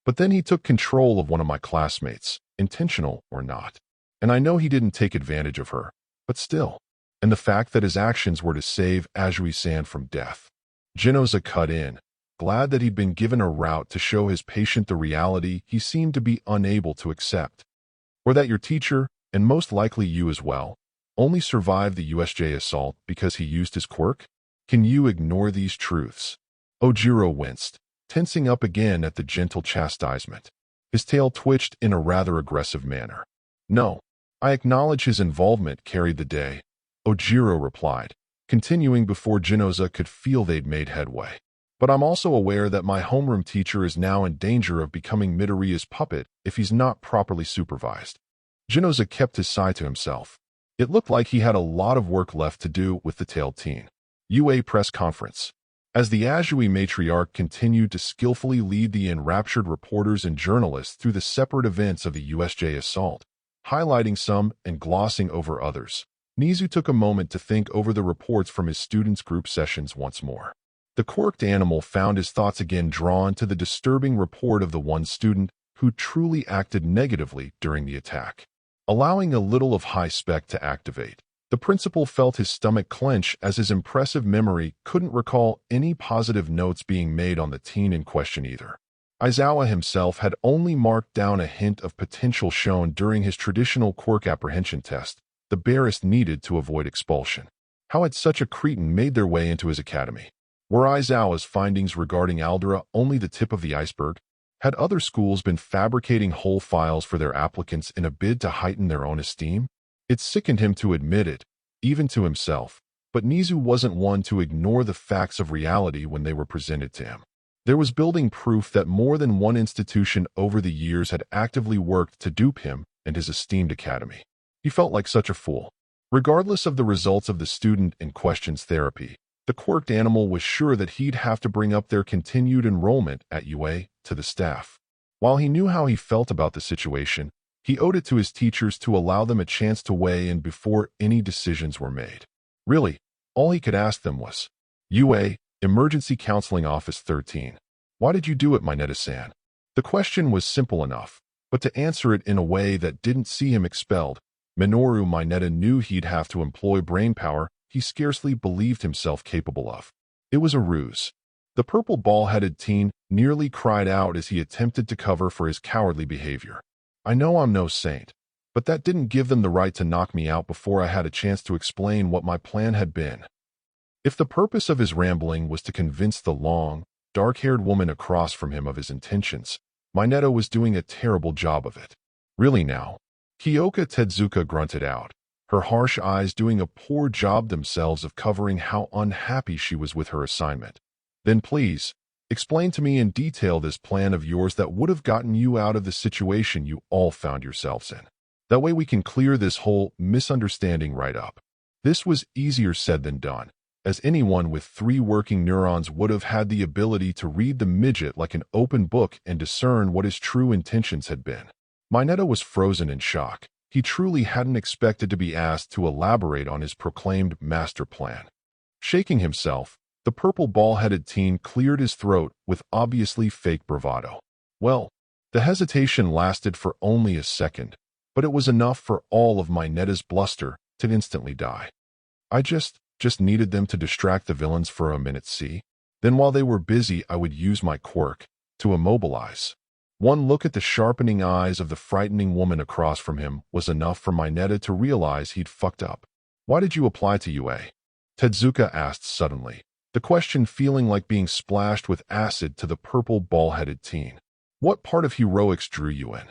S1: But then he took control of one of my classmates, intentional or not. And I know he didn't take advantage of her, but still. And the fact that his actions were to save Azui-san from death. Jinoza cut in, glad that he'd been given a route to show his patient the reality he seemed to be unable to accept. Or that your teacher, and most likely you as well, only survived the USJ assault because he used his quirk? Can you ignore these truths? Ojiro winced, tensing up again at the gentle chastisement. His tail twitched in a rather aggressive manner. No, I acknowledge his involvement carried the day, Ojiro replied, continuing before Jinoza could feel they'd made headway. But I'm also aware that my homeroom teacher is now in danger of becoming Midoriya's puppet if he's not properly supervised. Jinoza kept his sigh to himself. It looked like he had a lot of work left to do with the tailed teen. UA press conference. As the Azui matriarch continued to skillfully lead the enraptured reporters and journalists through the separate events of the USJ assault, highlighting some and glossing over others, Nizu took a moment to think over the reports from his students' group sessions once more. The quirked animal found his thoughts again drawn to the disturbing report of the one student who truly acted negatively during the attack. Allowing a little of high spec to activate, the principal felt his stomach clench as his impressive memory couldn't recall any positive notes being made on the teen in question either. Aizawa himself had only marked down a hint of potential shown during his traditional quirk apprehension test, the barest needed to avoid expulsion. How had such a cretin made their way into his academy? Were Aizawa's findings regarding Aldera only the tip of the iceberg? Had other schools been fabricating whole files for their applicants in a bid to heighten their own esteem? It sickened him to admit it, even to himself, but Nizu wasn't one to ignore the facts of reality when they were presented to him. There was building proof that more than one institution over the years had actively worked to dupe him and his esteemed academy. He felt like such a fool. Regardless of the results of the student in question's therapy, the quirked animal was sure that he'd have to bring up their continued enrollment at UA to the staff. While he knew how he felt about the situation, he owed it to his teachers to allow them a chance to weigh in before any decisions were made. Really, all he could ask them was, UA, Emergency Counseling Office 13. Why did you do it, Mineta-san? The question was simple enough, but to answer it in a way that didn't see him expelled, Minoru Mineta knew he'd have to employ brainpower he scarcely believed himself capable of. It was a ruse. The purple ball-headed teen nearly cried out as he attempted to cover for his cowardly behavior. I know I'm no saint, but that didn't give them the right to knock me out before I had a chance to explain what my plan had been. If the purpose of his rambling was to convince the long, dark-haired woman across from him of his intentions, Mineta was doing a terrible job of it. Really now? Kyoka Tezuka grunted out, her harsh eyes doing a poor job themselves of covering how unhappy she was with her assignment. Then please, explain to me in detail this plan of yours that would have gotten you out of the situation you all found yourselves in. That way we can clear this whole misunderstanding right up. This was easier said than done, as anyone with 3 working neurons would have had the ability to read the midget like an open book and discern what his true intentions had been. Mineta was frozen in shock. He truly hadn't expected to be asked to elaborate on his proclaimed master plan. Shaking himself, the purple ball-headed teen cleared his throat with obviously fake bravado. Well, the hesitation lasted for only a second, but it was enough for all of Mineta's bluster to instantly die. I just needed them to distract the villains for a minute, see? Then while they were busy, I would use my quirk to immobilize. One look at the sharpening eyes of the frightening woman across from him was enough for Mineta to realize he'd fucked up. Why did you apply to UA? Tezuka asked suddenly, the question feeling like being splashed with acid to the purple ball-headed teen. What part of heroics drew you in?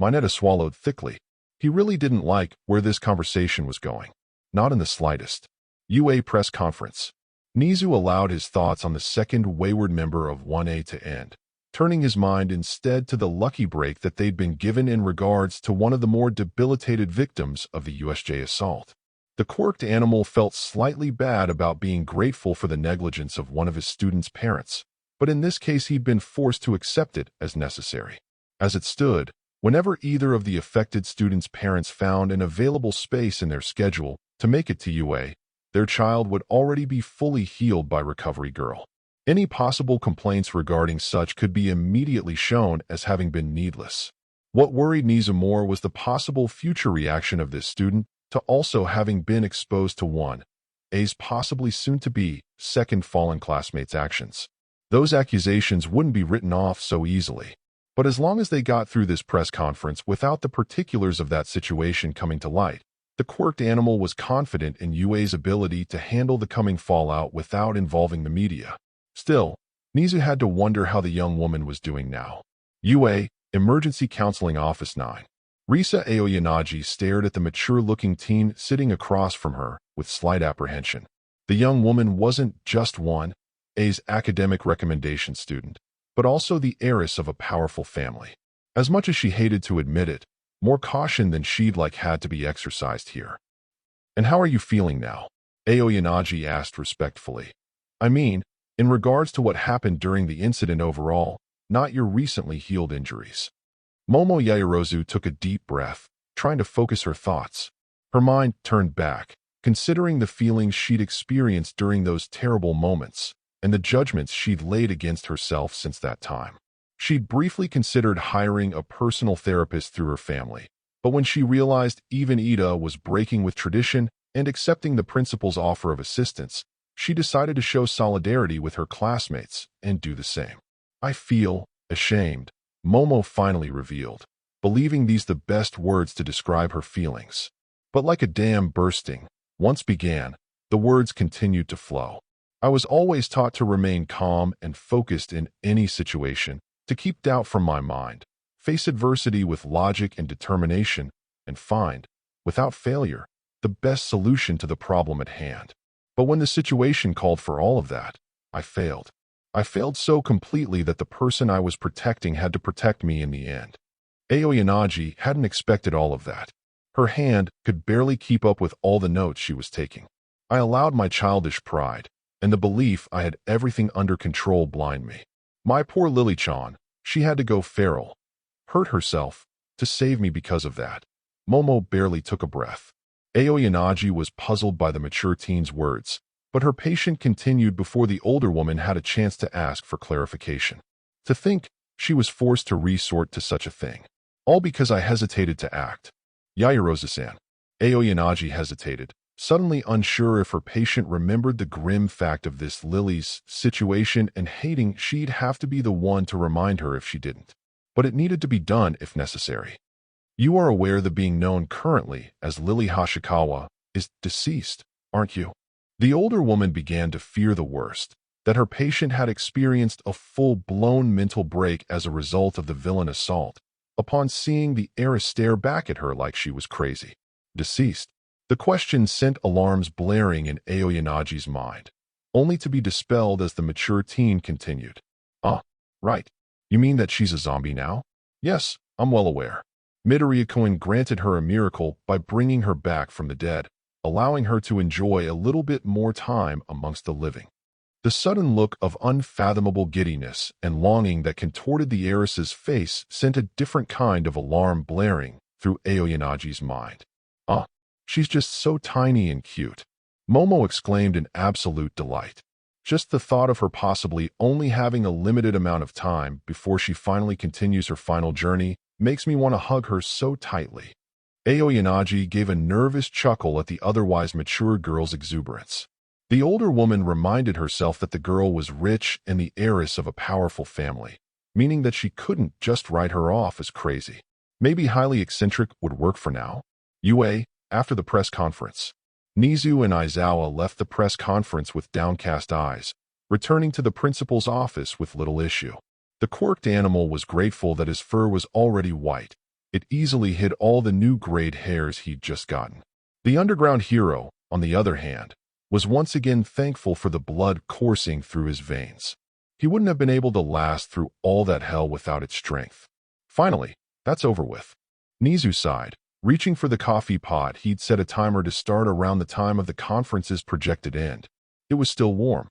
S1: Mineta swallowed thickly. He really didn't like where this conversation was going. Not in the slightest. UA press conference. Nizu allowed his thoughts on the second wayward member of 1A to end, turning his mind instead to the lucky break that they'd been given in regards to one of the more debilitated victims of the USJ assault. The quirked animal felt slightly bad about being grateful for the negligence of one of his students' parents, but in this case he'd been forced to accept it as necessary. As it stood, whenever either of the affected students' parents found an available space in their schedule to make it to UA, their child would already be fully healed by Recovery Girl. Any possible complaints regarding such could be immediately shown as having been needless. What worried Nizu more was the possible future reaction of this student to also having been exposed to 1A's possibly soon-to-be second fallen classmate's actions. Those accusations wouldn't be written off so easily. But as long as they got through this press conference without the particulars of that situation coming to light, the quirked animal was confident in UA's ability to handle the coming fallout without involving the media. Still, Nizu had to wonder how the young woman was doing now. UA, Emergency Counseling Office 9. Risa Aoyanaji stared at the mature-looking teen sitting across from her with slight apprehension. The young woman wasn't just 1A's academic recommendation student, but also the heiress of a powerful family. As much as she hated to admit it, more caution than she'd like had to be exercised here. And how are you feeling now? Aoyanaji asked respectfully. I mean, in regards to what happened during the incident overall, not your recently healed injuries. Momo Yaoyorozu took a deep breath, trying to focus her thoughts. Her mind turned back, considering the feelings she'd experienced during those terrible moments, and the judgments she'd laid against herself since that time. She'd briefly considered hiring a personal therapist through her family, but when she realized even Ida was breaking with tradition and accepting the principal's offer of assistance, she decided to show solidarity with her classmates and do the same. I feel ashamed, Momo finally revealed, believing these the best words to describe her feelings. But like a dam bursting, once began, the words continued to flow. I was always taught to remain calm and focused in any situation, to keep doubt from my mind, face adversity with logic and determination, and find, without failure, the best solution to the problem at hand. But when the situation called for all of that, I failed. I failed so completely that the person I was protecting had to protect me in the end. Aoyanaji hadn't expected all of that. Her hand could barely keep up with all the notes she was taking. I allowed my childish pride, and the belief I had everything under control blind me. My poor Lily-chan, she had to go feral, hurt herself, to save me because of that. Momo barely took a breath. Aoyanaji was puzzled by the mature teen's words, but her patient continued before the older woman had a chance to ask for clarification. To think she was forced to resort to such a thing. All because I hesitated to act. Yajirosa-san. Aoyanaji hesitated, suddenly unsure if her patient remembered the grim fact of this Lily's situation and hating she'd have to be the one to remind her if she didn't. But it needed to be done if necessary. You are aware that being known currently as Lily Hashikawa is deceased, aren't you? The older woman began to fear the worst, that her patient had experienced a full-blown mental break as a result of the villain assault, upon seeing the heiress stare back at her like she was crazy. Deceased. The question sent alarms blaring in Aoyanaji's mind, only to be dispelled as the mature teen continued. Right. You mean that she's a zombie now? Yes, I'm well aware. Midoriya-kun granted her a miracle by bringing her back from the dead, allowing her to enjoy a little bit more time amongst the living. The sudden look of unfathomable giddiness and longing that contorted the heiress's face sent a different kind of alarm blaring through Aoyanaji's mind. She's just so tiny and cute. Momo exclaimed in absolute delight. Just the thought of her possibly only having a limited amount of time before she finally continues her final journey makes me want to hug her so tightly. Aoyanaji gave a nervous chuckle at the otherwise mature girl's exuberance. The older woman reminded herself that the girl was rich and the heiress of a powerful family, meaning that she couldn't just write her off as crazy. Maybe highly eccentric would work for now. After the press conference. Nizu and Aizawa left the press conference with downcast eyes, returning to the principal's office with little issue. The quirked animal was grateful that his fur was already white. It easily hid all the new grayed hairs he'd just gotten. The underground hero, on the other hand, was once again thankful for the blood coursing through his veins. He wouldn't have been able to last through all that hell without its strength. Finally, that's over with. Nizu sighed. Reaching for the coffee pot, he'd set a timer to start around the time of the conference's projected end. It was still warm.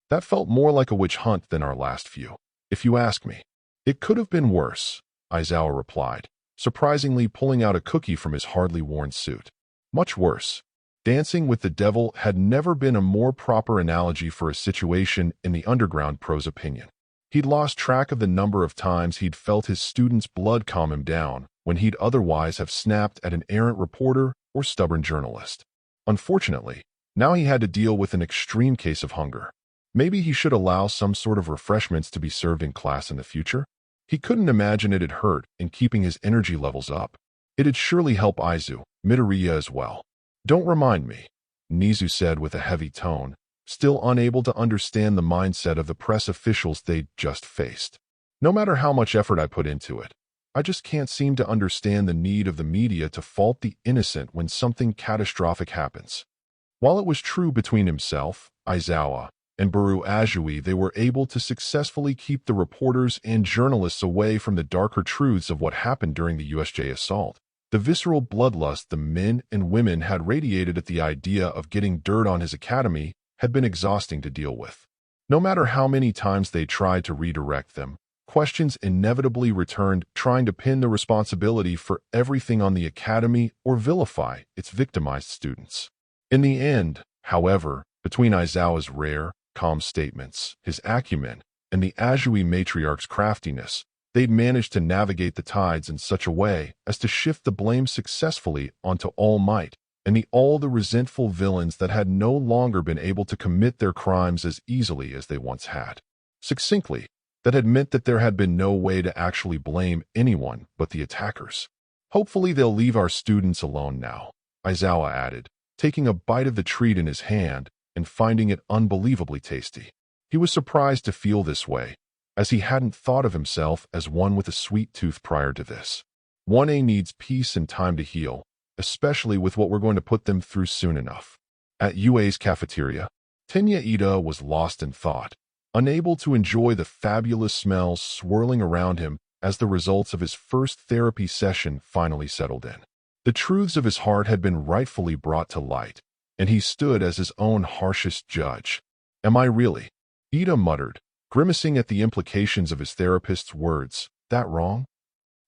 S1: That felt more like a witch hunt than our last few, if you ask me. It could have been worse, Aizawa replied, surprisingly pulling out a cookie from his hardly worn suit. Much worse. Dancing with the devil had never been a more proper analogy for a situation in the underground pro's opinion. He'd lost track of the number of times he'd felt his student's blood calm him down when he'd otherwise have snapped at an errant reporter or stubborn journalist. Unfortunately, now he had to deal with an extreme case of hunger. Maybe he should allow some sort of refreshments to be served in class in the future? He couldn't imagine it'd hurt in keeping his energy levels up. It'd surely help Aizu, Midoriya as well. Don't remind me, Nizu said with a heavy tone, still unable to understand the mindset of the press officials they'd just faced. No matter how much effort I put into it, I just can't seem to understand the need of the media to fault the innocent when something catastrophic happens. While it was true between himself, Aizawa, and Baru Azui, they were able to successfully keep the reporters and journalists away from the darker truths of what happened during the USJ assault. The visceral bloodlust the men and women had radiated at the idea of getting dirt on his academy had been exhausting to deal with. No matter how many times they tried to redirect them, questions inevitably returned, trying to pin the responsibility for everything on the academy or vilify its victimized students. In the end, however, between Aizawa's rare, calm statements, his acumen, and the Azui matriarch's craftiness, they'd managed to navigate the tides in such a way as to shift the blame successfully onto All Might and all the resentful villains that had no longer been able to commit their crimes as easily as they once had. Succinctly, that had meant that there had been no way to actually blame anyone but the attackers. Hopefully they'll leave our students alone now, Aizawa added, taking a bite of the treat in his hand and finding it unbelievably tasty. He was surprised to feel this way, as he hadn't thought of himself as one with a sweet tooth prior to this. 1A needs peace and time to heal, especially with what we're going to put them through soon enough. At UA's cafeteria, Tenya Ida was lost in thought, unable to enjoy the fabulous smells swirling around him as the results of his first therapy session finally settled in. The truths of his heart had been rightfully brought to light, and he stood as his own harshest judge. Am I really? Ida muttered, grimacing at the implications of his therapist's words. That wrong?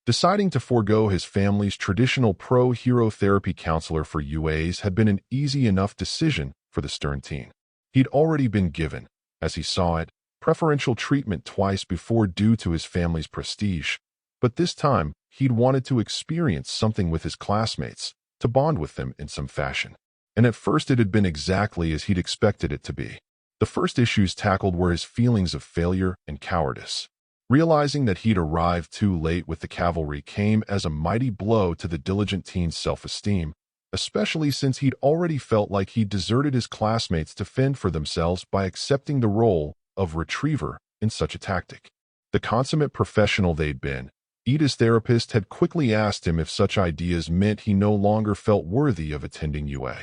S1: Deciding to forego his family's traditional pro-hero therapy counselor for UAs had been an easy enough decision for the stern teen. He'd already been given, as he saw it, preferential treatment twice before due to his family's prestige. But this time, he'd wanted to experience something with his classmates, to bond with them in some fashion. And at first it had been exactly as he'd expected it to be. The first issues tackled were his feelings of failure and cowardice. Realizing that he'd arrived too late with the cavalry came as a mighty blow to the diligent teen's self-esteem, especially since he'd already felt like he'd deserted his classmates to fend for themselves by accepting the role of retriever in such a tactic. The consummate professional they'd been, Ida's therapist had quickly asked him if such ideas meant he no longer felt worthy of attending UA.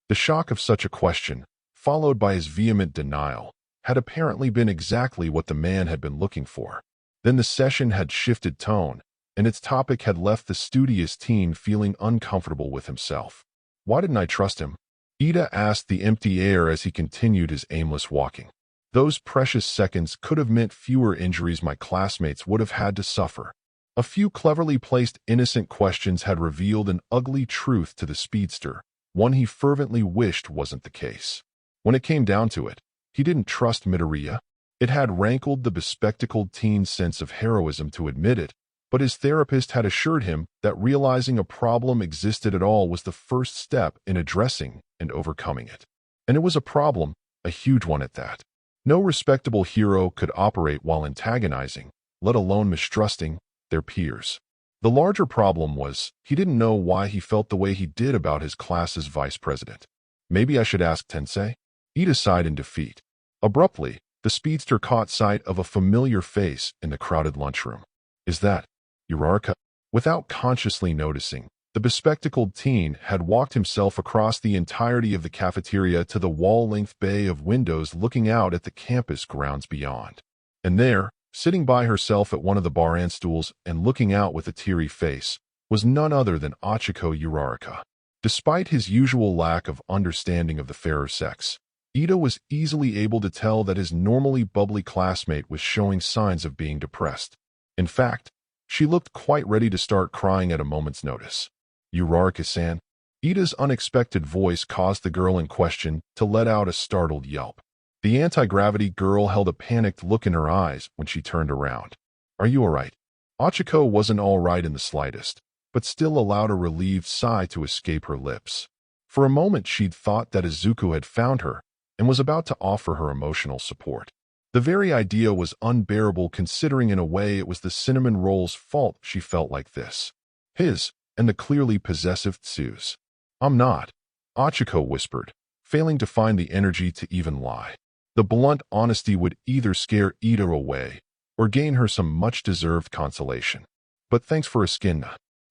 S1: The shock of such a question, followed by his vehement denial, had apparently been exactly what the man had been looking for. Then the session had shifted tone, and its topic had left the studious teen feeling uncomfortable with himself. Why didn't I trust him? Ida asked the empty air as he continued his aimless walking. Those precious seconds could have meant fewer injuries my classmates would have had to suffer. A few cleverly placed innocent questions had revealed an ugly truth to the speedster, one he fervently wished wasn't the case. When it came down to it, he didn't trust Midoriya. It had rankled the bespectacled teen's sense of heroism to admit it, but his therapist had assured him that realizing a problem existed at all was the first step in addressing and overcoming it. And it was a problem, a huge one at that. No respectable hero could operate while antagonizing, let alone mistrusting, their peers. The larger problem was, he didn't know why he felt the way he did about his class's vice president. Maybe I should ask Tensei? Ida sighed in defeat. Abruptly, the speedster caught sight of a familiar face in the crowded lunchroom. Is that Uraraka? Without consciously noticing, the bespectacled teen had walked himself across the entirety of the cafeteria to the wall-length bay of windows looking out at the campus grounds beyond. And there, sitting by herself at one of the bar stools and looking out with a teary face, was none other than Ochiko Uraraka. Despite his usual lack of understanding of the fairer sex, Ida was easily able to tell that his normally bubbly classmate was showing signs of being depressed. In fact, she looked quite ready to start crying at a moment's notice. Uraraka-san. Ida's unexpected voice caused the girl in question to let out a startled yelp. The anti-gravity girl held a panicked look in her eyes when she turned around. Are you all right? Ochiko wasn't all right in the slightest, but still allowed a relieved sigh to escape her lips. For a moment she'd thought that Izuku had found her and was about to offer her emotional support. The very idea was unbearable considering in a way it was the cinnamon roll's fault she felt like this. His, and the clearly possessive Tsu's. I'm not, Ochiko whispered, failing to find the energy to even lie. The blunt honesty would either scare Ida away or gain her some much-deserved consolation. But thanks for a skin.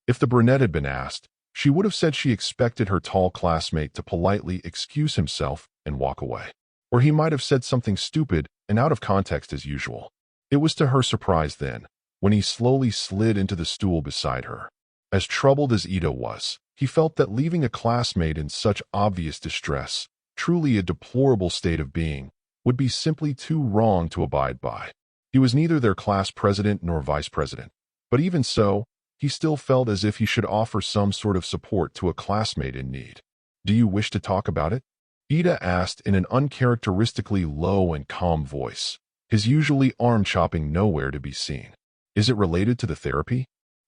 S1: If the brunette had been asked, she would have said she expected her tall classmate to politely excuse himself and walk away. Or he might have said something stupid and out of context as usual. It was to her surprise then, when he slowly slid into the stool beside her. As troubled as Ida was, he felt that leaving a classmate in such obvious distress, truly a deplorable state of being, would be simply too wrong to abide by. He was neither their class president nor vice president, but even so, he still felt as if he should offer some sort of support to a classmate in need. Do you wish to talk about it? Ida asked in an uncharacteristically low and calm voice, his usually arm-chopping nowhere to be seen. Is it related to the therapy?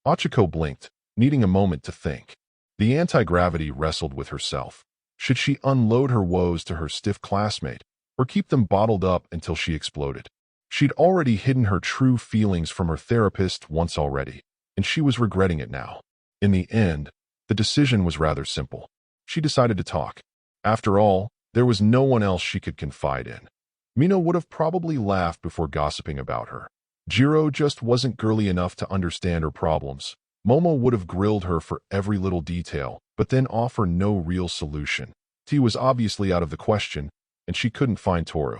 S1: Ochiko blinked, needing a moment to think. The anti-gravity wrestled with herself. Should she unload her woes to her stiff classmate, or keep them bottled up until she exploded? She'd already hidden her true feelings from her therapist once already, and she was regretting it now. In the end, the decision was rather simple. She decided to talk. After all, there was no one else she could confide in. Mino would have probably laughed before gossiping about her. Jiro just wasn't girly enough to understand her problems. Momo would have grilled her for every little detail, but then offer no real solution. Tea was obviously out of the question, and she couldn't find Toru.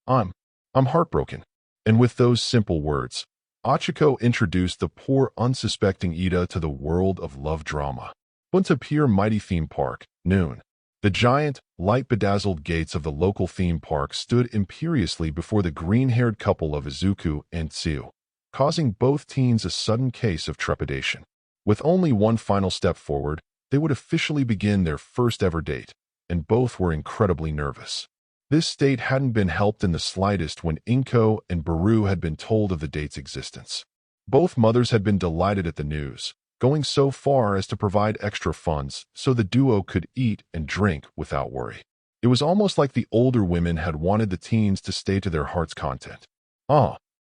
S1: I'm heartbroken. And with those simple words, Ochiko introduced the poor unsuspecting Ida to the world of love drama. Punta Pier Mighty Theme Park, noon. The giant, light-bedazzled gates of the local theme park stood imperiously before the green-haired couple of Izuku and Tsu, causing both teens a sudden case of trepidation. With only one final step forward, they would officially begin their first-ever date, and both were incredibly nervous. This state hadn't been helped in the slightest when Inko and Baru had been told of the date's existence. Both mothers had been delighted at the news, going so far as to provide extra funds so the duo could eat and drink without worry. It was almost like the older women had wanted the teens to stay to their heart's content. Ah!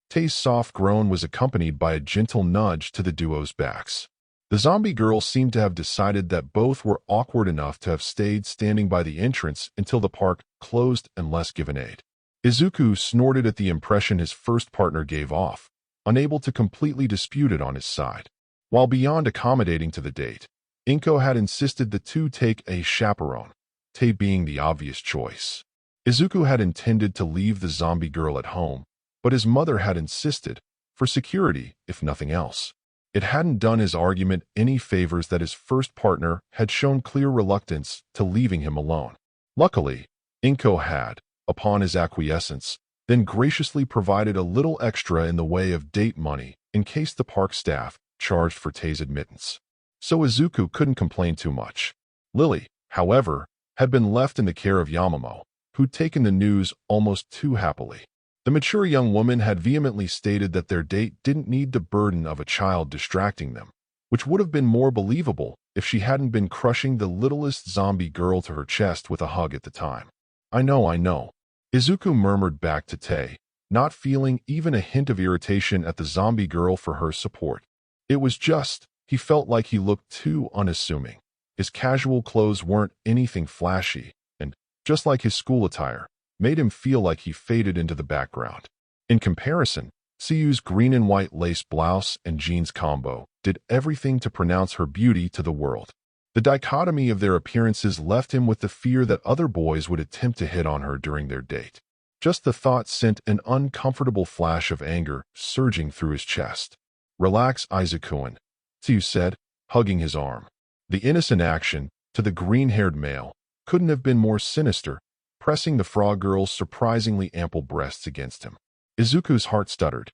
S1: Tay's soft groan was accompanied by a gentle nudge to the duo's backs. The zombie girl seemed to have decided that both were awkward enough to have stayed standing by the entrance until the park closed unless given aid. Izuku snorted at the impression his first partner gave off, unable to completely dispute it on his side. While beyond accommodating to the date, Inko had insisted the two take a chaperone, Tay being the obvious choice. Izuku had intended to leave the zombie girl at home, but his mother had insisted, for security, if nothing else. It hadn't done his argument any favors that his first partner had shown clear reluctance to leaving him alone. Luckily, Inko had, upon his acquiescence, then graciously provided a little extra in the way of date money in case the park staff charged for Tay's admittance. So Izuku couldn't complain too much. Lily, however, had been left in the care of Yamamo, who'd taken the news almost too happily. The mature young woman had vehemently stated that their date didn't need the burden of a child distracting them, which would have been more believable if she hadn't been crushing the littlest zombie girl to her chest with a hug at the time. I know. Izuku murmured back to Tay, not feeling even a hint of irritation at the zombie girl for her support. It was just, he felt like he looked too unassuming. His casual clothes weren't anything flashy, and, just like his school attire, made him feel like he faded into the background. In comparison, Tsuyu's green and white lace blouse and jeans combo did everything to pronounce her beauty to the world. The dichotomy of their appearances left him with the fear that other boys would attempt to hit on her during their date. Just the thought sent an uncomfortable flash of anger surging through his chest. "Relax, Izuku-kun," Tsuyu said, hugging his arm. The innocent action, to the green-haired male, couldn't have been more sinister, pressing the frog girl's surprisingly ample breasts against him. Izuku's heart stuttered.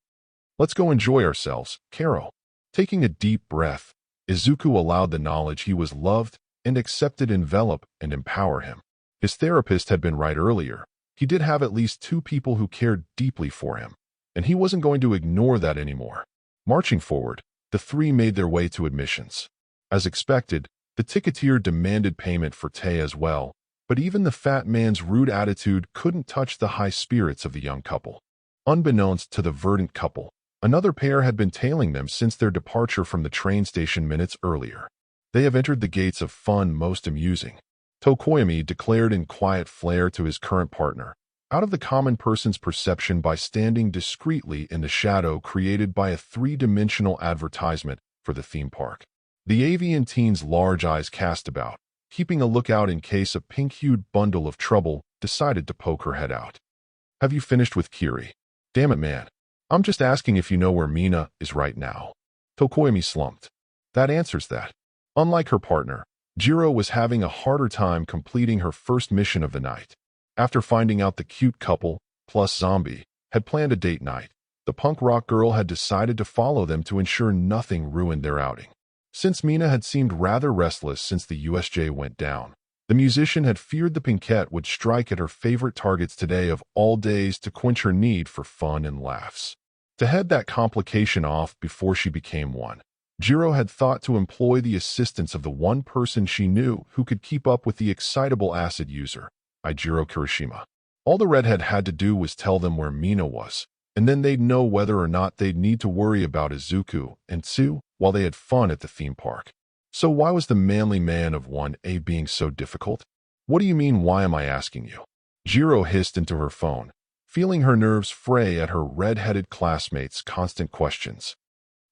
S1: "Let's go enjoy ourselves, Karo." Taking a deep breath, Izuku allowed the knowledge he was loved and accepted envelop and empower him. His therapist had been right earlier. He did have at least two people who cared deeply for him, and he wasn't going to ignore that anymore. Marching forward, the three made their way to admissions. As expected, the ticketeer demanded payment for Tay as well, but even the fat man's rude attitude couldn't touch the high spirits of the young couple. Unbeknownst to the verdant couple, another pair had been tailing them since their departure from the train station minutes earlier. "They have entered the gates of fun most amusing," Tokoyami declared in quiet flair to his current partner, out of the common person's perception by standing discreetly in the shadow created by a three-dimensional advertisement for the theme park. The avian teen's large eyes cast about, keeping a lookout in case a pink-hued bundle of trouble decided to poke her head out. "Have you finished with Kiri?" "Damn it, man. I'm just asking if you know where Mina is right now." Tokoyami slumped. That answers that. Unlike her partner, Jiro was having a harder time completing her first mission of the night. After finding out the cute couple, plus zombie, had planned a date night, the punk rock girl had decided to follow them to ensure nothing ruined their outing. Since Mina had seemed rather restless since the USJ went down, the musician had feared the pinkette would strike at her favorite targets today of all days to quench her need for fun and laughs. To head that complication off before she became one, Jiro had thought to employ the assistance of the one person she knew who could keep up with the excitable acid user, Ijiro Kirishima. All the redhead had to do was tell them where Mina was, and then they'd know whether or not they'd need to worry about Izuku and Tsu while they had fun at the theme park. So why was the manly man of 1A being so difficult? "What do you mean, why am I asking you?" Jiro hissed into her phone, feeling her nerves fray at her red-headed classmates' constant questions.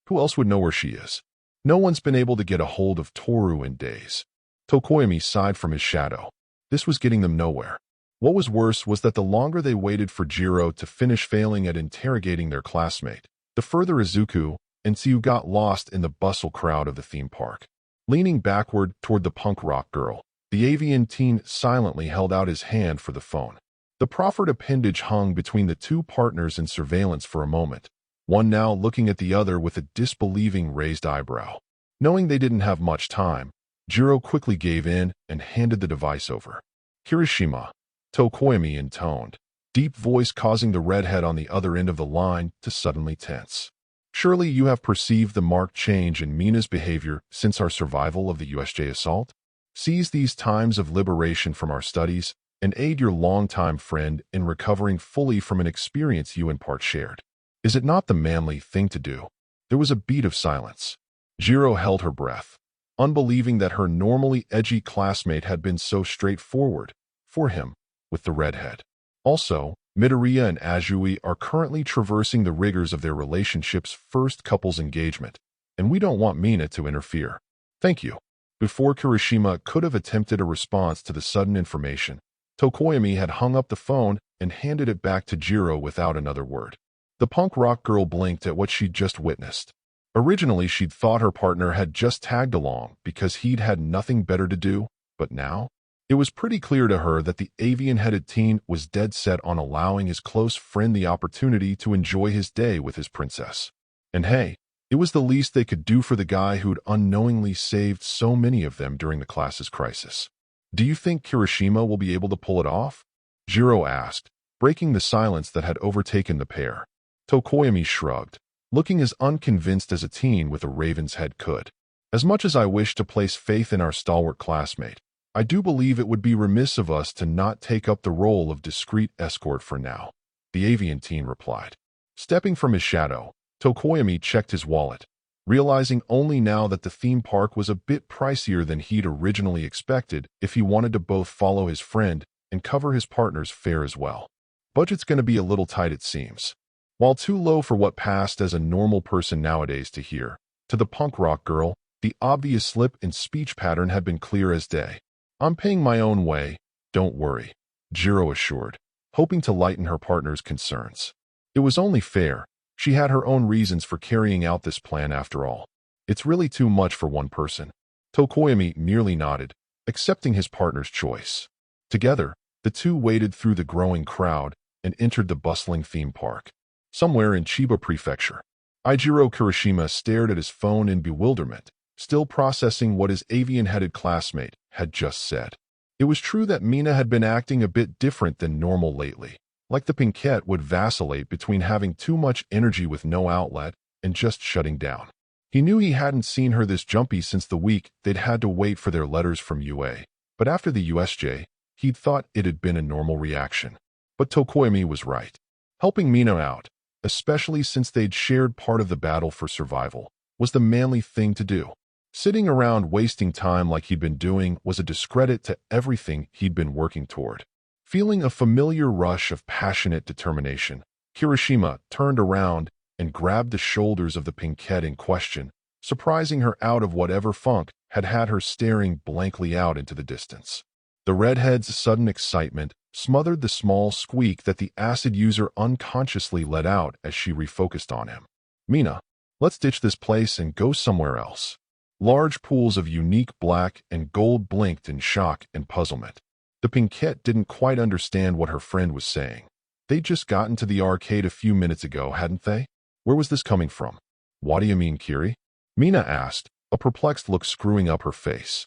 S1: Who else would know where she is? No one's been able to get a hold of Toru in days. Tokoyami sighed from his shadow. This was getting them nowhere. What was worse was that the longer they waited for Jiro to finish failing at interrogating their classmate, the further Izuku and Tsu got lost in the bustle crowd of the theme park. Leaning backward toward the punk rock girl, the avian teen silently held out his hand for the phone. The proffered appendage hung between the two partners in surveillance for a moment, one now looking at the other with a disbelieving raised eyebrow. Knowing they didn't have much time, Jiro quickly gave in and handed the device over. Kirishima, Tokoyami intoned, deep voice causing the redhead on the other end of the line to suddenly tense. Surely you have perceived the marked change in Mina's behavior since our survival of the USJ assault? Seize these times of liberation from our studies and aid your longtime friend in recovering fully from an experience you in part shared. Is it not the manly thing to do? There was a beat of silence. Jiro held her breath, unbelieving that her normally edgy classmate had been so straightforward, for him, with the redhead. Also, Midoriya and Azui are currently traversing the rigors of their relationship's first couples engagement, and we don't want Mina to interfere. Thank you. Before Kirishima could have attempted a response to the sudden information, Tokoyami had hung up the phone and handed it back to Jiro without another word. The punk rock girl blinked at what she'd just witnessed. Originally, she'd thought her partner had just tagged along because he'd had nothing better to do, but now, it was pretty clear to her that the avian-headed teen was dead set on allowing his close friend the opportunity to enjoy his day with his princess. And hey, it was the least they could do for the guy who'd unknowingly saved so many of them during the class's crisis. Do you think Kirishima will be able to pull it off? Jiro asked, breaking the silence that had overtaken the pair. Tokoyami shrugged, looking as unconvinced as a teen with a raven's head could. As much as I wish to place faith in our stalwart classmate, I do believe it would be remiss of us to not take up the role of discreet escort for now, the avian teen replied. Stepping from his shadow, Tokoyami checked his wallet, realizing only now that the theme park was a bit pricier than he'd originally expected if he wanted to both follow his friend and cover his partner's fare as well. Budget's going to be a little tight, it seems. While too low for what passed as a normal person nowadays to hear, to the punk rock girl, the obvious slip in speech pattern had been clear as day. I'm paying my own way, don't worry, Jiro assured, hoping to lighten her partner's concerns. It was only fair. She had her own reasons for carrying out this plan after all. It's really too much for one person. Tokoyami merely nodded, accepting his partner's choice. Together, the two waded through the growing crowd and entered the bustling theme park. Somewhere in Chiba Prefecture, Eijiro Kirishima stared at his phone in bewilderment, still processing what his avian-headed classmate had just said. It was true that Mina had been acting a bit different than normal lately, like the pinkette would vacillate between having too much energy with no outlet and just shutting down. He knew he hadn't seen her this jumpy since the week they'd had to wait for their letters from UA, but after the USJ, he'd thought it had been a normal reaction. But Tokoyami was right. Helping Mina out, especially since they'd shared part of the battle for survival, was the manly thing to do. Sitting around wasting time like he'd been doing was a discredit to everything he'd been working toward. Feeling a familiar rush of passionate determination, Kirishima turned around and grabbed the shoulders of the pinkette in question, surprising her out of whatever funk had had her staring blankly out into the distance. The redhead's sudden excitement smothered the small squeak that the acid user unconsciously let out as she refocused on him. Mina, let's ditch this place and go somewhere else. Large pools of unique black and gold blinked in shock and puzzlement. The pinkette didn't quite understand what her friend was saying. They'd just gotten to the arcade a few minutes ago, hadn't they? Where was this coming from? What do you mean, Kiri? Mina asked, a perplexed look screwing up her face.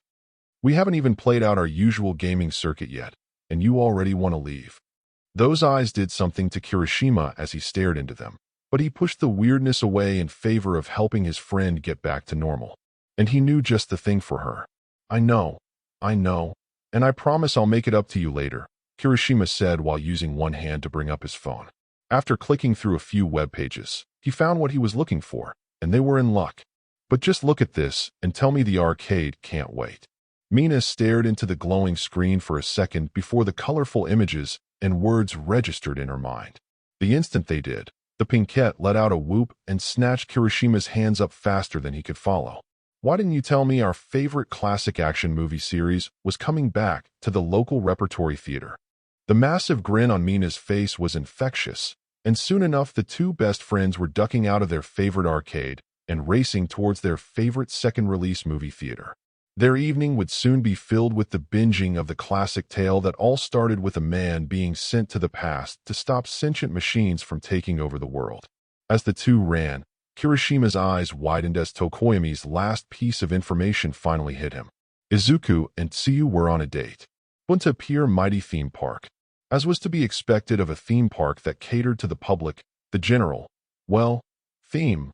S1: We haven't even played out our usual gaming circuit yet, and you already want to leave. Those eyes did something to Kirishima as he stared into them, but he pushed the weirdness away in favor of helping his friend get back to normal. And he knew just the thing for her. I know, and I promise I'll make it up to you later, Kirishima said while using one hand to bring up his phone. After clicking through a few web pages, he found what he was looking for, and they were in luck. But just look at this and tell me the arcade can't wait. Mina stared into the glowing screen for a second before the colorful images and words registered in her mind. The instant they did, the pinkette let out a whoop and snatched Kirishima's hands up faster than he could follow. Why didn't you tell me our favorite classic action movie series was coming back to the local repertory theater? The massive grin on Mina's face was infectious, and soon enough the two best friends were ducking out of their favorite arcade and racing towards their favorite second-release movie theater. Their evening would soon be filled with the binging of the classic tale that all started with a man being sent to the past to stop sentient machines from taking over the world. As the two ran, Kirishima's eyes widened as Tokoyami's last piece of information finally hit him. Izuku and Tsuyu were on a date. Bunta Pier Mighty Theme Park. As was to be expected of a theme park that catered to the public, the general, theme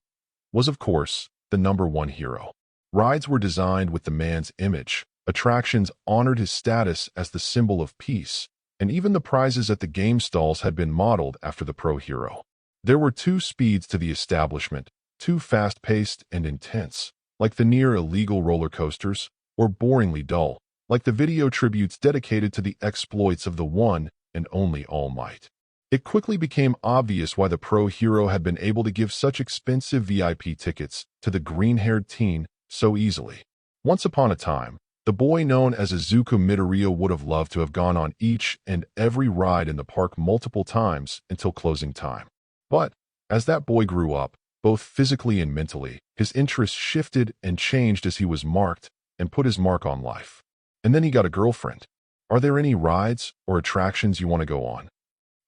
S1: was, of course, the #1 hero. Rides were designed with the man's image, attractions honored his status as the symbol of peace, and even the prizes at the game stalls had been modeled after the pro hero. There were two speeds to the establishment, too fast-paced and intense, like the near-illegal roller coasters, or boringly dull, like the video tributes dedicated to the exploits of the one and only All Might. It quickly became obvious why the pro hero had been able to give such expensive VIP tickets to the green-haired teen so easily. Once upon a time, the boy known as Izuku Midoriya would have loved to have gone on each and every ride in the park multiple times until closing time. But, as that boy grew up, both physically and mentally, his interests shifted and changed as he was marked and put his mark on life. And then he got a girlfriend. Are there any rides or attractions you want to go on?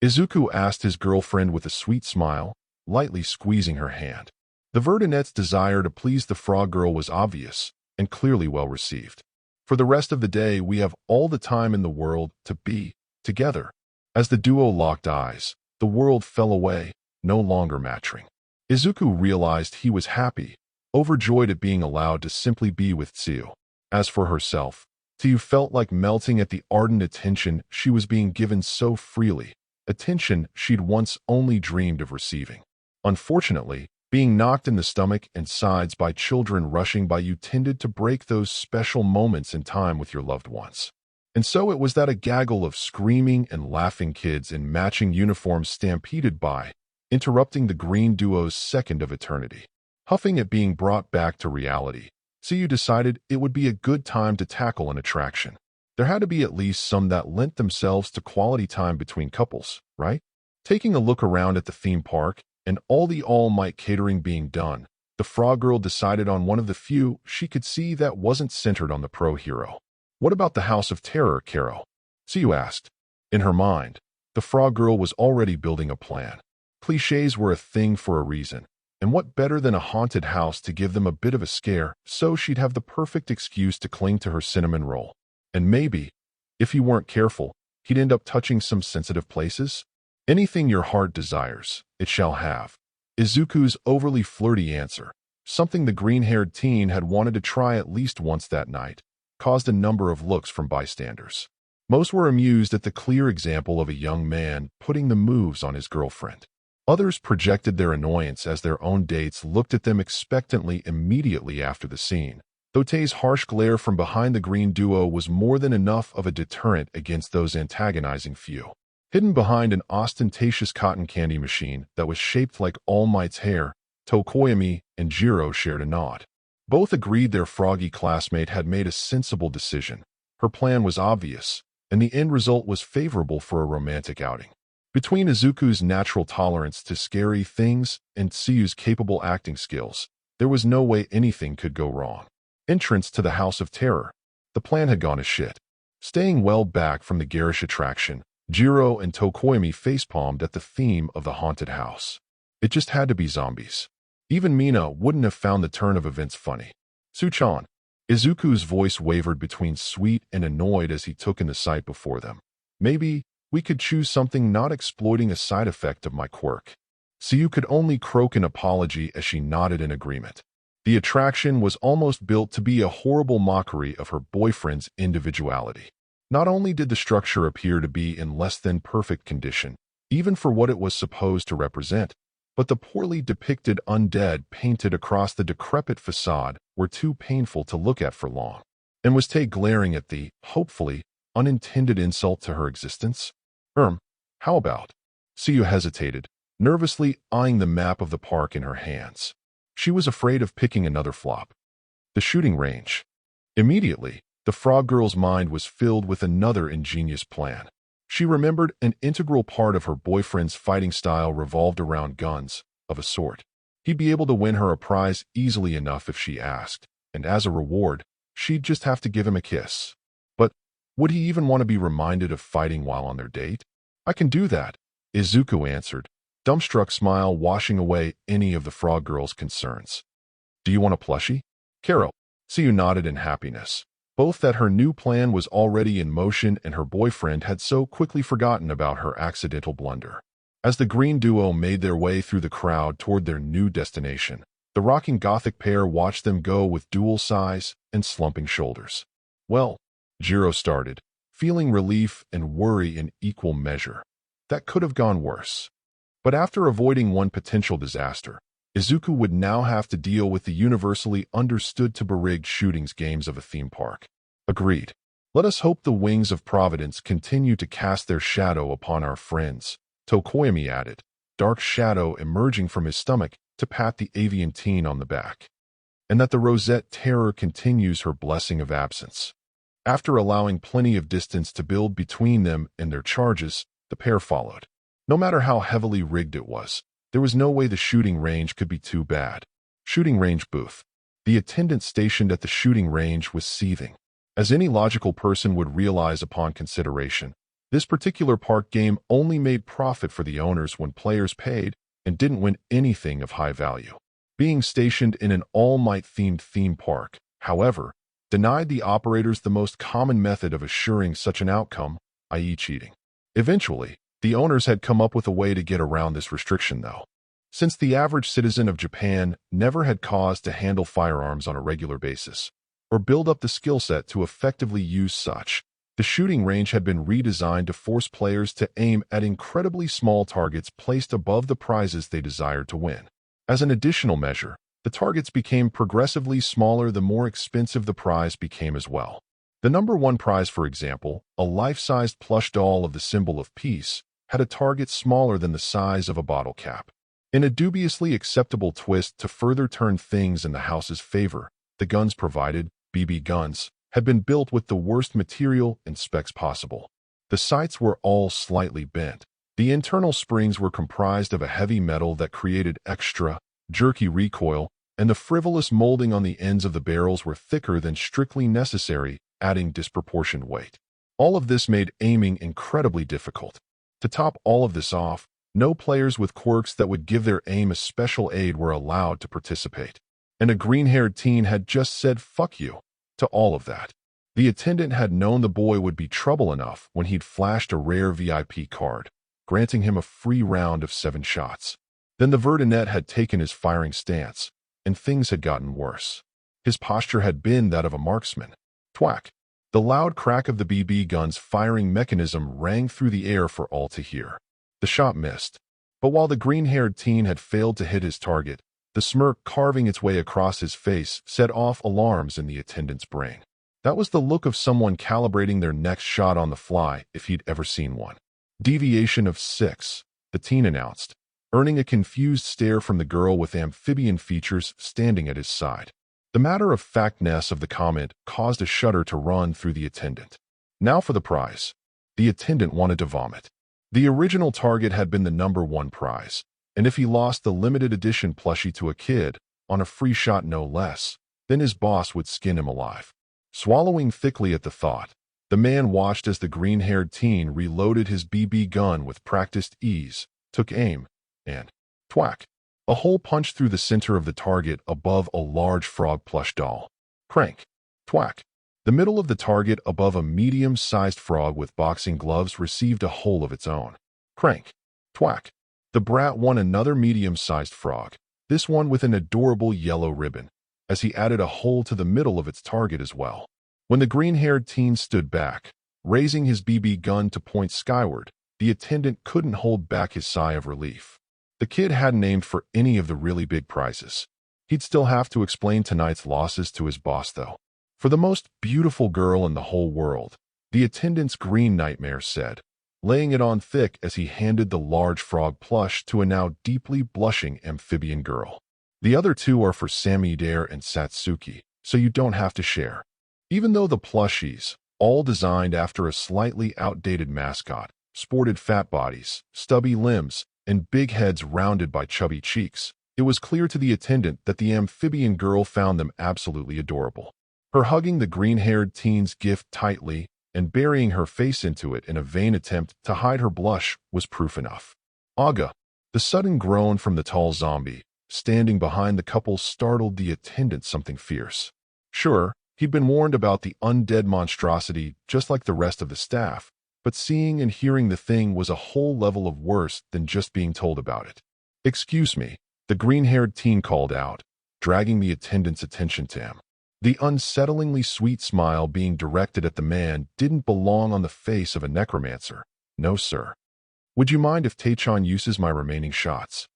S1: Izuku asked his girlfriend with a sweet smile, lightly squeezing her hand. The Verdinette's desire to please the frog girl was obvious and clearly well received. For the rest of the day, we have all the time in the world to be together. As the duo locked eyes, the world fell away, no longer matching. Izuku realized he was happy, overjoyed at being allowed to simply be with Tsuyu. As for herself, Tsuyu felt like melting at the ardent attention she was being given so freely, attention she'd once only dreamed of receiving. Unfortunately, being knocked in the stomach and sides by children rushing by you tended to break those special moments in time with your loved ones. And so it was that a gaggle of screaming and laughing kids in matching uniforms stampeded by, interrupting the green duo's second of eternity. Huffing at being brought back to reality, Tsuyu decided it would be a good time to tackle an attraction. There had to be at least some that lent themselves to quality time between couples, right? Taking a look around at the theme park, and all the All Might catering being done, the frog girl decided on one of the few she could see that wasn't centered on the pro hero. What about the House of Terror, Karo? Tsuyu asked. In her mind, the frog girl was already building a plan. Clichés were a thing for a reason, and what better than a haunted house to give them a bit of a scare so she'd have the perfect excuse to cling to her cinnamon roll. And maybe, if he weren't careful, he'd end up touching some sensitive places. Anything your heart desires, it shall have. Izuku's overly flirty answer, something the green-haired teen had wanted to try at least once that night, caused a number of looks from bystanders. Most were amused at the clear example of a young man putting the moves on his girlfriend. Others projected their annoyance as their own dates looked at them expectantly immediately after the scene. Though Tei's harsh glare from behind the green duo was more than enough of a deterrent against those antagonizing few. Hidden behind an ostentatious cotton candy machine that was shaped like All Might's hair, Tokoyami and Jiro shared a nod. Both agreed their froggy classmate had made a sensible decision. Her plan was obvious, and the end result was favorable for a romantic outing. Between Izuku's natural tolerance to scary things and Tsuyu's capable acting skills, there was no way anything could go wrong. Entrance to the House of Terror. The plan had gone to shit. Staying well back from the garish attraction, Jiro and Tokoyami facepalmed at the theme of the haunted house. It just had to be zombies. Even Mina wouldn't have found the turn of events funny. Suchan. Izuku's voice wavered between sweet and annoyed as he took in the sight before them. Maybe we could choose something not exploiting a side effect of my quirk. Tsuyu could only croak an apology as she nodded in agreement. The attraction was almost built to be a horrible mockery of her boyfriend's individuality. Not only did the structure appear to be in less than perfect condition, even for what it was supposed to represent, but the poorly depicted undead painted across the decrepit facade were too painful to look at for long. And was Tei glaring at the, hopefully, unintended insult to her existence? How about? Tsuyu hesitated, nervously eyeing the map of the park in her hands. She was afraid of picking another flop. The shooting range. Immediately, the frog girl's mind was filled with another ingenious plan. She remembered an integral part of her boyfriend's fighting style revolved around guns, of a sort. He'd be able to win her a prize easily enough if she asked, and as a reward, She'd just have to give him a kiss. But would he even want to be reminded of fighting while on their date? I can do that, Izuku answered, dumbstruck smile washing away any of the frog girl's concerns. Do you want a plushie? Carol, Siu nodded in happiness. Both that her new plan was already in motion and her boyfriend had so quickly forgotten about her accidental blunder. As the green duo made their way through the crowd toward their new destination, the rocking gothic pair watched them go with dual sighs and slumping shoulders. Well, Jiro started, feeling relief and worry in equal measure. That could have gone worse. But after avoiding one potential disaster, Izuku would now have to deal with the universally understood to be rigged shootings games of a theme park. Agreed. Let us hope the wings of Providence continue to cast their shadow upon our friends, Tokoyami added, dark shadow emerging from his stomach to pat the avian teen on the back. And that the Rosette Terror continues her blessing of absence. After allowing plenty of distance to build between them and their charges, the pair followed. No matter how heavily rigged it was, there was no way the shooting range could be too bad. Shooting range booth. The attendant stationed at the shooting range was seething. As any logical person would realize upon consideration, this particular park game only made profit for the owners when players paid and didn't win anything of high value. Being stationed in an all-might-themed theme park, however, denied the operators the most common method of assuring such an outcome, i.e. cheating. Eventually, the owners had come up with a way to get around this restriction, though. Since the average citizen of Japan never had cause to handle firearms on a regular basis, or build up the skill set to effectively use such, the shooting range had been redesigned to force players to aim at incredibly small targets placed above the prizes they desired to win. As an additional measure, the targets became progressively smaller the more expensive the prize became as well. The number one prize, for example, a life-sized plush doll of the symbol of peace, had a target smaller than the size of a bottle cap. In a dubiously acceptable twist to further turn things in the house's favor, the guns provided, BB guns, had been built with the worst material and specs possible. The sights were all slightly bent. The internal springs were comprised of a heavy metal that created extra, jerky recoil, and the frivolous molding on the ends of the barrels were thicker than strictly necessary, adding disproportionate weight. All of this made aiming incredibly difficult. To top all of this off, no players with quirks that would give their aim a special aid were allowed to participate. And a green-haired teen had just said "fuck you" to all of that. The attendant had known the boy would be trouble enough when he'd flashed a rare VIP card, granting him a free round of 7 shots. Then the Verdinet had taken his firing stance, and things had gotten worse. His posture had been that of a marksman. Thwack! The loud crack of the BB gun's firing mechanism rang through the air for all to hear. The shot missed, but while the green-haired teen had failed to hit his target, the smirk carving its way across his face set off alarms in the attendant's brain. That was the look of someone calibrating their next shot on the fly if he'd ever seen one. Deviation of 6, the teen announced, earning a confused stare from the girl with amphibian features standing at his side. The matter-of-factness of the comment caused a shudder to run through the attendant. Now for the prize. The attendant wanted to vomit. The original target had been the number one prize, and if he lost the limited edition plushie to a kid, on a free shot no less, then his boss would skin him alive. Swallowing thickly at the thought, the man watched as the green-haired teen reloaded his BB gun with practiced ease, took aim, and thwack! A hole punched through the center of the target above a large frog plush doll. Crank! Thwack! The middle of the target above a medium-sized frog with boxing gloves received a hole of its own. Crank! Thwack! The brat won another medium-sized frog, this one with an adorable yellow ribbon, as he added a hole to the middle of its target as well. When the green-haired teen stood back, raising his BB gun to point skyward, the attendant couldn't hold back his sigh of relief. The kid hadn't aimed for any of the really big prizes. He'd still have to explain tonight's losses to his boss, though. For the most beautiful girl in the whole world, the attendant's green nightmare said, laying it on thick as he handed the large frog plush to a now deeply blushing amphibian girl. The other 2 are for Sammy Dare and Satsuki, so you don't have to share. Even though the plushies, all designed after a slightly outdated mascot, sported fat bodies, stubby limbs, and big heads rounded by chubby cheeks, it was clear to the attendant that the amphibian girl found them absolutely adorable. Her hugging the green-haired teen's gift tightly and burying her face into it in a vain attempt to hide her blush was proof enough. Aga, the sudden groan from the tall zombie, standing behind the couple, startled the attendant something fierce. Sure, he'd been warned about the undead monstrosity just like the rest of the staff, but seeing and hearing the thing was a whole level of worse than just being told about it. "Excuse me," the green-haired teen called out, dragging the attendant's attention to him. The unsettlingly sweet smile being directed at the man didn't belong on the face of a necromancer. "No, sir. Would you mind if Taechan uses my remaining shots?"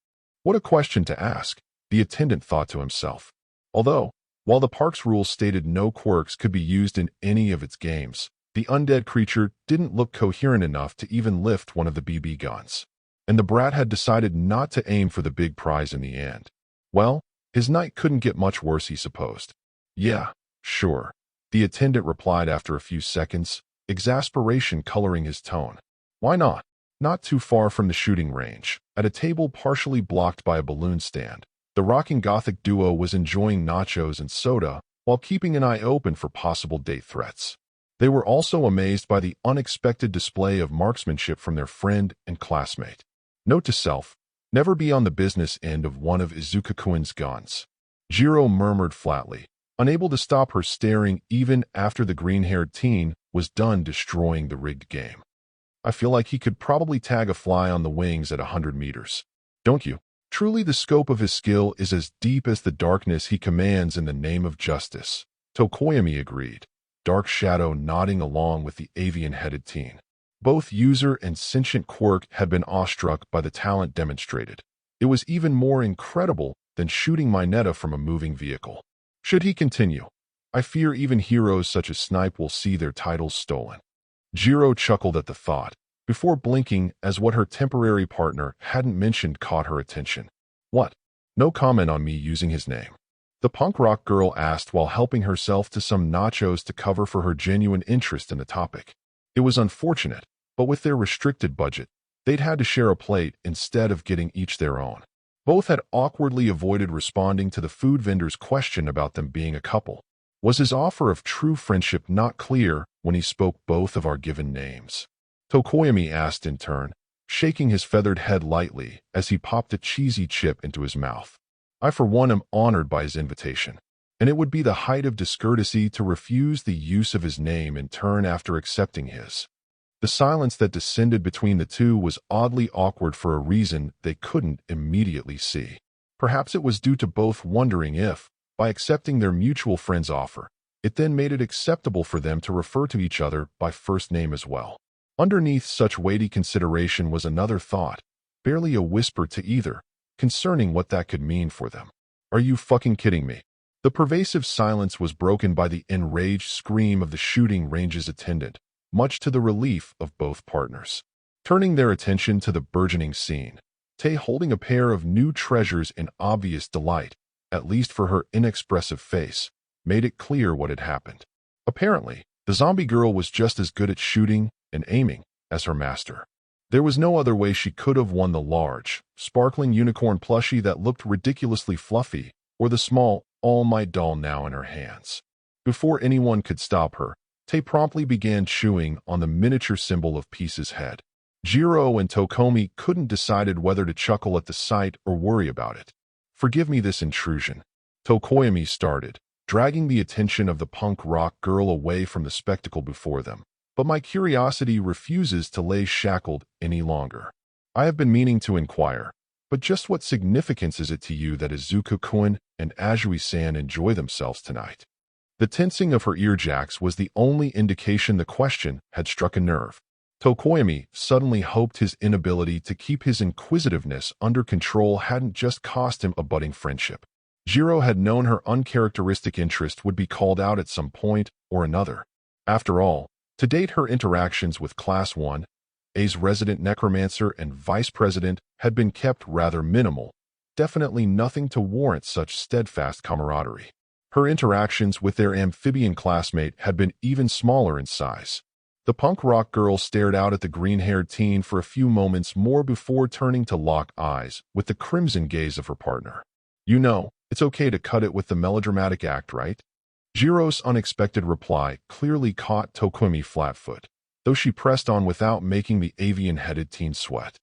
S1: What a question to ask, the attendant thought to himself. Although, while the park's rules stated no quirks could be used in any of its games, the undead creature didn't look coherent enough to even lift one of the BB guns. And the brat had decided not to aim for the big prize in the end. Well, his night couldn't get much worse, he supposed. "Yeah, sure," the attendant replied after a few seconds, exasperation coloring his tone. "Why not?" Not too far from the shooting range, at a table partially blocked by a balloon stand, the rocking gothic duo was enjoying nachos and soda while keeping an eye open for possible date threats. They were also amazed by the unexpected display of marksmanship from their friend and classmate. Note to self, never be on the business end of one of Izuka-kun's guns. Jiro murmured flatly, unable to stop her staring even after the green-haired teen was done destroying the rigged game. "I feel like he could probably tag a fly on the wings at 100 meters. Don't you?" Truly the scope of his skill is as deep as the darkness he commands in the name of justice, Tokoyami agreed, Dark Shadow nodding along with the avian-headed teen. Both user and sentient quirk had been awestruck by the talent demonstrated. It was even more incredible than shooting Mineta from a moving vehicle. Should he continue? "I fear even heroes such as Snipe will see their titles stolen." Jiro chuckled at the thought, before blinking as what her temporary partner hadn't mentioned caught her attention. "What? No comment on me using his name?" the punk rock girl asked while helping herself to some nachos to cover for her genuine interest in the topic. It was unfortunate, but with their restricted budget, they'd had to share a plate instead of getting each their own. Both had awkwardly avoided responding to the food vendor's question about them being a couple. Was his offer of true friendship not clear when he spoke both of our given names? Tokoyami asked in turn, shaking his feathered head lightly as he popped a cheesy chip into his mouth. "I for one am honored by his invitation, and it would be the height of discourtesy to refuse the use of his name in turn after accepting his." The silence that descended between the two was oddly awkward for a reason they couldn't immediately see. Perhaps it was due to both wondering if, by accepting their mutual friend's offer, it then made it acceptable for them to refer to each other by first name as well. Underneath such weighty consideration was another thought, barely a whisper to either, concerning what that could mean for them. "Are you fucking kidding me?" The pervasive silence was broken by the enraged scream of the shooting range's attendant, much to the relief of both partners. Turning their attention to the burgeoning scene, Tay holding a pair of new treasures in obvious delight, at least for her inexpressive face, made it clear what had happened. Apparently, the zombie girl was just as good at shooting and aiming as her master. There was no other way she could have won the large, sparkling unicorn plushie that looked ridiculously fluffy, or the small, All Might doll now in her hands. Before anyone could stop her, Tay promptly began chewing on the miniature symbol of Peace's head. Jiro and Tokomi couldn't decide whether to chuckle at the sight or worry about it. "Forgive me this intrusion," Tokoyami started, dragging the attention of the punk rock girl away from the spectacle before them. "But my curiosity refuses to lay shackled any longer. I have been meaning to inquire, but just what significance is it to you that Izuka-kun and Azui-san enjoy themselves tonight?" The tensing of her earjacks was the only indication the question had struck a nerve. Tokoyami suddenly hoped his inability to keep his inquisitiveness under control hadn't just cost him a budding friendship. Jiro had known her uncharacteristic interest would be called out at some point or another. After all, to date her interactions with Class 1A's resident necromancer and vice president had been kept rather minimal, definitely nothing to warrant such steadfast camaraderie. Her interactions with their amphibian classmate had been even smaller in size. The punk rock girl stared out at the green-haired teen for a few moments more before turning to lock eyes with the crimson gaze of her partner. "You know, it's okay to cut it with the melodramatic act, right?" Jiro's unexpected reply clearly caught Tokomi flat-foot, though she pressed on without making the avian-headed teen sweat.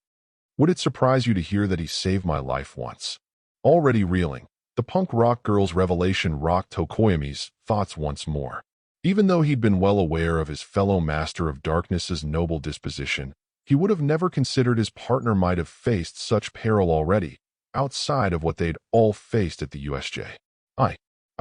S1: Would it surprise you to hear that he saved my life once? Already reeling, the punk rock girl's revelation rocked Tokoyami's thoughts once more. Even though he'd been well aware of his fellow master of darkness's noble disposition, he would have never considered his partner might have faced such peril already, outside of what they'd all faced at the USJ. I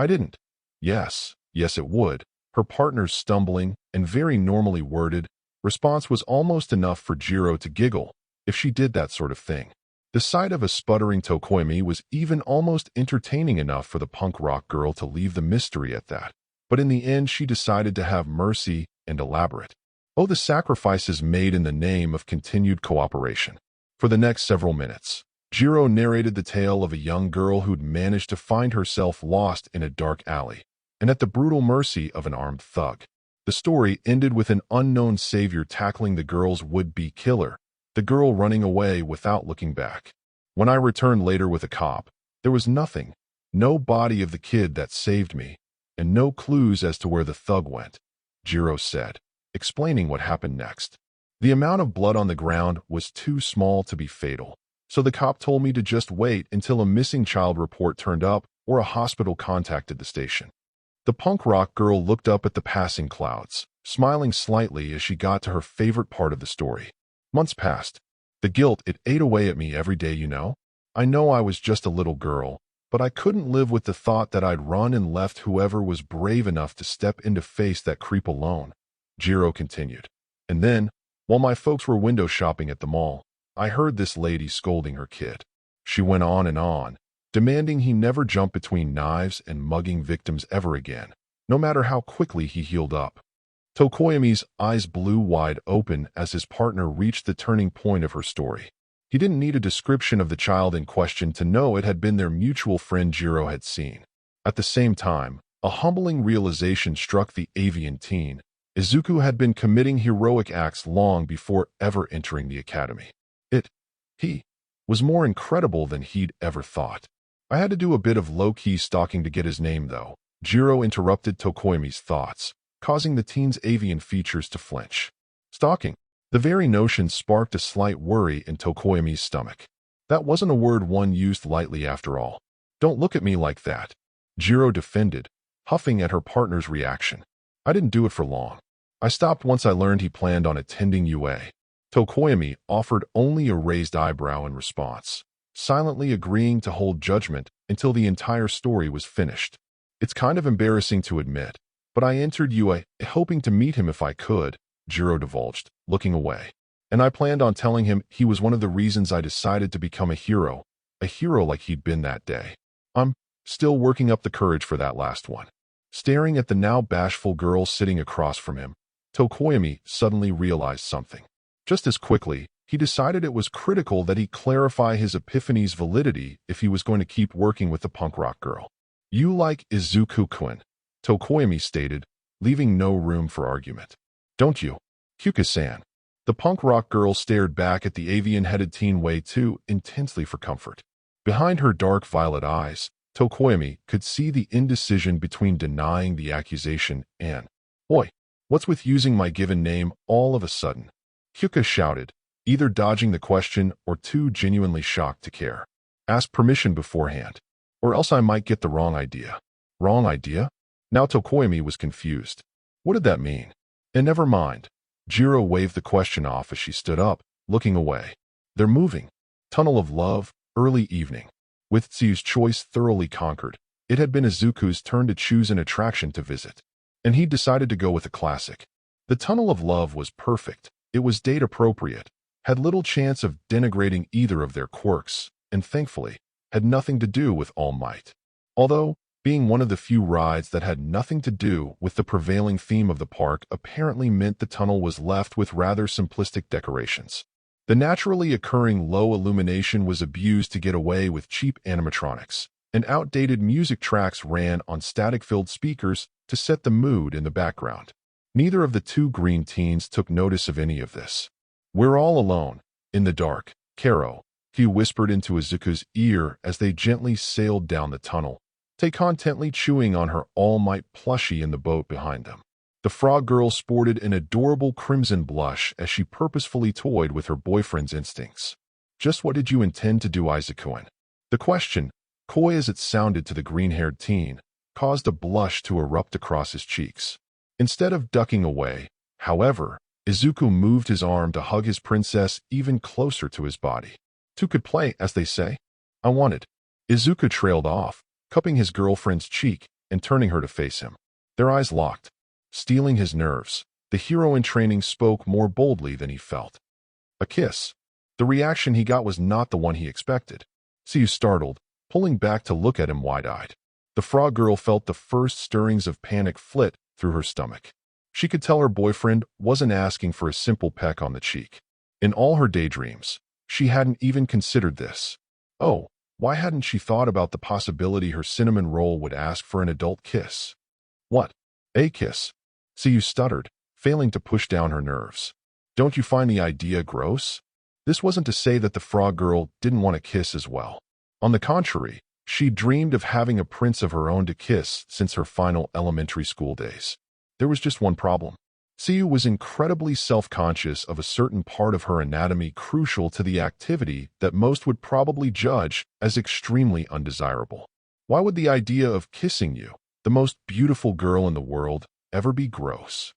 S1: didn't. Yes, it would. Her partner's stumbling and very normally worded response was almost enough for Jiro to giggle if she did that sort of thing. The sight of a sputtering Tokoyami was even almost entertaining enough for the punk rock girl to leave the mystery at that. But in the end, she decided to have mercy and elaborate. Oh, the sacrifices made in the name of continued cooperation. For the next several minutes, Jiro narrated the tale of a young girl who'd managed to find herself lost in a dark alley and at the brutal mercy of an armed thug. The story ended with an unknown savior tackling the girl's would-be killer, the girl running away without looking back. When I returned later with a cop, there was nothing, no body of the kid that saved me, and no clues as to where the thug went, Jiro said, explaining what happened next. The amount of blood on the ground was too small to be fatal, so the cop told me to just wait until a missing child report turned up or a hospital contacted the station. The punk rock girl looked up at the passing clouds, smiling slightly as she got to her favorite part of the story. Months passed. The guilt, it ate away at me every day, you know. I know I was just a little girl, but I couldn't live with the thought that I'd run and left whoever was brave enough to step in to face that creep alone, Jiro continued. And then, while my folks were window shopping at the mall, I heard this lady scolding her kid. She went on, demanding he never jump between knives and mugging victims ever again, no matter how quickly he healed up. Tokoyami's eyes blew wide open as his partner reached the turning point of her story. He didn't need a description of the child in question to know it had been their mutual friend Jiro had seen. At the same time, a humbling realization struck the avian teen. Izuku had been committing heroic acts long before ever entering the academy. He was more incredible than he'd ever thought. I had to do a bit of low-key stalking to get his name, though. Jiro interrupted Tokoyami's thoughts, causing the teen's avian features to flinch. Stalking? The very notion sparked a slight worry in Tokoyami's stomach. That wasn't a word one used lightly after all. Don't look at me like that, Jiro defended, huffing at her partner's reaction. I didn't do it for long. I stopped once I learned he planned on attending UA. Tokoyami offered only a raised eyebrow in response, silently agreeing to hold judgment until the entire story was finished. It's kind of embarrassing to admit, but I entered UA hoping to meet him if I could, Jiro divulged, looking away. And I planned on telling him he was one of the reasons I decided to become a hero like he'd been that day. I'm still working up the courage for that last one. Staring at the now bashful girl sitting across from him, Tokoyami suddenly realized something. Just as quickly, he decided it was critical that he clarify his epiphany's validity if he was going to keep working with the punk rock girl. You like Izuku-kun, Tokoyami stated, leaving no room for argument. Don't you? Hyuka-san. The punk rock girl stared back at the avian-headed teen way too intensely for comfort. Behind her dark violet eyes, Tokoyami could see the indecision between denying the accusation and, "Oi, what's with using my given name all of a sudden?" Hyuka shouted, either dodging the question or too genuinely shocked to care. Ask permission beforehand, or else I might get the wrong idea. Wrong idea? Now Tokoyami was confused. What did that mean? And never mind. Jiro waved the question off as she stood up, looking away. They're moving. Tunnel of Love, early evening. With Tsuyu's choice thoroughly conquered, it had been Izuku's turn to choose an attraction to visit. And he decided to go with a classic. The Tunnel of Love was perfect. It was date-appropriate, had little chance of denigrating either of their quirks, and thankfully, had nothing to do with All Might. Although, being one of the few rides that had nothing to do with the prevailing theme of the park apparently meant the tunnel was left with rather simplistic decorations. The naturally occurring low illumination was abused to get away with cheap animatronics, and outdated music tracks ran on static-filled speakers to set the mood in the background. Neither of the two green teens took notice of any of this. We're all alone, in the dark, Karo, he whispered into Izuku's ear as they gently sailed down the tunnel, contently chewing on her All Might plushie in the boat behind them. The frog girl sported an adorable crimson blush as she purposefully toyed with her boyfriend's instincts. Just what did you intend to do, Izuku? The question, coy as it sounded to the green-haired teen, caused a blush to erupt across his cheeks. Instead of ducking away, however, Izuku moved his arm to hug his princess even closer to his body. Two could play, as they say. I wanted. Izuku trailed off, cupping his girlfriend's cheek and turning her to face him. Their eyes locked. Stealing his nerves, the hero in training spoke more boldly than he felt. A kiss. The reaction he got was not the one he expected. Tsuyu startled, pulling back to look at him wide-eyed. The frog girl felt the first stirrings of panic flit through her stomach. She could tell her boyfriend wasn't asking for a simple peck on the cheek. In all her daydreams, she hadn't even considered this. Oh, why hadn't she thought about the possibility her cinnamon roll would ask for an adult kiss? What? A kiss? Tsuyu stuttered, failing to push down her nerves. Don't you find the idea gross? This wasn't to say that the frog girl didn't want a kiss as well. On the contrary, she dreamed of having a prince of her own to kiss since her final elementary school days. There was just one problem. Tsuyu was incredibly self-conscious of a certain part of her anatomy crucial to the activity that most would probably judge as extremely undesirable. Why would the idea of kissing you, the most beautiful girl in the world, ever be gross?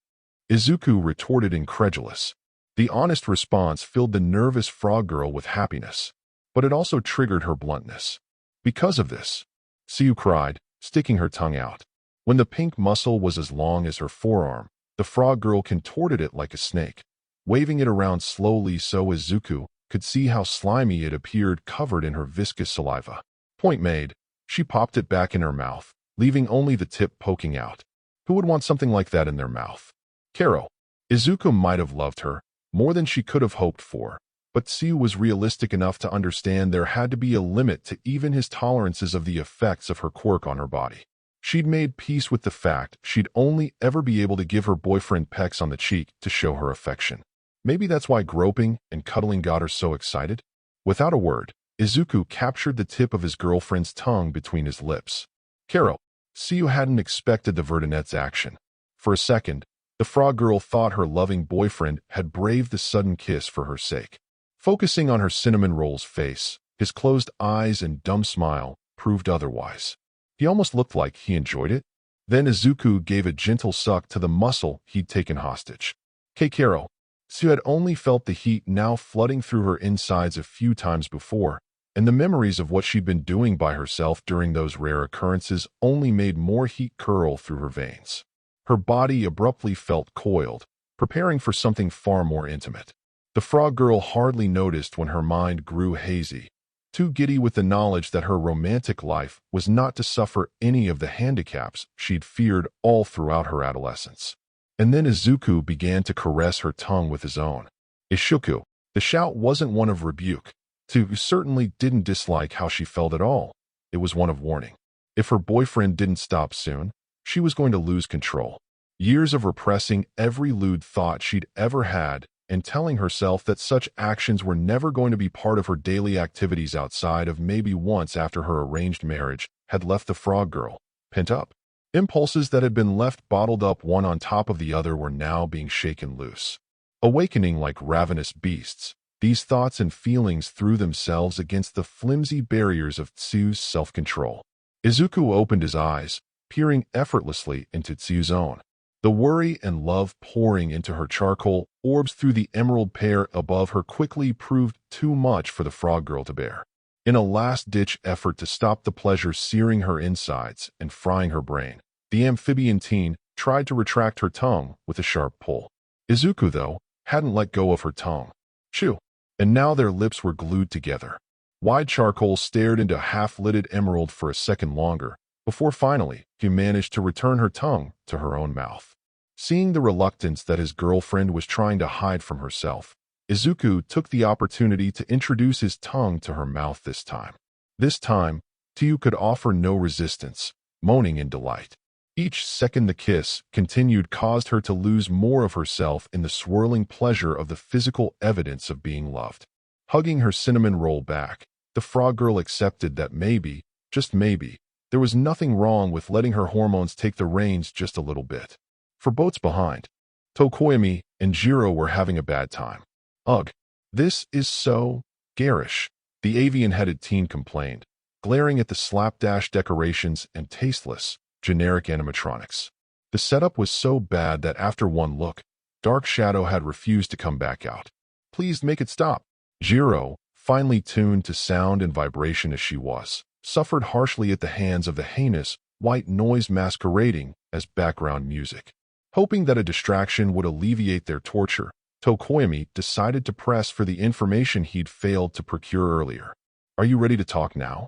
S1: Izuku retorted incredulous. The honest response filled the nervous frog girl with happiness, but it also triggered her bluntness. Because of this, Tsuyu cried, sticking her tongue out. When the pink muscle was as long as her forearm, the frog girl contorted it like a snake, waving it around slowly so Izuku could see how slimy it appeared covered in her viscous saliva. Point made, she popped it back in her mouth, leaving only the tip poking out. Who would want something like that in their mouth? Karo. Izuku might have loved her, more than she could have hoped for, but Tsuyu was realistic enough to understand there had to be a limit to even his tolerances of the effects of her quirk on her body. She'd made peace with the fact she'd only ever be able to give her boyfriend pecks on the cheek to show her affection. Maybe that's why groping and cuddling got her so excited. Without a word, Izuku captured the tip of his girlfriend's tongue between his lips. Karo. Tsuyu hadn't expected the Verdinette's action. For a second, the frog girl thought her loving boyfriend had braved the sudden kiss for her sake. Focusing on her cinnamon roll's face, his closed eyes and dumb smile proved otherwise. He almost looked like he enjoyed it. Then Izuku gave a gentle suck to the muscle he'd taken hostage. Karo. Tsuyu had only felt the heat now flooding through her insides a few times before, and the memories of what she'd been doing by herself during those rare occurrences only made more heat curl through her veins. Her body abruptly felt coiled, preparing for something far more intimate. The frog girl hardly noticed when her mind grew hazy, too giddy with the knowledge that her romantic life was not to suffer any of the handicaps she'd feared all throughout her adolescence. And then Izuku began to caress her tongue with his own. Ishuku. The shout wasn't one of rebuke. Tsuyu certainly didn't dislike how she felt at all. It was one of warning. If her boyfriend didn't stop soon, she was going to lose control. Years of repressing every lewd thought she'd ever had and telling herself that such actions were never going to be part of her daily activities outside of maybe once after her arranged marriage had left the frog girl pent up. Impulses that had been left bottled up one on top of the other were now being shaken loose. Awakening like ravenous beasts, these thoughts and feelings threw themselves against the flimsy barriers of Tsuyu's self-control. Izuku opened his eyes, peering effortlessly into Tsuyu's own. The worry and love pouring into her charcoal orbs through the emerald pair above her quickly proved too much for the frog girl to bear. In a last-ditch effort to stop the pleasure searing her insides and frying her brain, the amphibian teen tried to retract her tongue with a sharp pull. Izuku, though, hadn't let go of her tongue. Chew. And now their lips were glued together. Wide charcoal stared into half-lidded emerald for a second longer, before finally he managed to return her tongue to her own mouth. Seeing the reluctance that his girlfriend was trying to hide from herself, Izuku took the opportunity to introduce his tongue to her mouth this time. This time, Tsuyu could offer no resistance, moaning in delight. Each second the kiss continued caused her to lose more of herself in the swirling pleasure of the physical evidence of being loved. Hugging her cinnamon roll back, the frog girl accepted that maybe, just maybe, There was nothing wrong with letting her hormones take the reins just a little bit. For boats behind, Tokoyami and Jiro were having a bad time. Ugh, this is so garish, the avian-headed teen complained, glaring at the slapdash decorations and tasteless, generic animatronics. The setup was so bad that after one look, Dark Shadow had refused to come back out. Please make it stop. Jiro, finely tuned to sound and vibration as she was, suffered harshly at the hands of the heinous, white noise masquerading as background music. Hoping that a distraction would alleviate their torture, Tokoyami decided to press for the information he'd failed to procure earlier. Are you ready to talk now?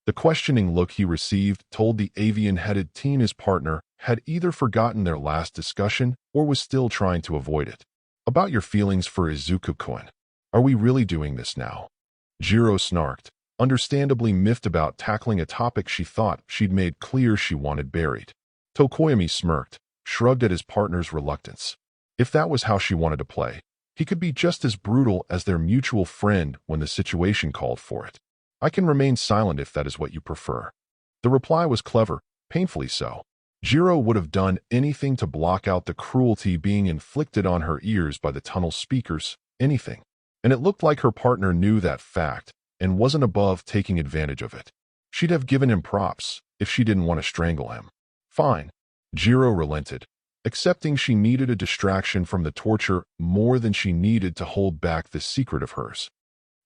S1: The questioning look he received told the avian-headed teen his partner had either forgotten their last discussion or was still trying to avoid it. About your feelings for Izuku-kun. Are we really doing this now? Jiro snarked, understandably miffed about tackling a topic she thought she'd made clear she wanted buried. Tokoyami smirked, shrugged at his partner's reluctance. If that was how she wanted to play, he could be just as brutal as their mutual friend when the situation called for it. I can remain silent if that is what you prefer. The reply was clever, painfully so. Jiro would have done anything to block out the cruelty being inflicted on her ears by the tunnel speakers, anything. And it looked like her partner knew that fact and wasn't above taking advantage of it. She'd have given him props if she didn't want to strangle him. Fine. Jiro relented, accepting she needed a distraction from the torture more than she needed to hold back this secret of hers.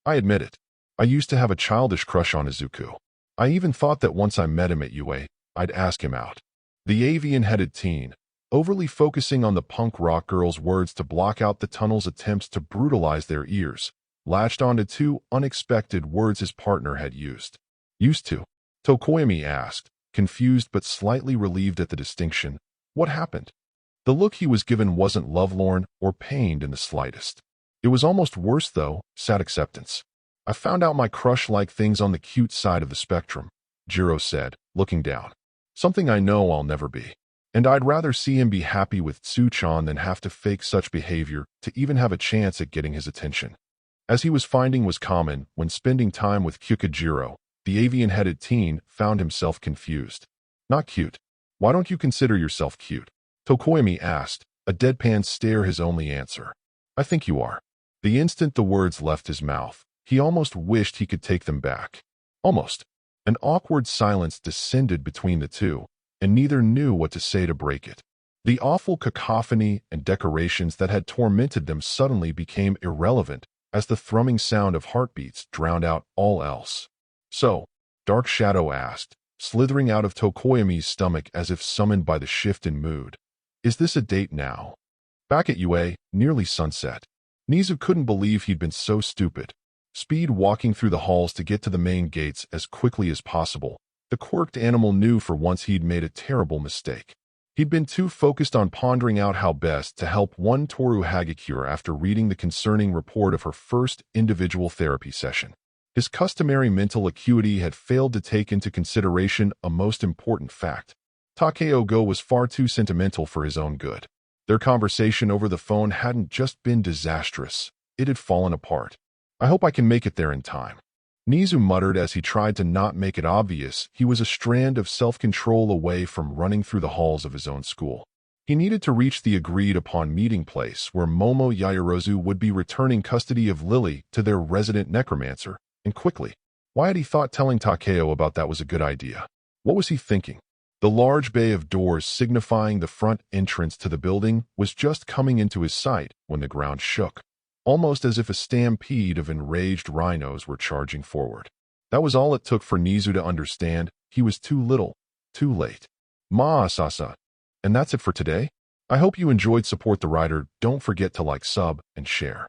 S1: I admit it. I used to have a childish crush on Izuku. I even thought that once I met him at UA, I'd ask him out. The avian-headed teen, overly focusing on the punk rock girl's words to block out the tunnel's attempts to brutalize their ears, latched onto two unexpected words his partner had used. Used to? Tokoyami asked, confused but slightly relieved at the distinction. What happened? The look he was given wasn't lovelorn or pained in the slightest. It was almost worse, though, sad acceptance. I found out my crush liked things on the cute side of the spectrum, Jiro said, looking down. Something I know I'll never be. And I'd rather see him be happy with Tsuchan than have to fake such behavior to even have a chance at getting his attention. As he was finding was common when spending time with Kyukujiro, the avian-headed teen found himself confused. Not cute. Why don't you consider yourself cute? Tokoyami asked, a deadpan stare his only answer. I think you are. The instant the words left his mouth, he almost wished he could take them back. Almost. An awkward silence descended between the two, and neither knew what to say to break it. The awful cacophony and decorations that had tormented them suddenly became irrelevant as the thrumming sound of heartbeats drowned out all else. So, Dark Shadow asked, slithering out of Tokoyami's stomach as if summoned by the shift in mood. Is this a date now? Back at UA, nearly sunset. Nizu couldn't believe he'd been so stupid. Speed walking through the halls to get to the main gates as quickly as possible. The quirked animal knew for once he'd made a terrible mistake. He'd been too focused on pondering out how best to help one Toru Hagakure after reading the concerning report of her first individual therapy session. His customary mental acuity had failed to take into consideration a most important fact. Takeo Go was far too sentimental for his own good. Their conversation over the phone hadn't just been disastrous, it had fallen apart. I hope I can make it there in time. Nizu muttered as he tried to not make it obvious he was a strand of self-control away from running through the halls of his own school. He needed to reach the agreed-upon meeting place where Momo Yaoyorozu would be returning custody of Lily to their resident necromancer, and quickly. Why had he thought telling Takeo about that was a good idea? What was he thinking? The large bay of doors signifying the front entrance to the building was just coming into his sight when the ground shook, almost as if a stampede of enraged rhinos were charging forward. That was all it took for Nizu to understand he was too little, too late. Maasasa. And that's it for today. I hope you enjoyed Support the Writer. Don't forget to like, sub, and share.